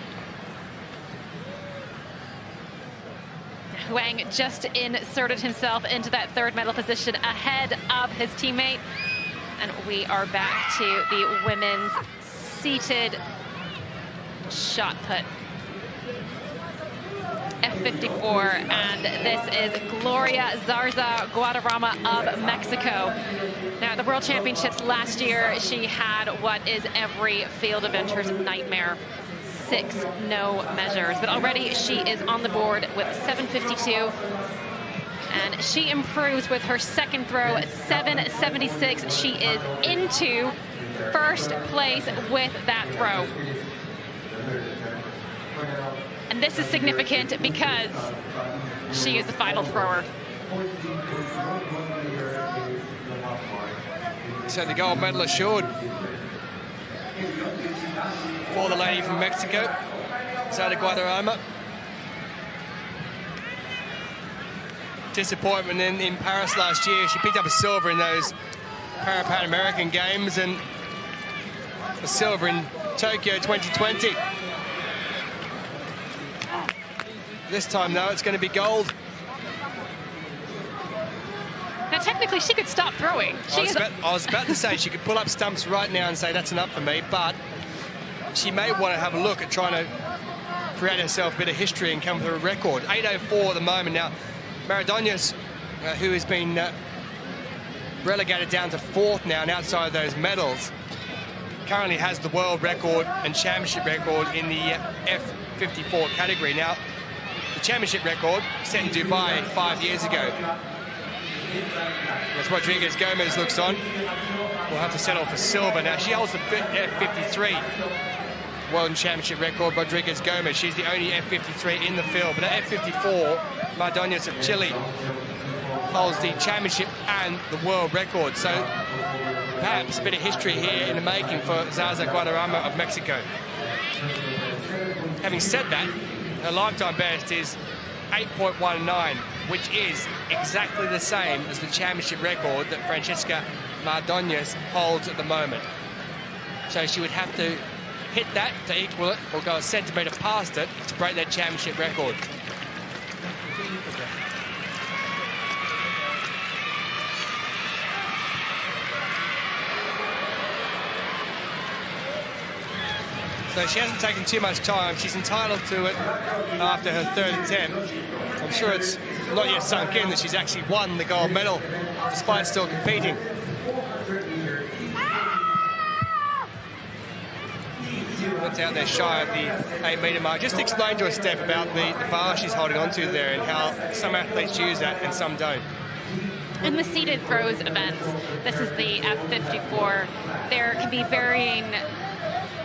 Wang just inserted himself into that third medal position ahead of his teammate. And we are back to the women's seated shot put. F54, and this is Gloria Zarza Guadarrama of Mexico. Now, at the World Championships last year, she had what is every field eventer's nightmare: 6 no measures. But already she is on the board with 7.52, and she improves with her second throw, 7.76. She is into first place with that throw. And this is significant because she is the final thrower. So the gold medal assured for the lady from Mexico, Zarza Guadarrama. Disappointment in Paris last year. She picked up a silver in those Pan American Games and a silver in Tokyo 2020. This time, though, it's going to be gold. Now, technically, she could stop throwing. I was about to say she could pull up stumps right now and say that's enough for me, but she may want to have a look at trying to create herself a bit of history and come with a record. 8.04 at the moment. Now, Maradonias, who has been relegated down to 4th now and outside of those medals, currently has the world record and championship record in the F54 category. Now, the championship record set in Dubai 5 years ago. As Rodriguez Gomez looks on, we'll have to settle for silver. Now, she holds the F53 world championship record, Rodriguez Gomez. She's the only F53 in the field. But at F54, Maradonias of Chile holds the championship and the world record. So perhaps a bit of history here in the making for Zarza Guadarrama of Mexico. Having said that, her lifetime best is 8.19, which is exactly the same as the championship record that Francesca Maradonias holds at the moment. So she would have to hit that to equal it, or go a centimetre past it to break that championship record. So she hasn't taken too much time. She's entitled to it after her third attempt. I'm sure it's not yet sunk in that she's actually won the gold medal, despite still competing. What's out there shy of the 8-metre mark. Just explain to us, Steph, about the bar she's holding onto there and how some athletes use that and some don't. In the seated throws events, this is the F54, there can be varying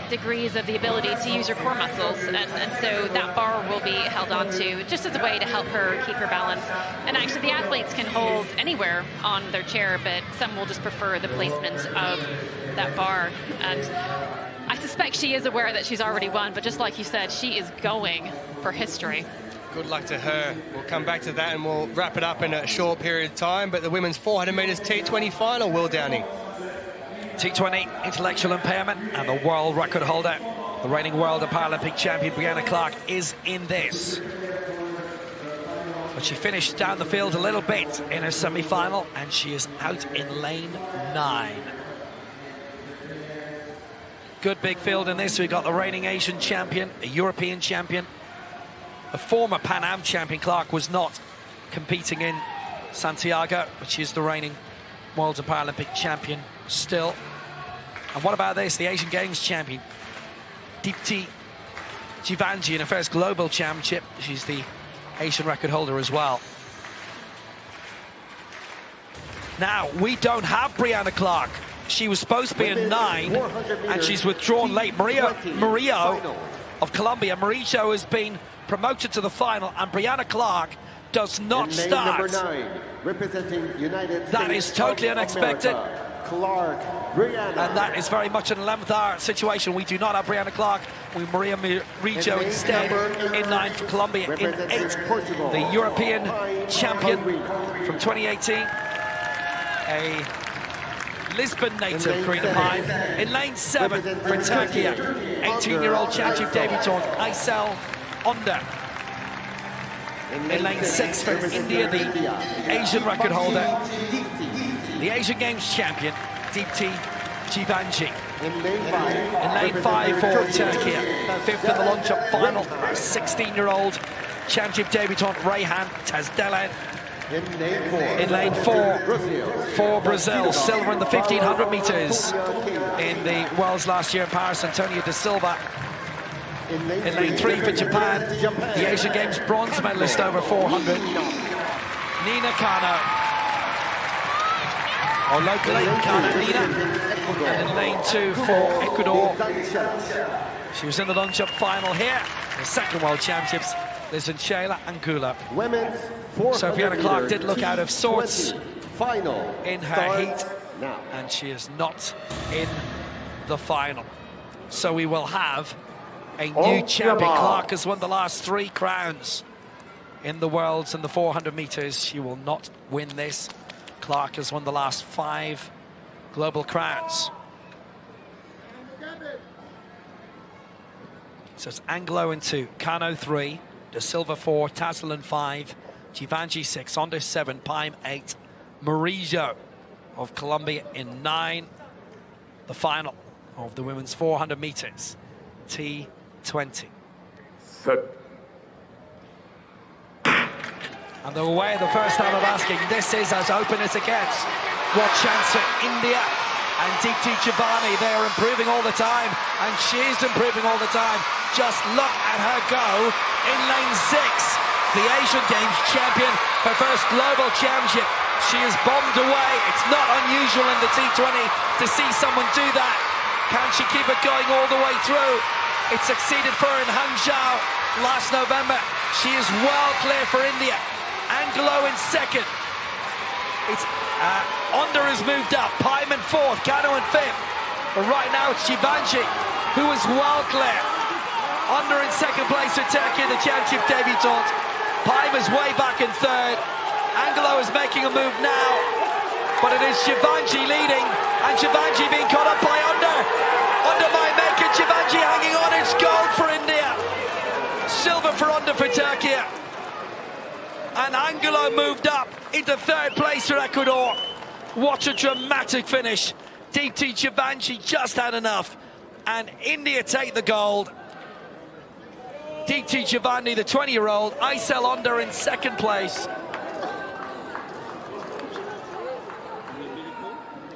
degrees of the ability to use your core muscles, and so that bar will be held onto just as a way to help her keep her balance. And actually the athletes can hold anywhere on their chair, but some will just prefer the placement of that bar. And I suspect she is aware that she's already won, but just like you said, she is going for history. Good luck to her. We'll come back to that and we'll wrap it up in a short period of time. But the women's 400 metres T20 final, Will Downing. T20, intellectual impairment, and the world record holder, the reigning world and Paralympic champion, Brianna Clark, is in this. But she finished down the field a little bit in her semi-final, and she is out in lane 9. Good big field in this. We've got the reigning Asian champion, a European champion, a former Pan Am champion. Clark was not competing in Santiago, but she is the reigning World and Paralympic champion still. And what about this? The Asian Games champion, Deepti Jivanji, in her first global championship. She's the Asian record holder as well. Now, we don't have Brianna Clark. She was supposed to be in 9, and she's withdrawn late. Murillo of Colombia. Murillo has been promoted to the final, and Brianna Clark does not start. Number 9, representing United States. That is totally unexpected. Clark, Brianna. And that is very much an 11th hour situation. We do not have Brianna Clark. We Maria Murillo instead in 9 for Colombia. In 8, the European champion from 2018. A Lisbon native, Karina Pine. In lane 7 for Turkey, 18-year-old championship debutant Aysel Onda. In lane 6 for India, the Asian record holder, the Asian Games champion, Deepti Jivanji. In lane 5 for Turkey, 5th in the long-jump final, 16-year-old championship debutant Rayhan Tazdelen. In lane 4 for Brazil, silver in the 1500 meters in the Worlds last year in Paris, Antonio da Silva. In lane 3 for Japan, the Asian Games bronze medalist over 400, Nina Kano. Or locally, Kano Nina. And in lane 2 for Ecuador. She was in the long jump final here, the second World Championships, Liz and Shayla Angulo. So Brianna Clark did look out of sorts in her heat, and she is not in the final. So we will have a new champion. Clark has won the last 3 crowns in the Worlds and the 400 meters. She will not win this. Clark has won the last 5 global crowns. So it's Anglo in 2, Kano 3, Da Silva 4, Taslin 5, Jivanji 6, Onda 7, Paim 8, Murillo of Colombia in 9. The final of the women's 400 meters, T20. And the way the first time of asking, this is as open as it gets. What chance for India? And Deepti Jivanji, they're improving all the time, and she's improving all the time. Just look at her go in lane 6. The Asian Games champion, her first global championship. She is bombed away. It's not unusual in the T20 to see someone do that. Can she keep it going all the way through? It succeeded for her in Hangzhou last November. She is well clear for India. Anglo in 2nd. It's Onda has moved up. Paim in 4th, Kano in 5th. But right now it's Jivanji, who is well clear. Onda in 2nd place for Turkey, the championship debutante. Paim is way back in 3rd. Anglo is making a move now, but it is Jivanji leading, and Jivanji being caught up by Onda. Onda might make it, Jivanji hanging on, it's gold for India. Silver for Onda for Turkey. And Anglo moved up into 3rd place for Ecuador. What a dramatic finish. Deepti Jivanji just had enough, and India take the gold. Deepti Jivanji, the 20-year-old, Aysel Onda in 2nd place.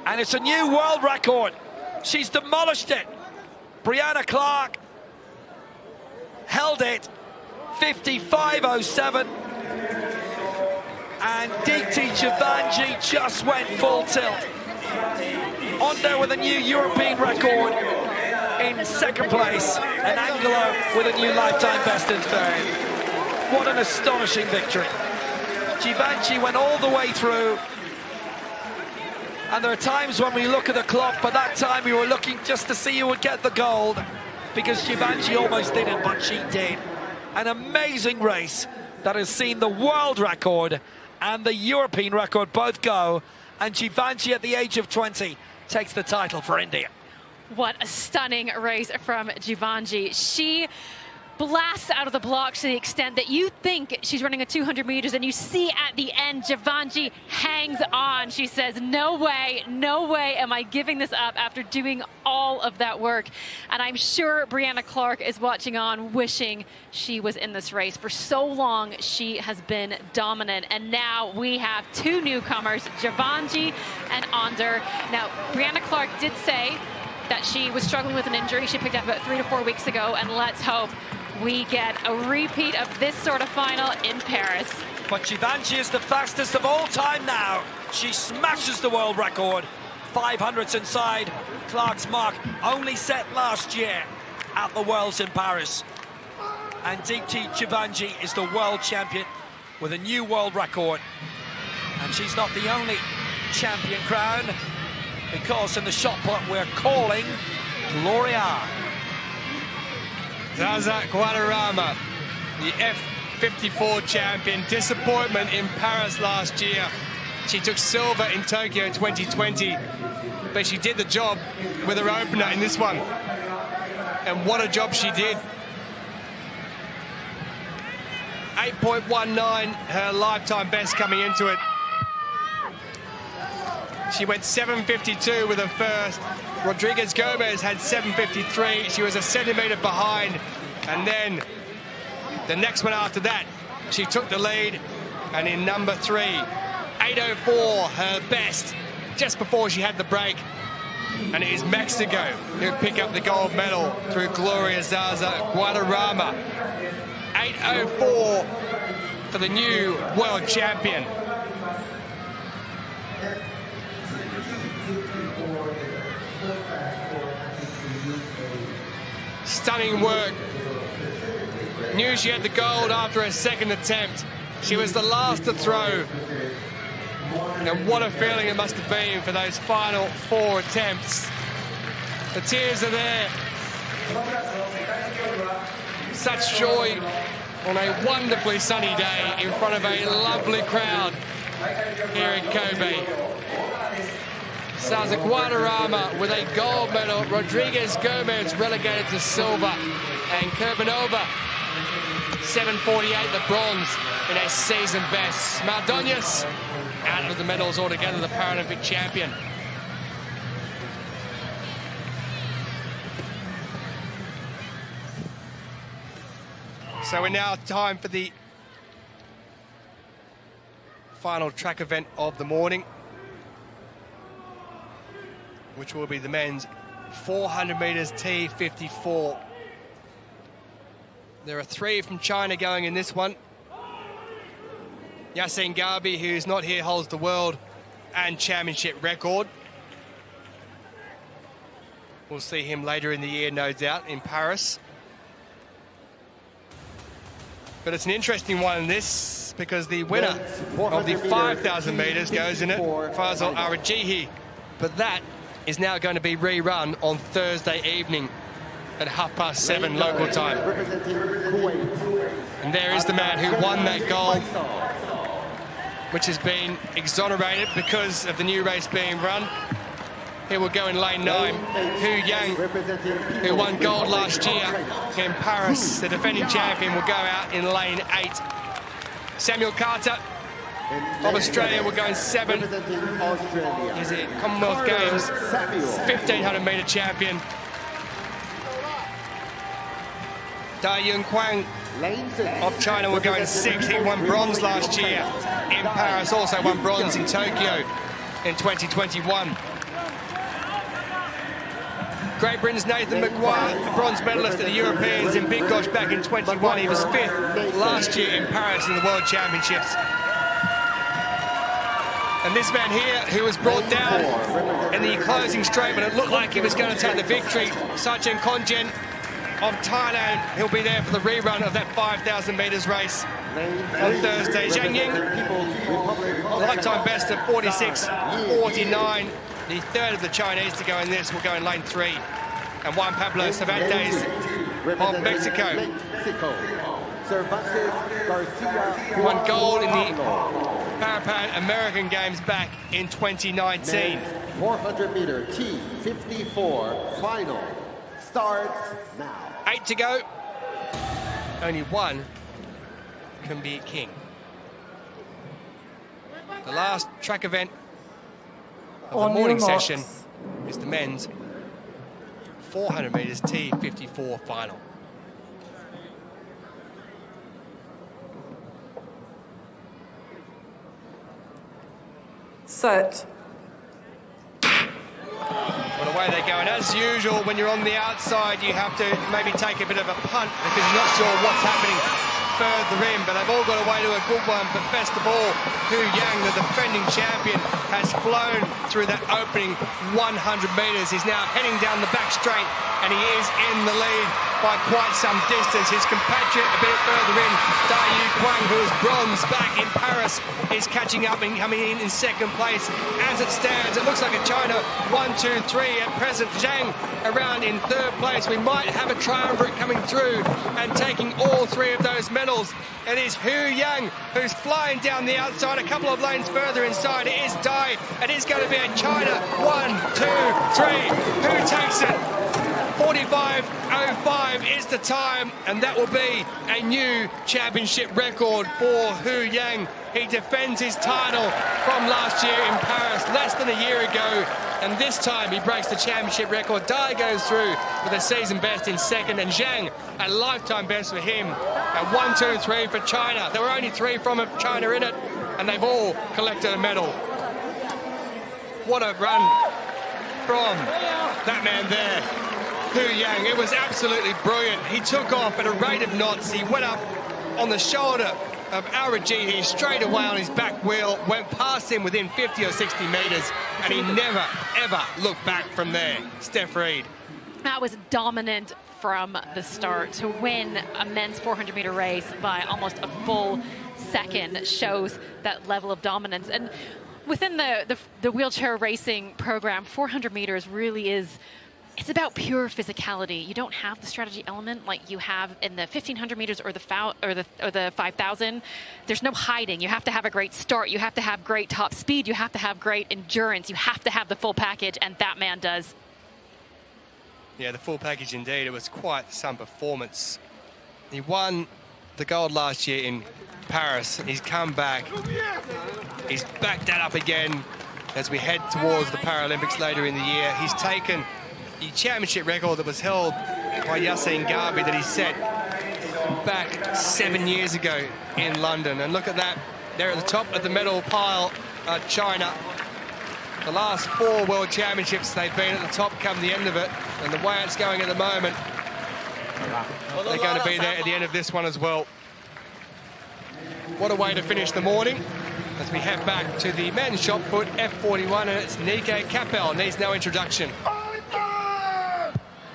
And it's a new world record. She's demolished it. Brianna Clark held it, 55.07. And Deepti Jivanji just went full tilt. Onda with a new European record in 2nd place, and Anglo with a new lifetime best in 3rd. What an astonishing victory. Jivanji went all the way through, and there are times when we look at the clock, but that time we were looking just to see who would get the gold, because Jivanji almost did it, but she did. An amazing race that has seen the world record and the European record both go, and Givenchy at the age of 20 takes the title for India. What a stunning race from Givenchy. She blasts out of the blocks to the extent that you think she's running a 200 meters, and you see at the end Givenchy hangs on. She says, no way am I giving this up after doing all of that work. And I'm sure Brianna Clark is watching on, wishing she was in this race. For so long she has been dominant, and now we have two newcomers, Givenchy and Onder. Now Brianna Clark did say that she was struggling with an injury she picked up about 3 to 4 weeks ago, and let's hope we get a repeat of this sort of final in Paris. But Givenchy is the fastest of all time now. She smashes the world record. 500s inside Clark's mark, only set last year at the Worlds in Paris. And Deepti Givenchy is the world champion with a new world record. And she's not the only champion crown, because in the shot put we're calling Gloria. Zaza Guadarrama, the F54 champion. Disappointment in Paris last year. She took silver in Tokyo 2020, but she did the job with her opener in this one. And what a job she did. 8.19, her lifetime best coming into it. She went 7.52 with her first. Rodriguez Gomez had 7.53. She was a centimetre behind. And then the next one after that, she took the lead. And in number 3, 8.04, her best, just before she had the break. And it is Mexico who pick up the gold medal through Gloria Zaza Guadarrama. 8.04 for the new world champion. Stunning work. Knew she had the gold after her second attempt. She was the last to throw. And what a feeling it must have been for those final 4 attempts. The tears are there. Such joy on a wonderfully sunny day in front of a lovely crowd here in Kobe. Zaza Guadarrama with a gold medal. Rodriguez Gomez relegated to silver. And Kurbanova, 7.48, the bronze in a season best. Mardoñez out of the medals altogether, the Paralympic champion. So we're now time for the final track event of the morning, which will be the men's 400 meters T54. There are 3 from China going in this one. Yassine Ghabi, who's not here, holds the world and championship record. We'll see him later in the year, no doubt, in Paris. But it's an interesting one, this, because the winner of the 5,000 meters goes in it, Faisal Arajihi. But that is now going to be rerun on Thursday evening at 7:30 local time. And there is the man who won that gold, which has been exonerated because of the new race being run. Here will go in lane 9, Hu Yang, who won gold last year in Paris. The defending champion will go out in lane 8. Samuel Carter of Australia will go in 7. He's a Commonwealth Games 1,500 metre champion. Da Yun Kwang of China will go in 6. He won bronze last year in Paris, also won bronze in Tokyo in 2021. Great Britain's Nathan McGuire, a bronze medalist at the Europeans in Big Gosh back in 21. He was 5th last year in Paris in the World Championships. And this man here, who was brought down in the closing straight when it looked like he was going to take the victory, Sachin Konjen of Thailand. He'll be there for the rerun of that 5,000 metres race on Thursday. Zhang Ying, lifetime best of 46.49. The third of the Chinese to go in this will go in lane 3. And Juan Pablo Cervantes of Mexico Cervantes Garcia. Won gold in the Paralympic American Games back in 2019. 400-meter T54 final starts now. 8 to go. Only one can be king. The last track event of the morning session is the men's 400 meters T54 final. Set. Well, away they go, and as usual, when you're on the outside, you have to maybe take a bit of a punt because you're not sure what's happening further in, but they've all got away to a good one. But best of all, Hu Yang, the defending champion, has flown through that opening 100 meters. He's now heading down the back straight, and he is in the lead by quite some distance. His compatriot a bit further in, Dai Yu Kwang, who was bronze back in Paris, is catching up and coming in second place. As it stands, it looks like a China 1, 2, 3 at present. Zhang around in third place. We might have a triumvirate coming through and taking all three of those medals. It is Hu Yang who's flying down the outside, a couple of lanes further inside. It is Dai. It is going to be a China 1, 2, 3. Who takes it? 45.05 is the time, and that will be a new championship record for Hu Yang. He defends his title from last year in Paris, less than a year ago, and this time he breaks the championship record. Dai goes through with a season best in second, and Zhang a lifetime best for him. And 1, 2, 3 for China. There were only 3 from China in it, and they've all collected a medal. What a run from that man there, Hu Yang. It was absolutely brilliant. He took off at a rate of knots. He went up on the shoulder of Al Rajihi straight away on his back wheel, went past him within 50 or 60 metres, and he never, ever looked back from there. Steph Reed. That was dominant from the start. To win a men's 400-meter race by almost a full second shows that level of dominance. And within the wheelchair racing program, 400 meters really is, it's about pure physicality. You don't have the strategy element like you have in the 1500 meters or the 5000. There's no hiding. You have to have a great start. You have to have great top speed. You have to have great endurance. You have to have the full package, and that man does. Yeah, the full package indeed. It was quite some performance. He won the gold last year in Paris. He's come back. He's backed that up again as we head towards the Paralympics later in the year. He's taken the championship record that was held by Yassine Ghabi that he set back 7 years ago in London. And look at that. They're at the top of the medal pile, China. The last 4 World Championships, they've been at the top come the end of it. And the way it's going at the moment, they're going to be there at the end of this one as well. What a way to finish the morning as we head back to the men's shot put F41, and it's Nike Capel. Needs no introduction.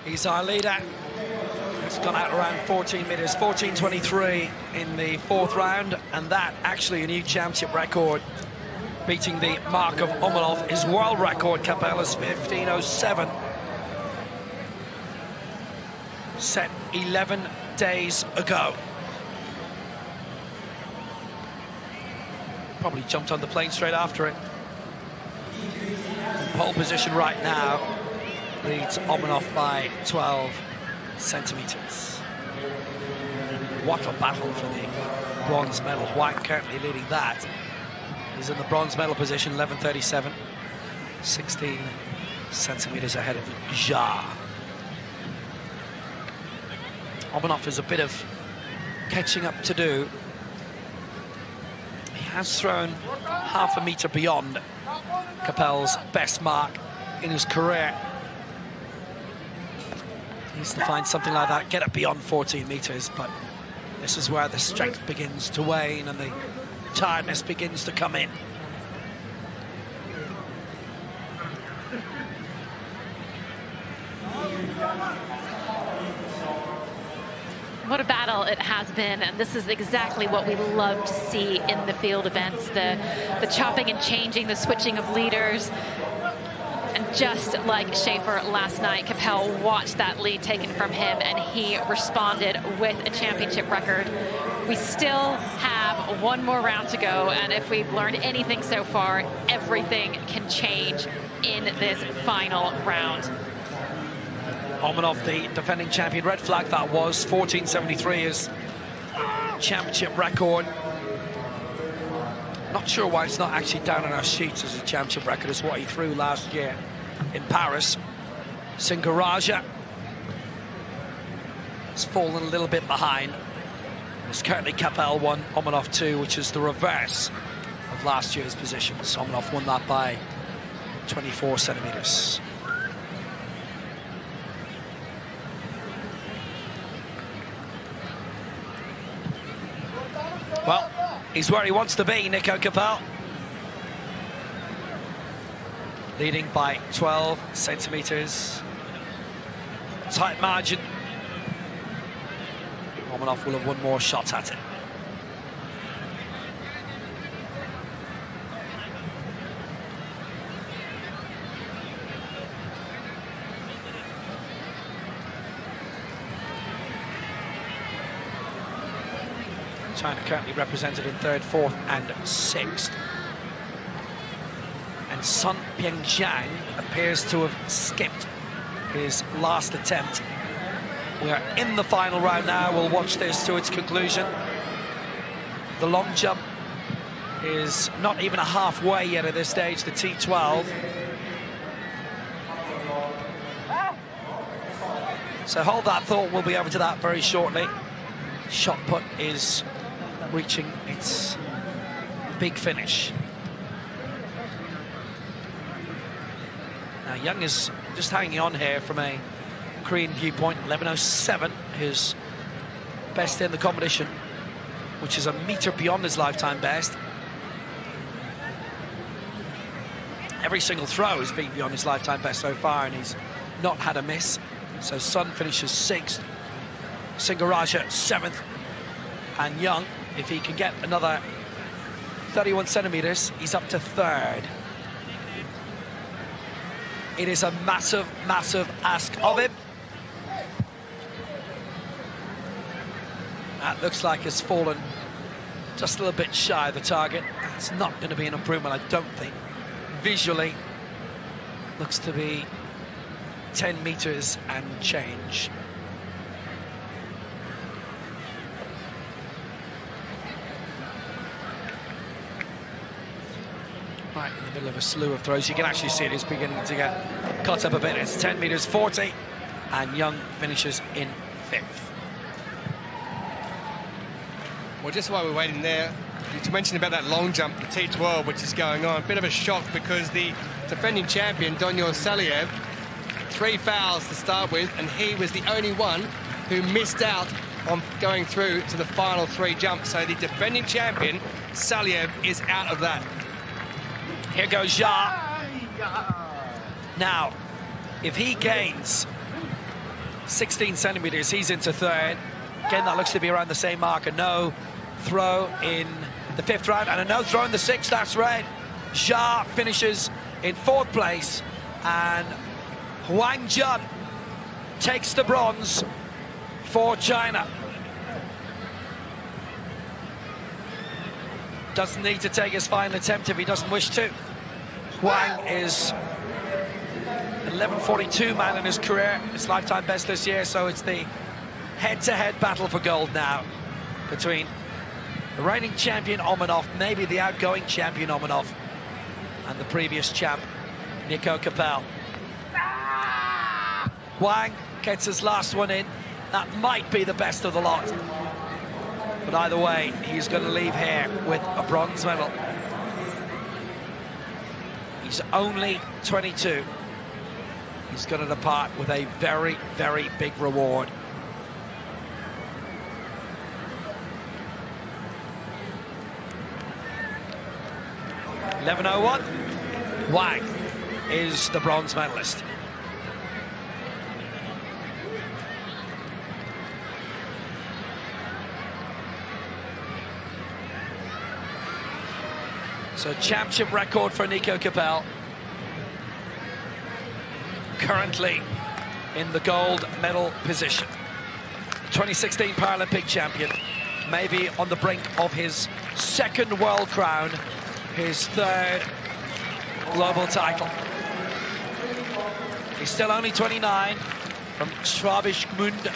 He's our leader. It's gone out around 14 meters, 14.23 in the 4th round, and that actually a new championship record, beating the mark of Omanov. His world record, Capel, is 15.07. Set 11 days ago. Probably jumped on the plane straight after it. Pole position right now leads Omanov by 12 centimeters. What a battle for the bronze medal. White currently leading that. He's in the bronze medal position, 11.37, 16 centimeters ahead of Jia. Omanov has a bit of catching up to do. He has thrown half a meter beyond Capel's best mark in his career. He needs to find something like that, get it beyond 14 meters, but this is where the strength begins to wane and the tiredness begins to come in. What a battle it has been, and this is exactly what we love to see in the field events, the chopping and changing, the switching of leaders. And just like Schaefer last night, Capel watched that lead taken from him, and he responded with a championship record. We still have one more round to go, and if we've learned anything so far, everything can change in this final round. Omanov, the defending champion, red flag that was. 14.73 is championship record. Not sure why it's not actually down on our sheets as a championship record, as what he threw last year in Paris. Singaraja has fallen a little bit behind. It's currently Capel 1, Omanov 2, which is the reverse of last year's positions. Omanov won that by 24 centimeters. Well, he's where he wants to be, Nico Capel. Leading by 12 centimeters. Tight margin. Omanov will have one more shot at it. China currently represented in 3rd, 4th and 6th. And Sun Pyeongchang appears to have skipped his last attempt. We are in the final round now. We'll watch this to its conclusion. The long jump is not even a halfway yet at this stage, the T12. So hold that thought, we'll be over to that very shortly. Shot put is reaching its big finish. Now Young is just hanging on here from a Korean viewpoint. 11.07, his best in the competition, which is a metre beyond his lifetime best. Every single throw has been beyond his lifetime best so far, and he's not had a miss. So Sun finishes 6th, Singaraja 7th, and Young, if he can get another 31 centimetres, he's up to 3rd. It is a massive, massive ask of him. That looks like it's fallen just a little bit shy of the target. It's not going to be an improvement, I don't think. Visually, looks to be 10 metres and change. Right in the middle of a slew of throws. You can actually see it is beginning to get cut up a bit. It's 10 metres 40, and Young finishes in 5th. Well, just while we're waiting there, you mentioned about that long jump, the T12, which is going on. A bit of a shock because the defending champion, Daniil Saliev, 3 fouls to start with, and he was the only one who missed out on going through to the final 3 jumps. So the defending champion, Saliev, is out of that. Here goes Xia. Now, if he gains 16 centimetres, he's into 3rd. Again, that looks to be around the same mark. A no throw in the 5th round and a no throw in the 6th. That's right. Xia finishes in 4th place, and Huang Jun takes the bronze for China. Doesn't need to take his final attempt if he doesn't wish to. Huang is 11.42 man in his career, his lifetime best this year, so it's the head-to-head battle for gold now between the reigning champion Omanov, maybe the outgoing champion Omanov, and the previous champ Nico Capel. Huang gets his last one in. That might be the best of the lot. But either way, he's going to leave here with a bronze medal. He's only 22. He's going to depart with a very, very big reward. .11.01. Huang is the bronze medalist. So championship record for Nico Capel. currently in the gold medal position. 2016 Paralympic champion, maybe on the brink of his second world crown, his third global title. He's still only 29, from Schwabisch Gmünd.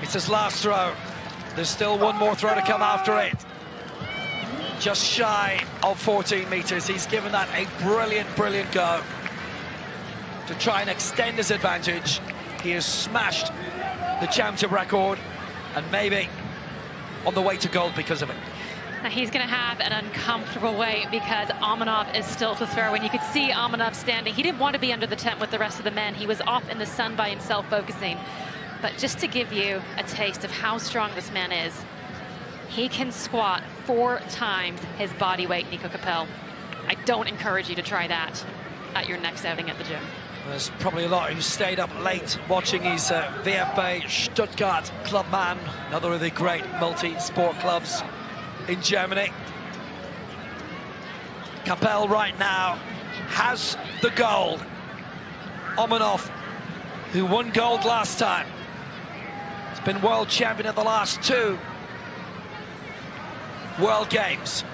It's his last throw. There's still one more throw to come after it. Just shy of 14 meters. He's given that a brilliant, brilliant go to try and extend his advantage. He has smashed the championship record and maybe on the way to gold because of it. Now he's going to have an uncomfortable wait because Amanov is still to throw, and you could see Amanov standing. He didn't want to be under the tent with the rest of the men. He was off in the sun by himself focusing. But just to give you a taste of how strong this man is, he can squat 4 times his body weight, Nico Capel. I don't encourage you to try that at your next outing at the gym. There's probably a lot who stayed up late watching his VfB Stuttgart clubman, another of the great multi-sport clubs in Germany. Capel right now has the gold. Omanov, who won gold last time, has been world champion at the last 2 World Games.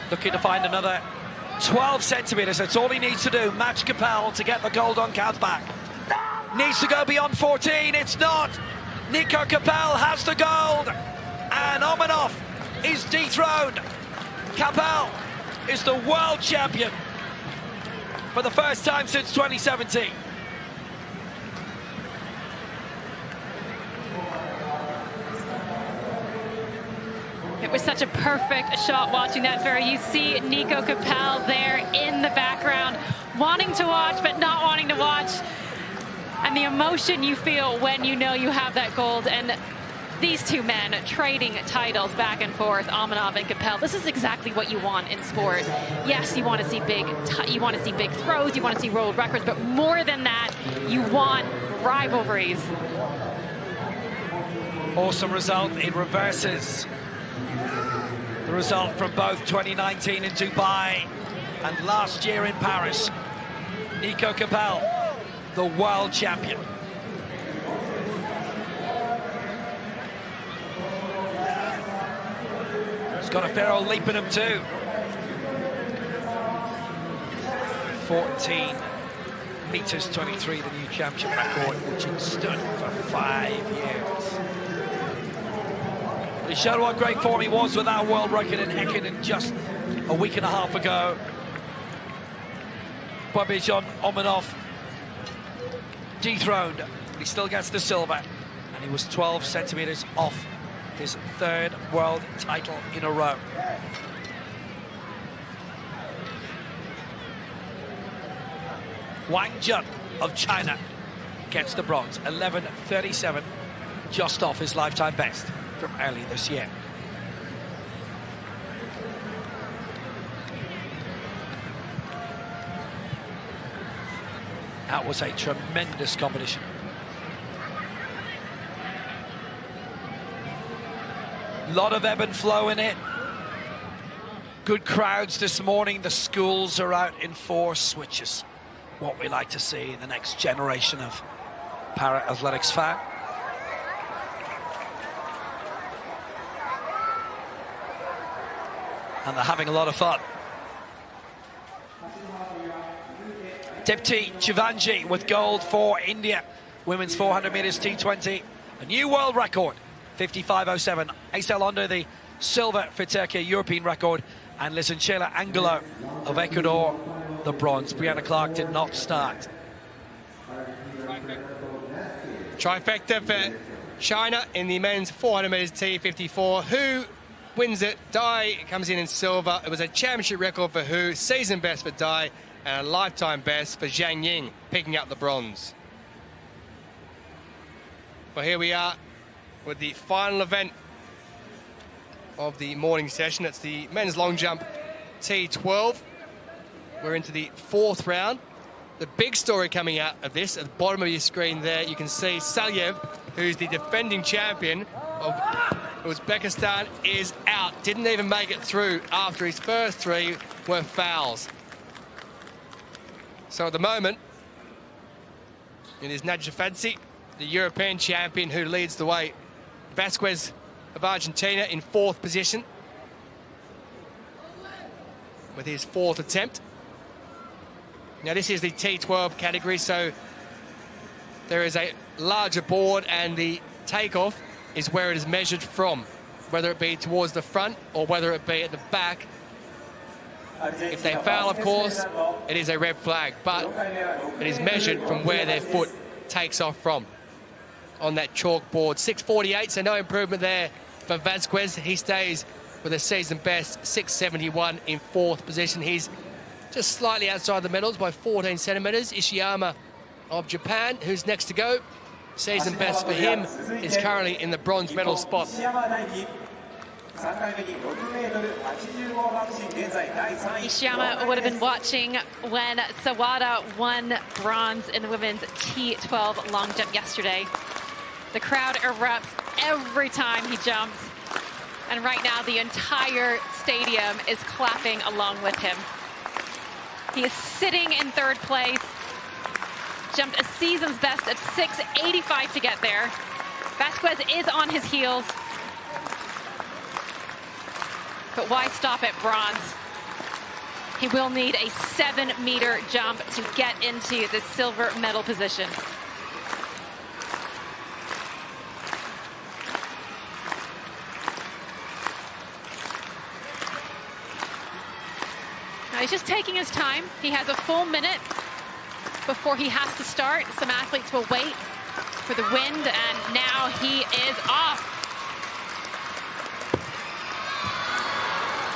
Looking to find another 12 centimeters. That's all he needs to do. Match Capel to get the gold on count back. Needs to go beyond 14. It's not. Nico Capel has the gold. And Omanov is dethroned. Capel is the world champion for the first time since 2017. It was such a perfect shot watching that throw. You see Nico Capel there in the background, wanting to watch but not wanting to watch. And the emotion you feel when you know you have that gold. And these 2 men trading titles back and forth, Amanov and Capel. This is exactly what you want in sport. Yes, you want to see big throws, you want to see world records, but more than that, you want rivalries. Awesome result. It reverses the result from both 2019 in Dubai and last year in Paris. Nico Capel, the world champion. He's got a fair old leap in him too. 14 meters 23, the new championship record, which had stood for 5 years. He showed what great form he was with that world record in Häcken just a week and a half ago. Paralympic Omanov dethroned, but he still gets the silver, and he was 12 centimeters off his 3rd world title in a row. Wang Jun of China gets the bronze, 11:37, just off his lifetime best from early this year. That was a tremendous competition. A lot of ebb and flow in it. Good crowds this morning. The schools are out in force, which is what we like to see in the next generation of para-athletics fan. And they're having a lot of fun. Dipti Chivanji with gold for India. Women's 400 meters T20. A new world record, 55.07. Aisel Ondo, the silver for Turkey, European record. And Licenchela Angelo of Ecuador, the bronze. Brianna Clark did not start. Trifecta for China in the men's 400 meters T54. Who wins it? Dai comes in silver. It was a championship record for Hu, season best for Dai, and a lifetime best for Zhang Ying, picking up the bronze. Well, here we are with the final event of the morning session. It's the men's long jump T12. We're into the 4th round. the big story coming out of this, at the bottom of your screen there, you can see Saliev, who's the defending champion of Uzbekistan, is out. Didn't even make it through after his first 3 were fouls. So at the moment, it is Najafadze, the European champion, who leads the way. Vasquez of Argentina in 4th position with his 4th attempt. Now this is the T12 category, so there is a larger board and the takeoff is where it is measured from, whether it be towards the front or whether it be at the back. If they foul, of course, it is a red flag, but it is measured from where their foot takes off from on that chalkboard. 6:48, so no improvement there for Vasquez. He stays with a season best 6:71 in 4th position. He's just slightly outside the medals by 14 centimetres. Ishiyama of Japan, who's next to go. Season best for him is currently in the bronze medal spot. Ishiyama would have been watching when Sawada won bronze in the women's T12 long jump yesterday. The crowd erupts every time he jumps. And right now, the entire stadium is clapping along with him. He is sitting in 3rd place. Jumped a season's best of 6:85 to get there. Vasquez is on his heels. But why stop at bronze? He will need a 7-meter jump to get into the silver medal position. Now he's just taking his time. He has a full minute before he has to start. Some athletes will wait for the wind, and now he is off.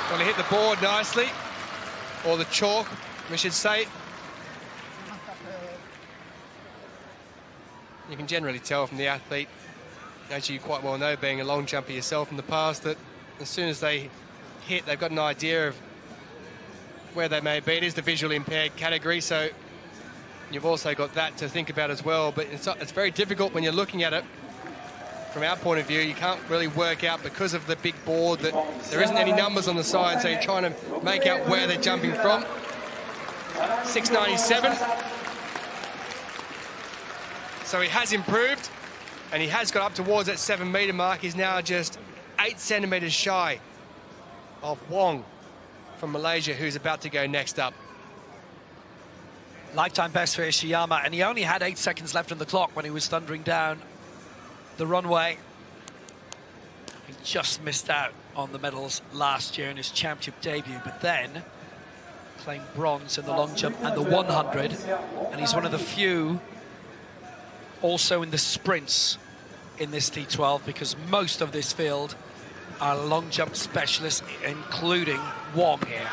Well, he hit the board nicely, or the chalk, we should say. You can generally tell from the athlete, as you quite well know, being a long jumper yourself in the past, that as soon as they hit, they've got an idea of where they may be. It is the visually impaired category, so you've also got that to think about as well. But it's very difficult when you're looking at it from our point of view. You can't really work out, because of the big board, that there isn't any numbers on the side, so you're trying to make out where they're jumping from. 6:97. So he has improved, and he has got up towards that 7-meter mark. He's now just 8 centimetres shy of Wong from Malaysia, who's about to go next up. Lifetime best for Ishiyama, and he only had 8 seconds left on the clock when he was thundering down the runway. He just missed out on the medals last year in his championship debut, but then claimed bronze in the long jump and the 100, and he's one of the few also in the sprints in this T12, because most of this field are long jump specialists, including Wong here.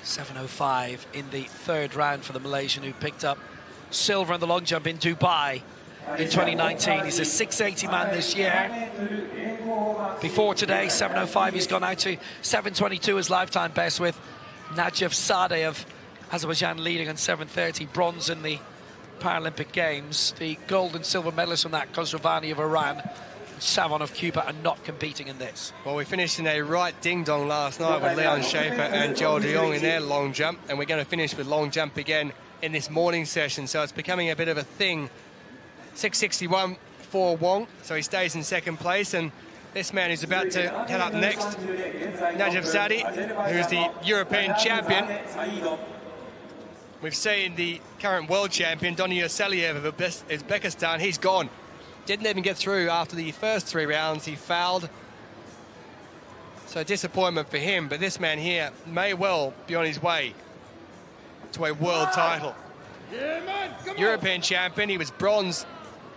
7:05 in the 3rd round for the Malaysian, who picked up silver in the long jump in Dubai in 2019. He's a 680 man this year. Before today, 7:05, he's gone out to 7:22 as lifetime best, with Najafzadeh of Azerbaijan leading on 7:30, bronze in the Paralympic Games. The gold and silver medalists from that, Khosrovani of Iran, Savon of Cuba, are not competing in this. Well, we finished in a right ding-dong last night with Leon Schaefer and Joel de Jong in their long jump, and we're going to finish with long jump again in this morning session, so it's becoming a bit of a thing. 6:61 for Wong, so he stays in 2nd place, and this man is about to head up next, Najafzadeh, who's the European champion. We've seen the current world champion, Donir Saliev of Uzbekistan. He's gone. Didn't even get through after the first 3 rounds. He fouled. So disappointment for him, but this man here may well be on his way to a world title. European champion, he was bronze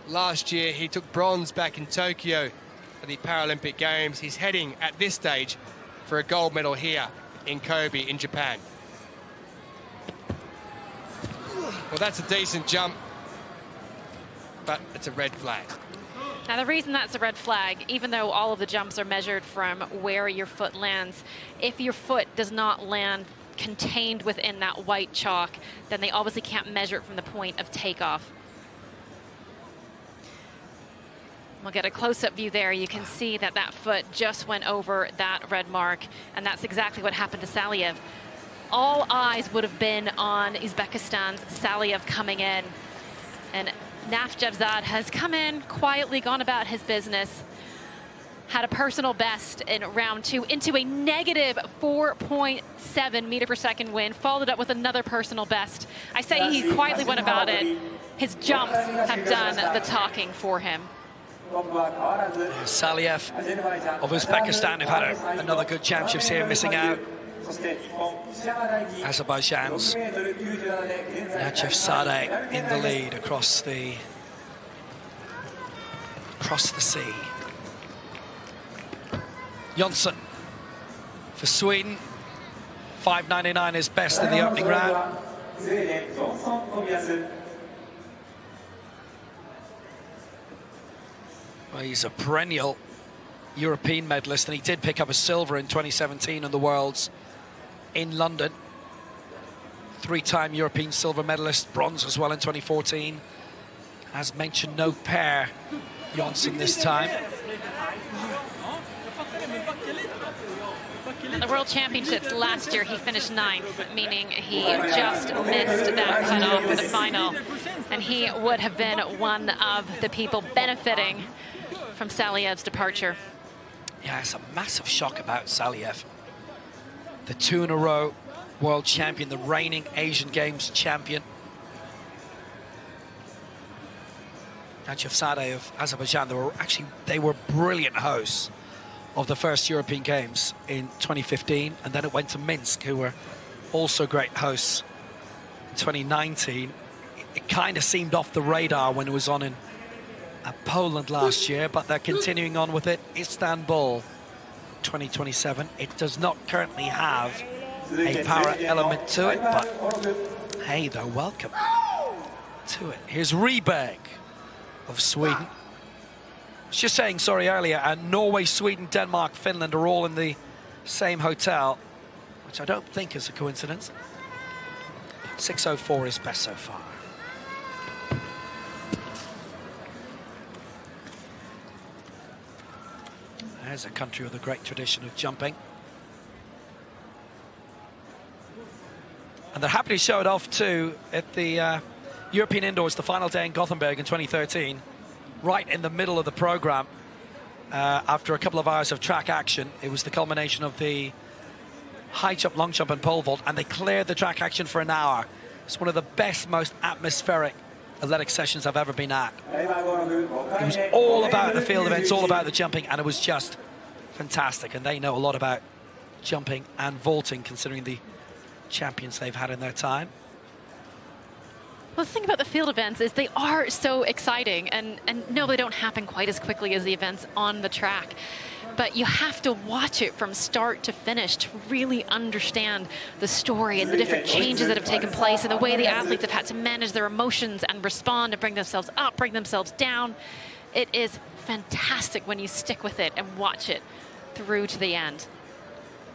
last year. He took bronze back in Tokyo at the Paralympic Games. He's heading at this stage for a gold medal here in Kobe in Japan. Well, that's a decent jump, but it's a red flag. Now, the reason that's a red flag, even though all of the jumps are measured from where your foot lands, if your foot does not land contained within that white chalk, then they obviously can't measure it from the point of takeoff. We'll get a close-up view there. You can see that that foot just went over that red mark, and that's exactly what happened to Saliev. All eyes would have been on Uzbekistan's Saliev coming in, and Nafjevzad has come in, quietly gone about his business, had a personal best in round 2 into a negative 4.7 meter per second wind, followed up with another personal best. I say he quietly went about it. His jumps have done the talking for him. Saliev of Uzbekistan have had another good championships here, missing out. Azerbaijan's Nachevzadeh in the lead across the sea. Jonsson for Sweden, 5.99 is best in the opening round. Well, he's a perennial European medalist, and he did pick up a silver in 2017 in the Worlds in London. 3-time European silver medalist, bronze as well in 2014. As mentioned, no pair, Jonsson this time. At the World Championships last year, he finished 9th, meaning he just missed that cutoff for the final. And he would have been one of the people benefiting from Saliev's departure. Yeah, it's a massive shock about Saliev. The 2-in-a-row world champion, the reigning Asian Games champion. Nachevzadeh of Azerbaijan, they were brilliant hosts of the first European Games in 2015, and then it went to Minsk, who were also great hosts in 2019. It kind of seemed off the radar when it was on in Poland last year, but they're continuing on with it. Istanbul 2027. It does not currently have a para element to it, but hey, they're welcome to it. Here's Rieberg of Sweden. I was just saying, sorry, earlier, and Norway, Sweden, Denmark, Finland are all in the same hotel, which I don't think is a coincidence. 6:04 is best so far. There's a country with a great tradition of jumping. And they're happy to show it off too at the European Indoors, the final day in Gothenburg in 2013, right in the middle of the program. After a couple of hours of track action, it was the culmination of the high jump, long jump and pole vault, and they cleared the track action for an hour. It's one of the best, most atmospheric athletic sessions I've ever been at. It was all about the field events, all about the jumping, and it was just fantastic. And they know a lot about jumping and vaulting, considering the champions they've had in their time. Well, the thing about the field events is they are so exciting, and no, they don't happen quite as quickly as the events on the track. But you have to watch it from start to finish to really understand the story and the different changes that have taken place and the way the athletes have had to manage their emotions and respond and bring themselves up, bring themselves down. It is fantastic when you stick with it and watch it through to the end,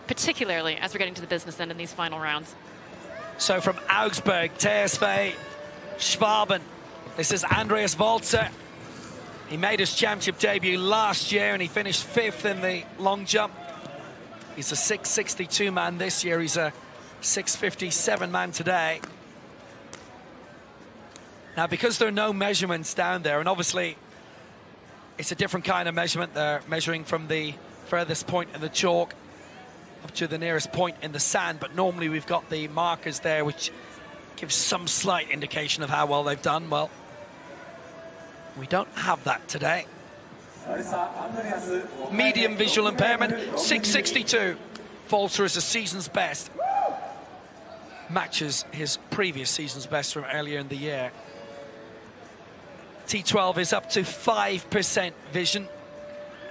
particularly as we're getting to the business end in these final rounds. So from Augsburg, TSV Schwaben, this is Andreas Walzer. He made his championship debut last year and he finished 5th in the long jump. He's a 6.62 man this year. He's a 6.57 man today. Now, because there are no measurements down there, and obviously it's a different kind of measurement. They're measuring from the furthest point in the chalk up to the nearest point in the sand, but normally we've got the markers there which gives some slight indication of how well they've done. Well, we don't have that today. Medium visual impairment, 6.62. Walzer is a season's best. Matches his previous season's best from earlier in the year. T12 is up to 5% vision.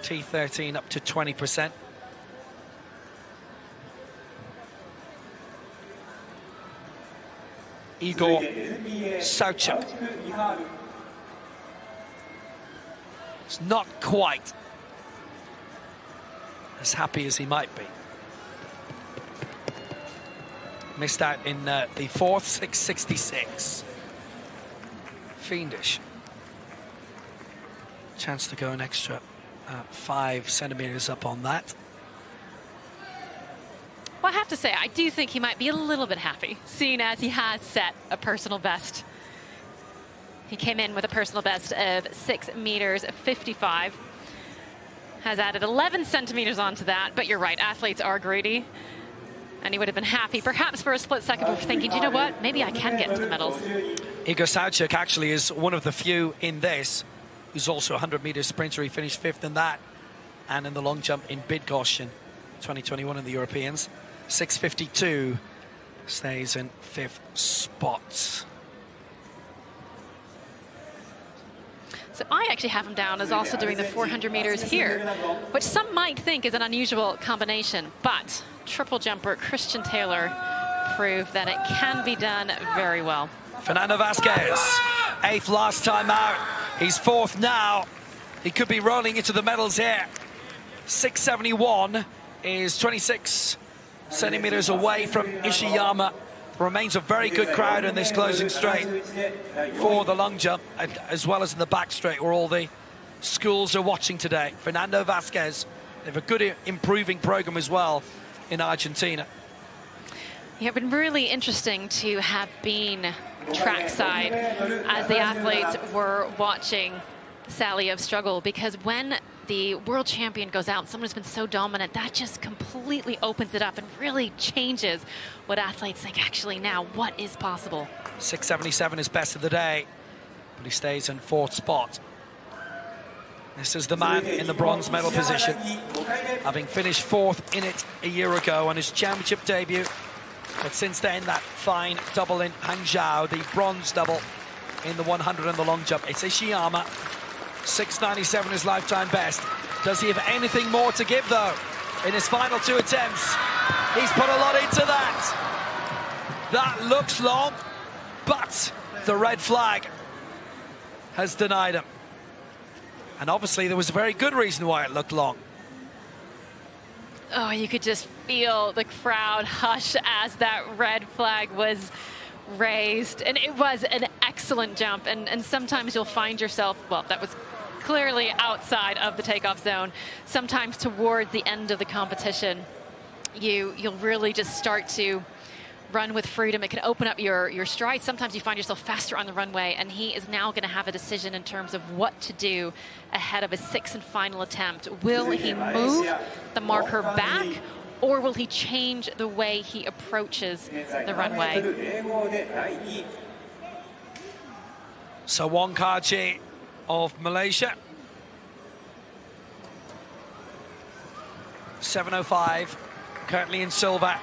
T13 up to 20%. Igor Sauchuk. It's not quite as happy as he might be. Missed out in the fourth, 6.66. Fiendish. Chance to go an extra 5 centimeters up on that. Well, I have to say, I do think he might be a little bit happy, seeing as he has set a personal best. He came in with a personal best of 6 meters 55. Has added 11 centimeters onto that, but you're right, athletes are greedy. And he would have been happy, perhaps for a split second, before thinking, you know what, maybe I can get into the medals. Igor Sauchuk actually is one of the few in this who's also a 100-meter sprinter. He finished 5th in that, and in the long jump in Bydgoszcz in 2021 in the Europeans. 6.52, stays in 5th spot. So I actually have him down as also doing the 400 meters here, which some might think is an unusual combination, but triple jumper Christian Taylor proved that it can be done very well. Fernando Vasquez, 8th last time out. He's 4th now. He could be rolling into the medals here. 6.71 is 26 centimeters away from Ishiyama. Remains a very good crowd in this closing straight for the long jump, as well as in the back straight, where all the schools are watching today. Fernando Vasquez, they have a good improving program as well in Argentina. Yeah, it's been really interesting to have been trackside as the athletes were watching Saliev struggle, because when the world champion goes out, someone who's been so dominant, that just completely opens it up and really changes what athletes think, actually, now what is possible. 6.77 is best of the day, but he stays in 4th spot. This is the man in the bronze medal position, having finished 4th in it a year ago on his championship debut. But since then, that fine double in Hangzhou, the bronze double in the 100 and the long jump. It's Ishiyama. 6.97 is lifetime best. Does he have anything more to give, though? In his final 2 attempts, he's put a lot into that. That looks long, but the red flag has denied him. And obviously, there was a very good reason why it looked long. Oh, you could just feel the crowd hush as that red flag was raised. And it was an excellent jump. And sometimes you'll find yourself, well, that was clearly outside of the takeoff zone. Sometimes towards the end of the competition, you'll really just start to run with freedom. It can open up your stride. Sometimes you find yourself faster on the runway, and he is now going to have a decision in terms of what to do ahead of his 6th and final attempt. Will he move the marker back, or will he change the way he approaches the runway? So Wong Kar-chi of Malaysia. 7.05, currently in silver.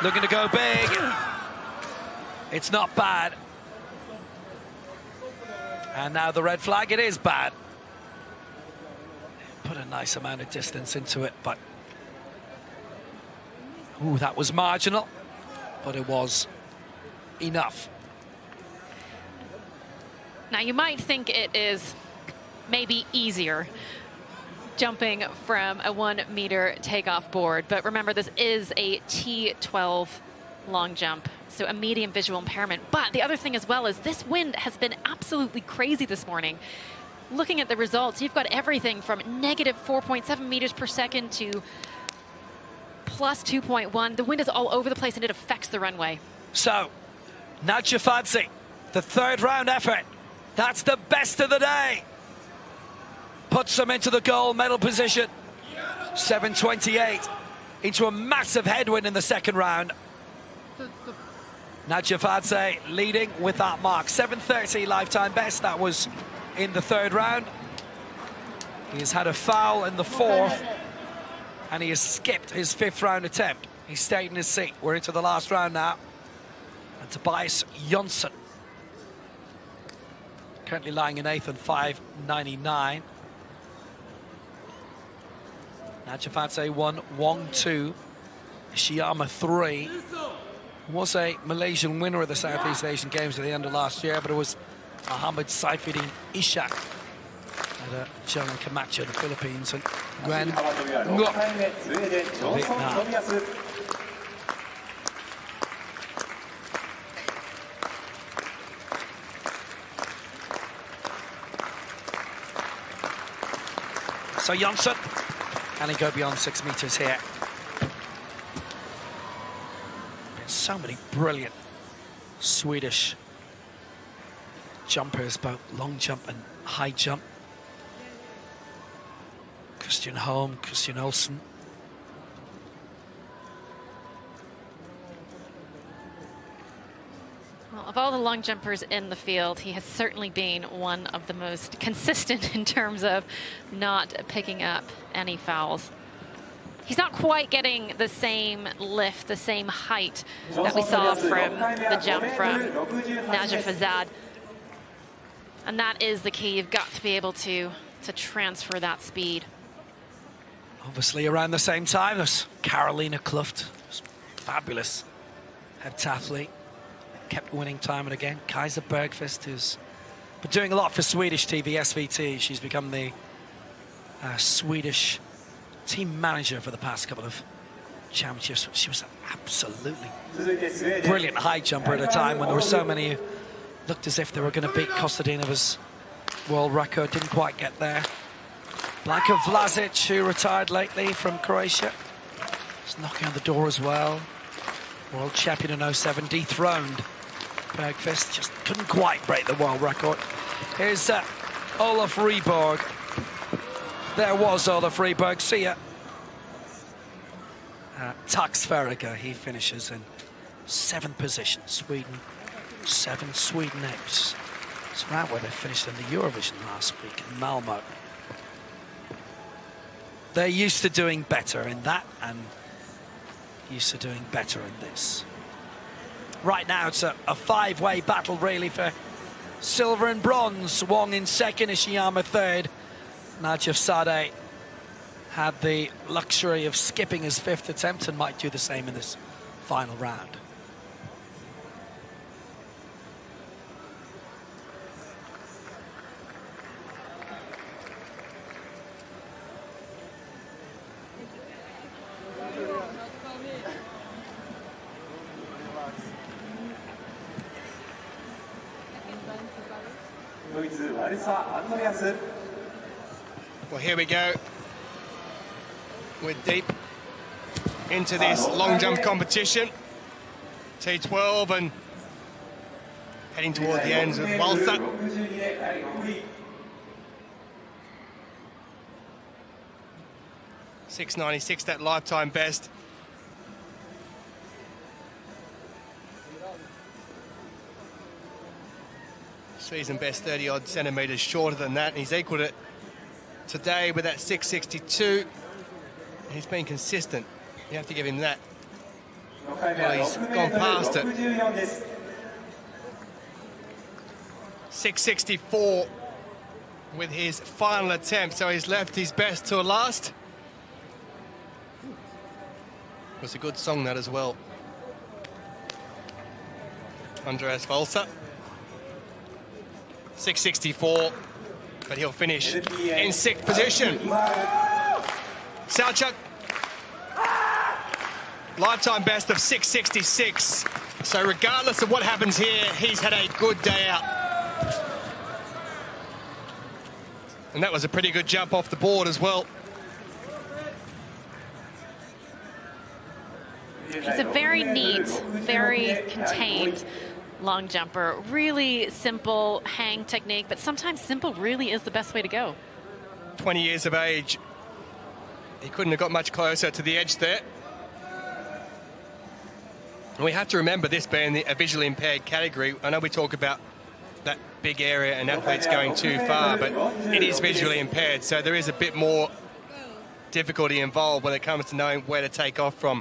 Looking to go big. It's not bad. And now the red flag, it is bad. Put a nice amount of distance into it, but... Ooh, that was marginal, but it was enough. Now, you might think it is maybe easier jumping from a 1 meter takeoff board, but remember, this is a T12 long jump, so a medium visual impairment. But the other thing as well is this wind has been absolutely crazy this morning. Looking at the results, you've got everything from negative 4.7 meters per second to plus 2.1. The wind is all over the place, and it affects the runway. So, Nadja, the 3rd round effort. That's the best of the day. Puts them into the gold medal position. 7.28 into a massive headwind in the 2nd round. Nadja leading with that mark. 7.30 lifetime best. That was in the 3rd round. He has had a foul in the 4th, and he has skipped his 5th round attempt. He stayed in his seat. We're into the last round now. And Tobias Jonsson, currently lying in 8th and 5.99. Nadja 1, Wong 2, Ishiyama 3. Was a Malaysian winner of the Southeast Asian Games at the end of last year, but it was Muhammad Saifuddin Ishak at Chiang Camacho, the Philippines, and Nguyen Ngoc, Vietnam. So Jonsson, can he go beyond 6 meters here? So many brilliant Swedish jumpers, both long jump and high jump. Christian Holm, Christian Olsen. Well, of all the long jumpers in the field, he has certainly been one of the most consistent in terms of not picking up any fouls. He's not quite getting the same lift, the same height that we saw from the jump from Najaf Azad. And that is the key. You've got to be able to transfer that speed. Obviously around the same time as Carolina Kluft, fabulous heptathlete, kept winning time and again. Kaiser Bergqvist, who's been doing a lot for Swedish TV, SVT. She's become the Swedish team manager for the past couple of championships. She was an absolutely brilliant high jumper at a time when there were so many who looked as if they were going to beat Kostadinova's world record. Didn't quite get there. Blanka Vlasic, who retired lately from Croatia, is knocking on the door as well. World champion in 07, dethroned Bergqvist. Just couldn't quite break the world record. Here's Olaf Ryborg. There was Olaf Ryborg. See ya. Tax Ferriger, he finishes in 7th position. Sweden 7, Sweden 8. It's around where they finished in the Eurovision last week in Malmo. They're used to doing better in that and used to doing better in this. Right now it's a 5-way battle really for silver and bronze. Wong in 2nd, Ishiyama 3rd. Najaf Sadeh had the luxury of skipping his 5th attempt and might do the same in this final round. Well, here we go. We're deep into this long jump competition. T12 and heading toward the ends with Walter. .696, that lifetime best. Season best 30-odd centimetres shorter than that, and he's equalled it today with that 662. He's been consistent. You have to give him that. Well, he's gone past it. 664 with his final attempt, so he's left his best till last. It was a good song, that as well. Andreas Walser. 664, but he'll finish in 6th position. Salchuk, lifetime best of 666. So regardless of what happens here, he's had a good day out. And that was a pretty good jump off the board as well. He's a very neat, very contained long jumper. Really simple hang technique, but sometimes simple really is the best way to go. 20 years of age. He couldn't have got much closer to the edge there. And we have to remember this being a visually impaired category. I know we talk about that big area and athletes going too far, but it is visually impaired, so there is a bit more difficulty involved when it comes to knowing where to take off from.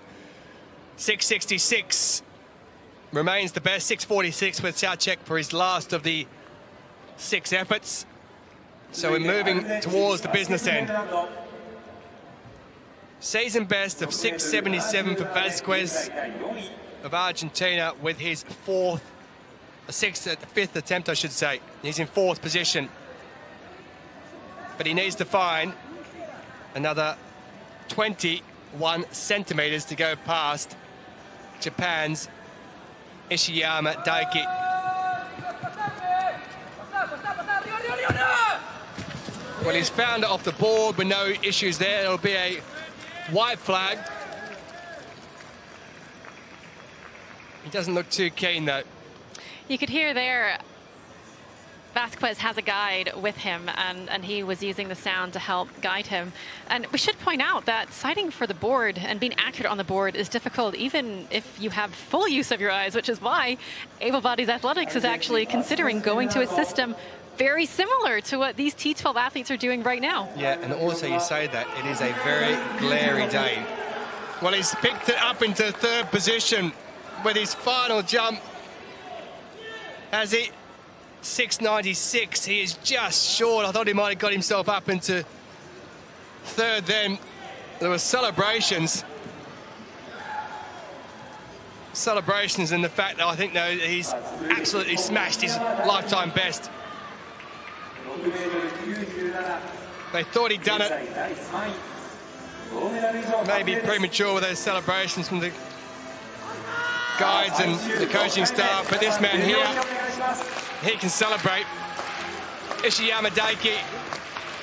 666 remains the best. 646 with Salchuk for his last of the 6 efforts. So we're moving towards the business end. Season best of 677 for Vasquez of Argentina with his 5th attempt, I should say. He's in 4th position. But he needs to find another 21 centimeters to go past Japan's Ishiyama Daiki. Well, he's found it off the board with no issues there. It'll be a white flag. He doesn't look too keen, though. You could hear there, Vasquez has a guide with him, and he was using the sound to help guide him. And we should point out that sighting for the board and being accurate on the board is difficult, even if you have full use of your eyes, which is why Able Bodies Athletics is actually considering going to a system very similar to what these T12 athletes are doing right now. Yeah, and also you say that it is a very glary day. Well, he's picked it up into third position with his final jump. Has it 6.96? He is just short. I thought he might have got himself up into third then. There were celebrations in the fact that I think that he's absolutely smashed his lifetime best. They thought he'd done it. Maybe premature with those celebrations from the guides and the coaching staff, but this man here, he can celebrate. Ishiyama Daiki,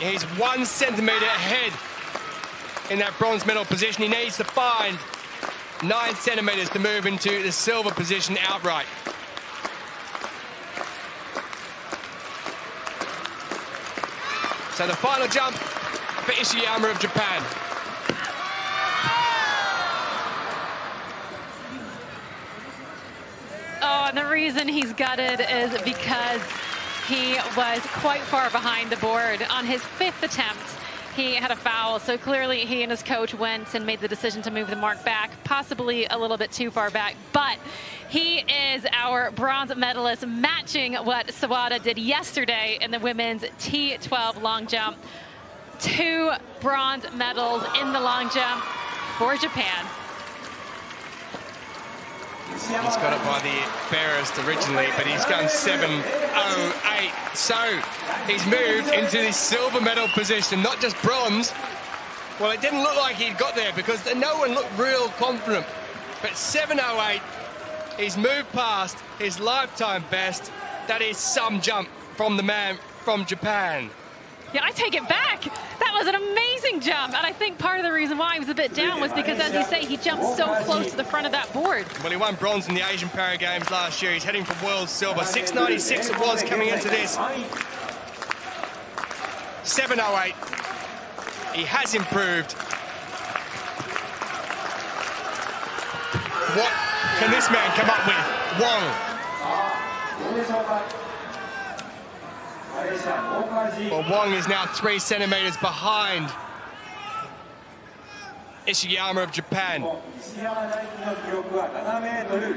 he's 1 centimetre ahead in that bronze medal position. He needs to find 9 centimetres to move into the silver position outright. So the final jump for Ishiyama of Japan. Oh, and the reason he's gutted is because he was quite far behind the board. On his 5th attempt, he had a foul, so clearly he and his coach went and made the decision to move the mark back, possibly a little bit too far back, but he is our bronze medalist, matching what Sawada did yesterday in the women's T12 long jump. 2 bronze medals in the long jump for Japan. He's got it by the fairest originally, but he's gone 7.08. So he's moved into the silver medal position, not just bronze. Well, it didn't look like he'd got there because no one looked real confident. But 7.08, he's moved past his lifetime best. That is some jump from the man from Japan. Yeah, I take it back. That was an amazing jump. And I think part of the reason why he was a bit down was because, as you say, he jumped so close to the front of that board. Well, he won bronze in the Asian Para Games last year. He's heading for world silver. 6.96 it was coming into this. 7.08. He has improved. What can this man come up with? Wong. Well, Wong is now 3 centimetres behind Ishiyama of Japan.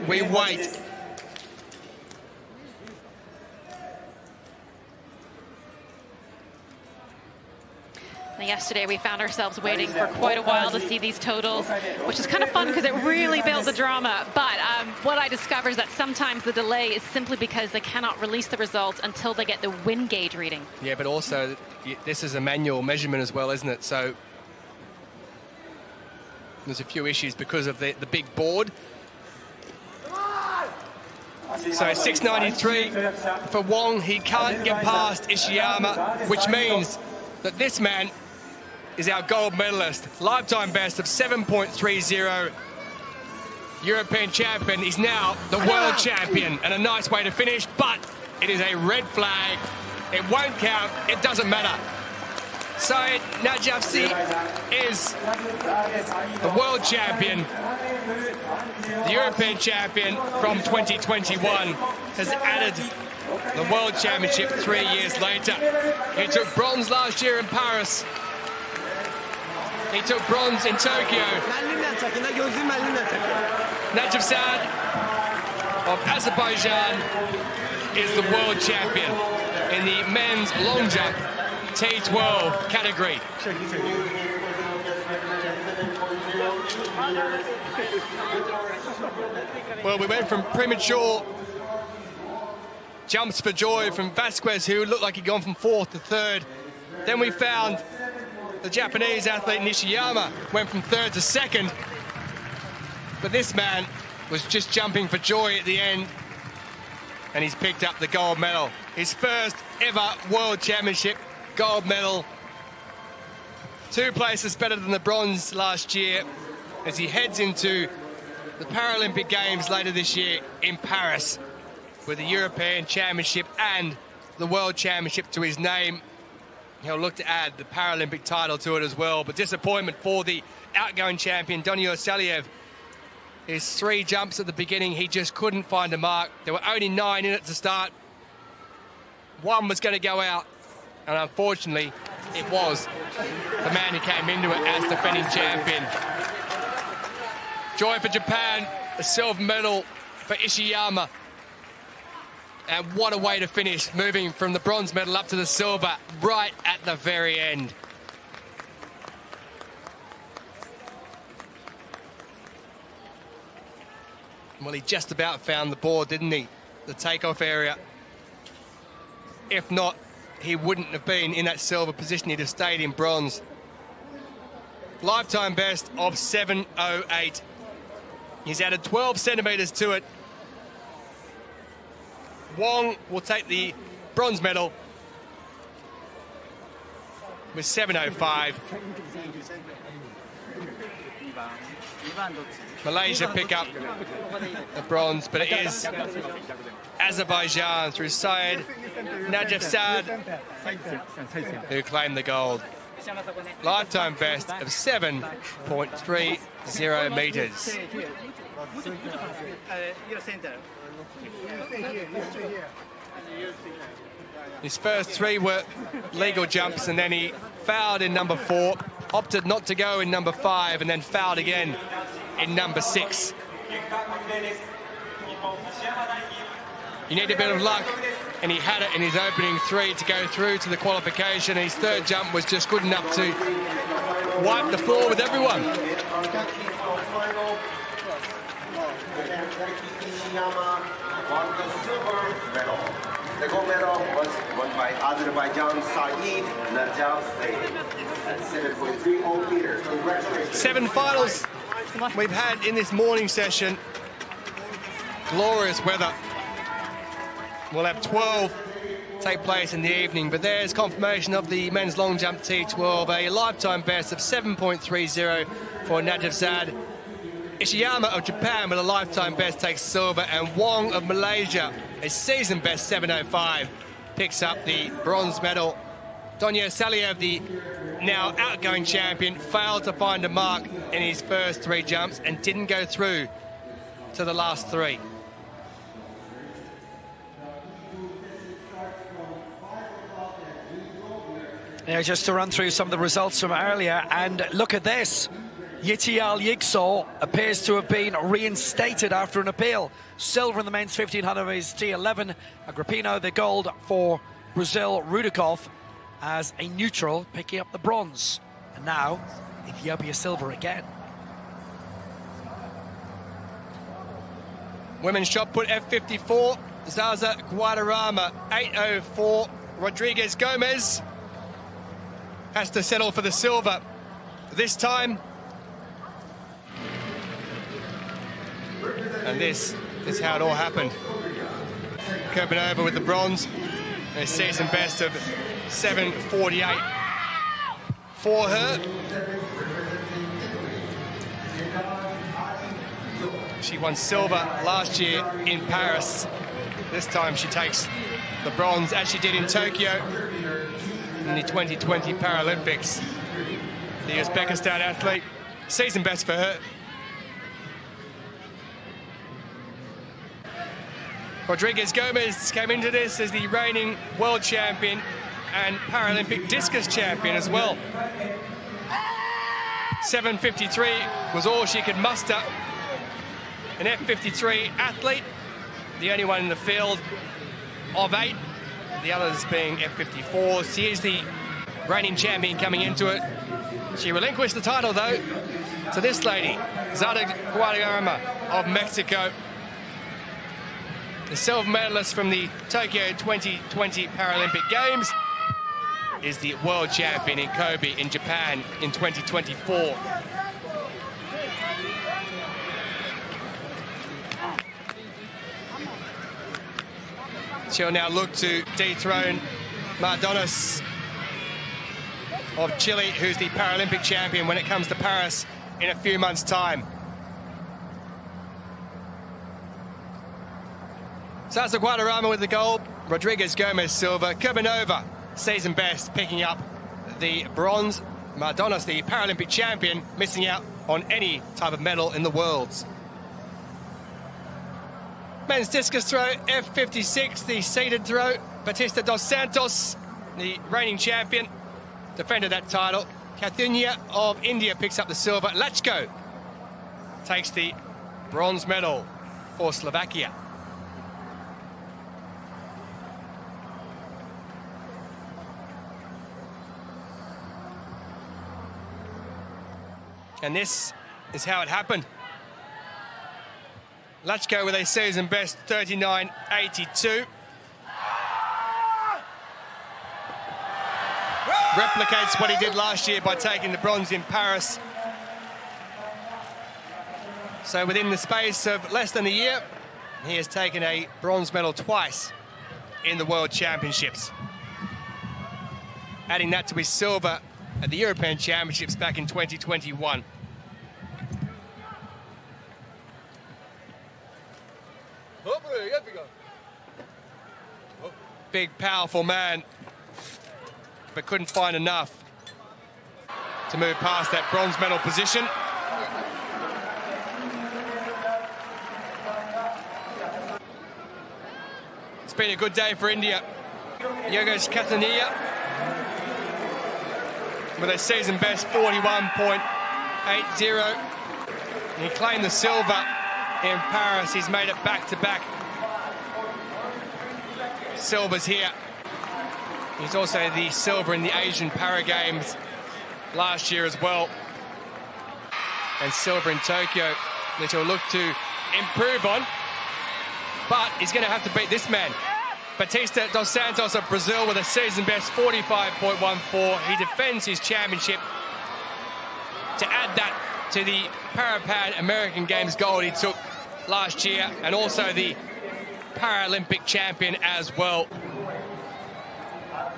We wait. Yesterday we found ourselves waiting for quite a while to see these totals, which is kind of fun because it really builds the drama. But what I discovered is that sometimes the delay is simply because they cannot release the results until they get the wind gauge reading. Yeah, but also this is a manual measurement as well, isn't it? So there's a few issues because of the big board. So 6.93 for Wong. He can't get past Ishiyama, which means that this man is our gold medalist. Lifetime best of 7.30. European champion. He's now the world champion. And a nice way to finish, but it is a red flag. It won't count. It doesn't matter. Saeed Najafsi is the world champion. The European champion from 2021 has added the World Championship 3 years later. He took bronze last year in Paris. He took bronze in Tokyo. Najafzad of Azerbaijan is the world champion in the men's long jump T12 category. Well, we went from premature jumps for joy from Vasquez, who looked like he'd gone from 4th to 3rd. Then we found the Japanese athlete Nishiyama went from 3rd to 2nd. But this man was just jumping for joy at the end, and he's picked up the gold medal. His first ever World Championship gold medal 2 places better than the bronze last year as he heads into the Paralympic Games later this year in Paris with the European Championship and the World Championship to his name. He'll look to add the Paralympic title to it as well, but disappointment for the outgoing champion, Daniil Saliev. His 3 jumps at the beginning, he just couldn't find a mark. There were only 9 in it to start. 1 was going to go out, and unfortunately, it was the man who came into it as defending champion. Joy for Japan, a silver medal for Ishiyama. And what a way to finish, moving from the bronze medal up to the silver right at the very end. Well, he just about found the board, didn't he? The takeoff area. If not, he wouldn't have been in that silver position. He'd have stayed in bronze. Lifetime best of 7:08. He's added 12 centimetres to it. Wong will take the bronze medal with 7:05. Malaysia pick up the bronze, but it is Azerbaijan through Syed Najafzad who claim the gold. Lifetime best of 7.30 metres. His first 3 were legal jumps, and then he fouled in number 4, opted not to go in number 5, and then fouled again in number 6. You need a bit of luck, and he had it in his opening 3 to go through to the qualification. His 3rd jump was just good enough to wipe the floor with everyone. The gold medal was won by Azerbaijan Saeed Najafzad at 7.30 meters. Congratulations. 7 finals we've had in this morning session. Glorious weather. We'll have 12 take place in the evening, but there's confirmation of the men's long jump T12, a lifetime best of 7.30 for Najafzad. Ishiyama of Japan with a lifetime best takes silver, and Wong of Malaysia, a season best 7:05, picks up the bronze medal. Daniil Saliev, the now outgoing champion, failed to find a mark in his first 3 jumps and didn't go through to the last 3. Yeah, just to run through some of the results from earlier, and look at this. Yitial Yigsaw appears to have been reinstated after an appeal. Silver in the men's 1500 meters T11. Agrippino the gold for Brazil. Rudikov as a neutral picking up the bronze. And now Ethiopia silver again. Women's shot put F54. Zaza Guadarrama 8:04. Rodriguez Gomez has to settle for the silver this time. And this is how it all happened. Kurbanova with the bronze, a season best of 7:48 for her. She won silver last year in Paris. This time she takes the bronze, as she did in Tokyo in the 2020 Paralympics. The Uzbekistan athlete, season best for her. Rodriguez Gomez came into this as the reigning world champion and Paralympic discus champion as well. 7:53 was all she could muster. An F53 athlete, the only one in the field of 8, the others being F54s. She is the reigning champion coming into it. She relinquished the title, though, to this lady, Zaza Guadarrama of Mexico. The silver medalist from the Tokyo 2020 Paralympic Games is the world champion in Kobe in Japan in 2024. She'll now look to dethrone Mardonis of Chile, who's the Paralympic champion when it comes to Paris in a few months' time. Sasa Guadarrama with the gold, Rodriguez Gomez silver, Kurbanova season best, picking up the bronze. Mardonas, the Paralympic champion, missing out on any type of medal in the Worlds. Men's discus throw, F56, the seated throw. Batista dos Santos, the reigning champion, defended that title. Kathunia of India picks up the silver. Lachko takes the bronze medal for Slovakia. And this is how it happened. Lachko with a season best 39.82. Replicates what he did last year by taking the bronze in Paris. So within the space of less than a year, he has taken a bronze medal twice in the World Championships. Adding that to his silver at the European Championships back in 2021. Big, powerful man, but couldn't find enough to move past that bronze medal position. It's been a good day for India. Yogos Kathunia with a season best 41.80. He claimed the silver in Paris. He's made it back-to-back silvers here. He's also the silver in the Asian Para Games last year as well. And silver in Tokyo, which he'll look to improve on. But he's going to have to beat this man. Batista dos Santos of Brazil with a season best 45.14. He defends his championship to add that to the Para-Pan American Games gold he took last year, and also the Paralympic champion as well.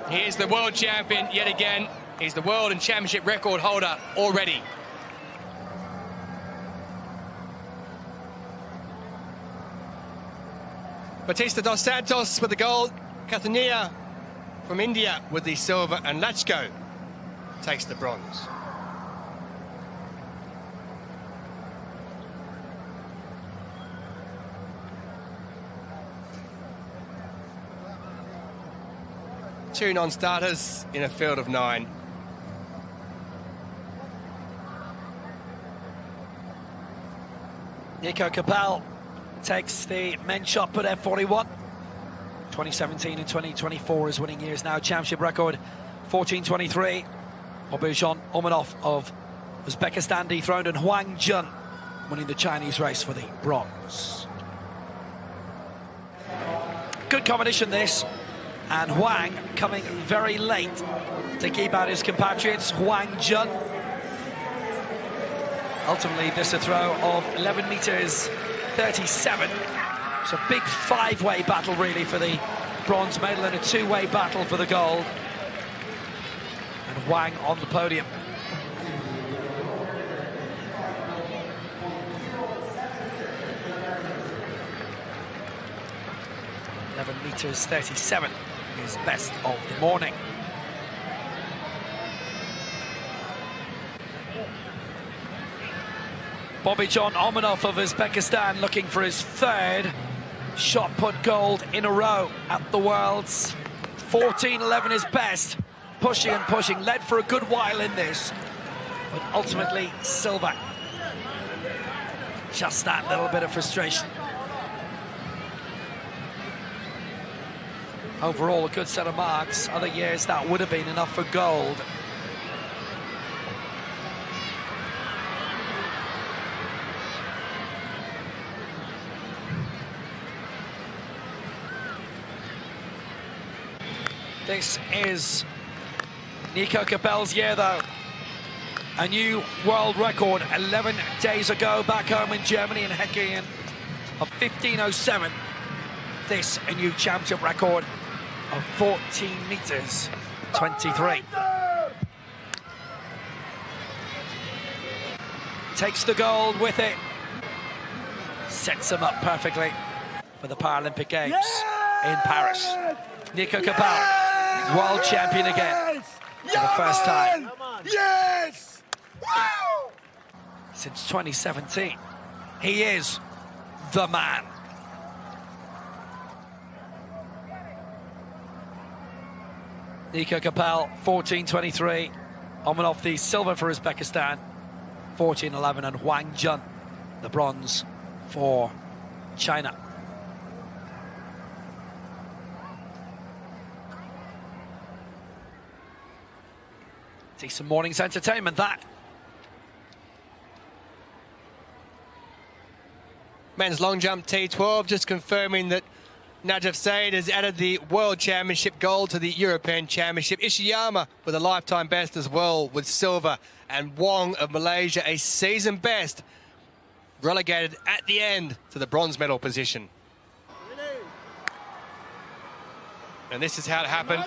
He is the world champion yet again. He's the world and championship record holder already. Batista dos Santos with the gold, Kathunia from India with the silver, and Lachko takes the bronze. Two non-starters in a field of 9. Nico Capel takes the men's shot put F41. 2017 and 2024 is winning years now. Championship record 14.23. Bobijan Omanov of Uzbekistan dethroned, and Huang Jun winning the Chinese race for the bronze. Good combination this, and Huang coming very late to keep out his compatriots. Huang Jun. Ultimately, this a throw of 11 meters 37. It's a big 5-way battle really for the bronze medal, and a 2-way battle for the gold. And Huang on the podium. meters 37 is best of the morning. Bobijan Omanov of Uzbekistan looking for his 3rd shot put gold in a row at the Worlds. 14.11 is best. Pushing and pushing, led for a good while in this, but ultimately silver. Just that little bit of frustration. Overall, a good set of marks. Other years that would have been enough for gold. This is Nico Capel's year, though. A new world record 11 days ago back home in Germany in Heckingen of 15.07. This a new championship record of 14 meters 23. takes the gold with it. Sets him up perfectly for the Paralympic Games in Paris. Nico Cabal, world champion again for the first time. Yes! Wow! Since 2017. He is the man. Nico Cabal, 14.23. Omanov, the silver for Uzbekistan, 14.11, and Wang Jun, the bronze for China. Decent morning's entertainment, that. Men's long jump T12, just confirming that Najaf Said has added the World Championship gold to the European Championship. Ishiyama with a lifetime best as well with silver. And Wong of Malaysia, a season best, relegated at the end to the bronze medal position. And this is how it happened.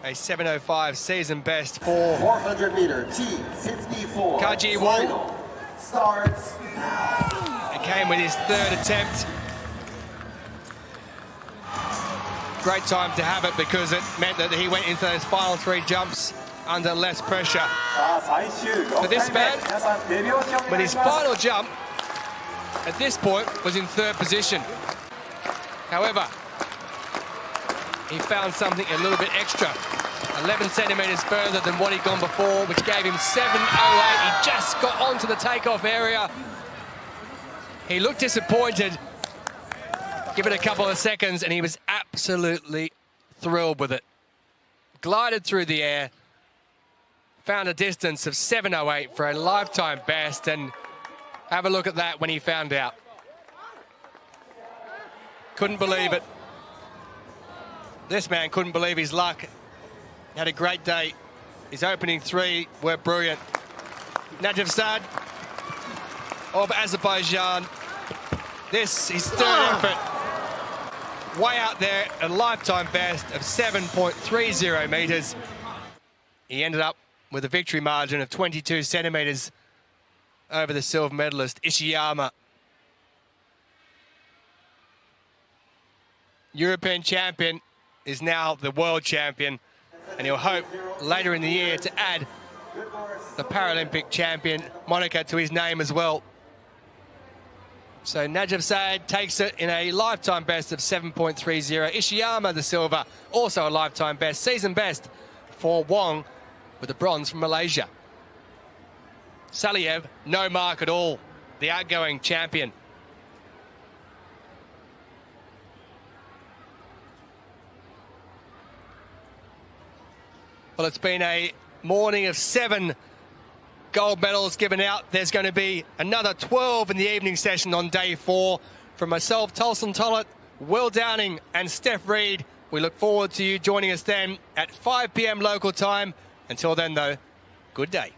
A 7:05 season best for 400 meter T54. Kaji Wong. Final starts now. It came with his third attempt. Great time to have it because it meant that he went into those final three jumps under less pressure. But this man, with his final jump, at this point, was in third position. However, he found something a little bit extra. 11 centimetres further than what he'd gone before, which gave him 7:08. He just got onto the takeoff area. He looked disappointed. Give it a couple of seconds, and he was absolutely thrilled with it. Glided through the air, found a distance of 7:08 for a lifetime best, and have a look at that when he found out. Couldn't believe it. This man couldn't believe his luck. Had a great day. His opening three were brilliant. Najaf Said of Azerbaijan. This is his third effort. Way out there, a lifetime best of 7.30 metres. He ended up with a victory margin of 22 centimetres over the silver medalist, Ishiyama. European champion is now the world champion, and he'll hope later in the year to add the Paralympic champion moniker to his name as well. So Najaf Said takes it in a lifetime best of 7.30. Ishiyama, the silver, also a lifetime best, season best for Wong with the bronze from Malaysia. Saliev, no mark at all, the outgoing champion. Well, it's been a morning of 7 gold medals given out. There's going to be another 12 in the evening session on day 4. From myself, Tolson Tollett, Will Downing and Steph Reed. We look forward to you joining us then at 5 p.m. local time. Until then, though, good day.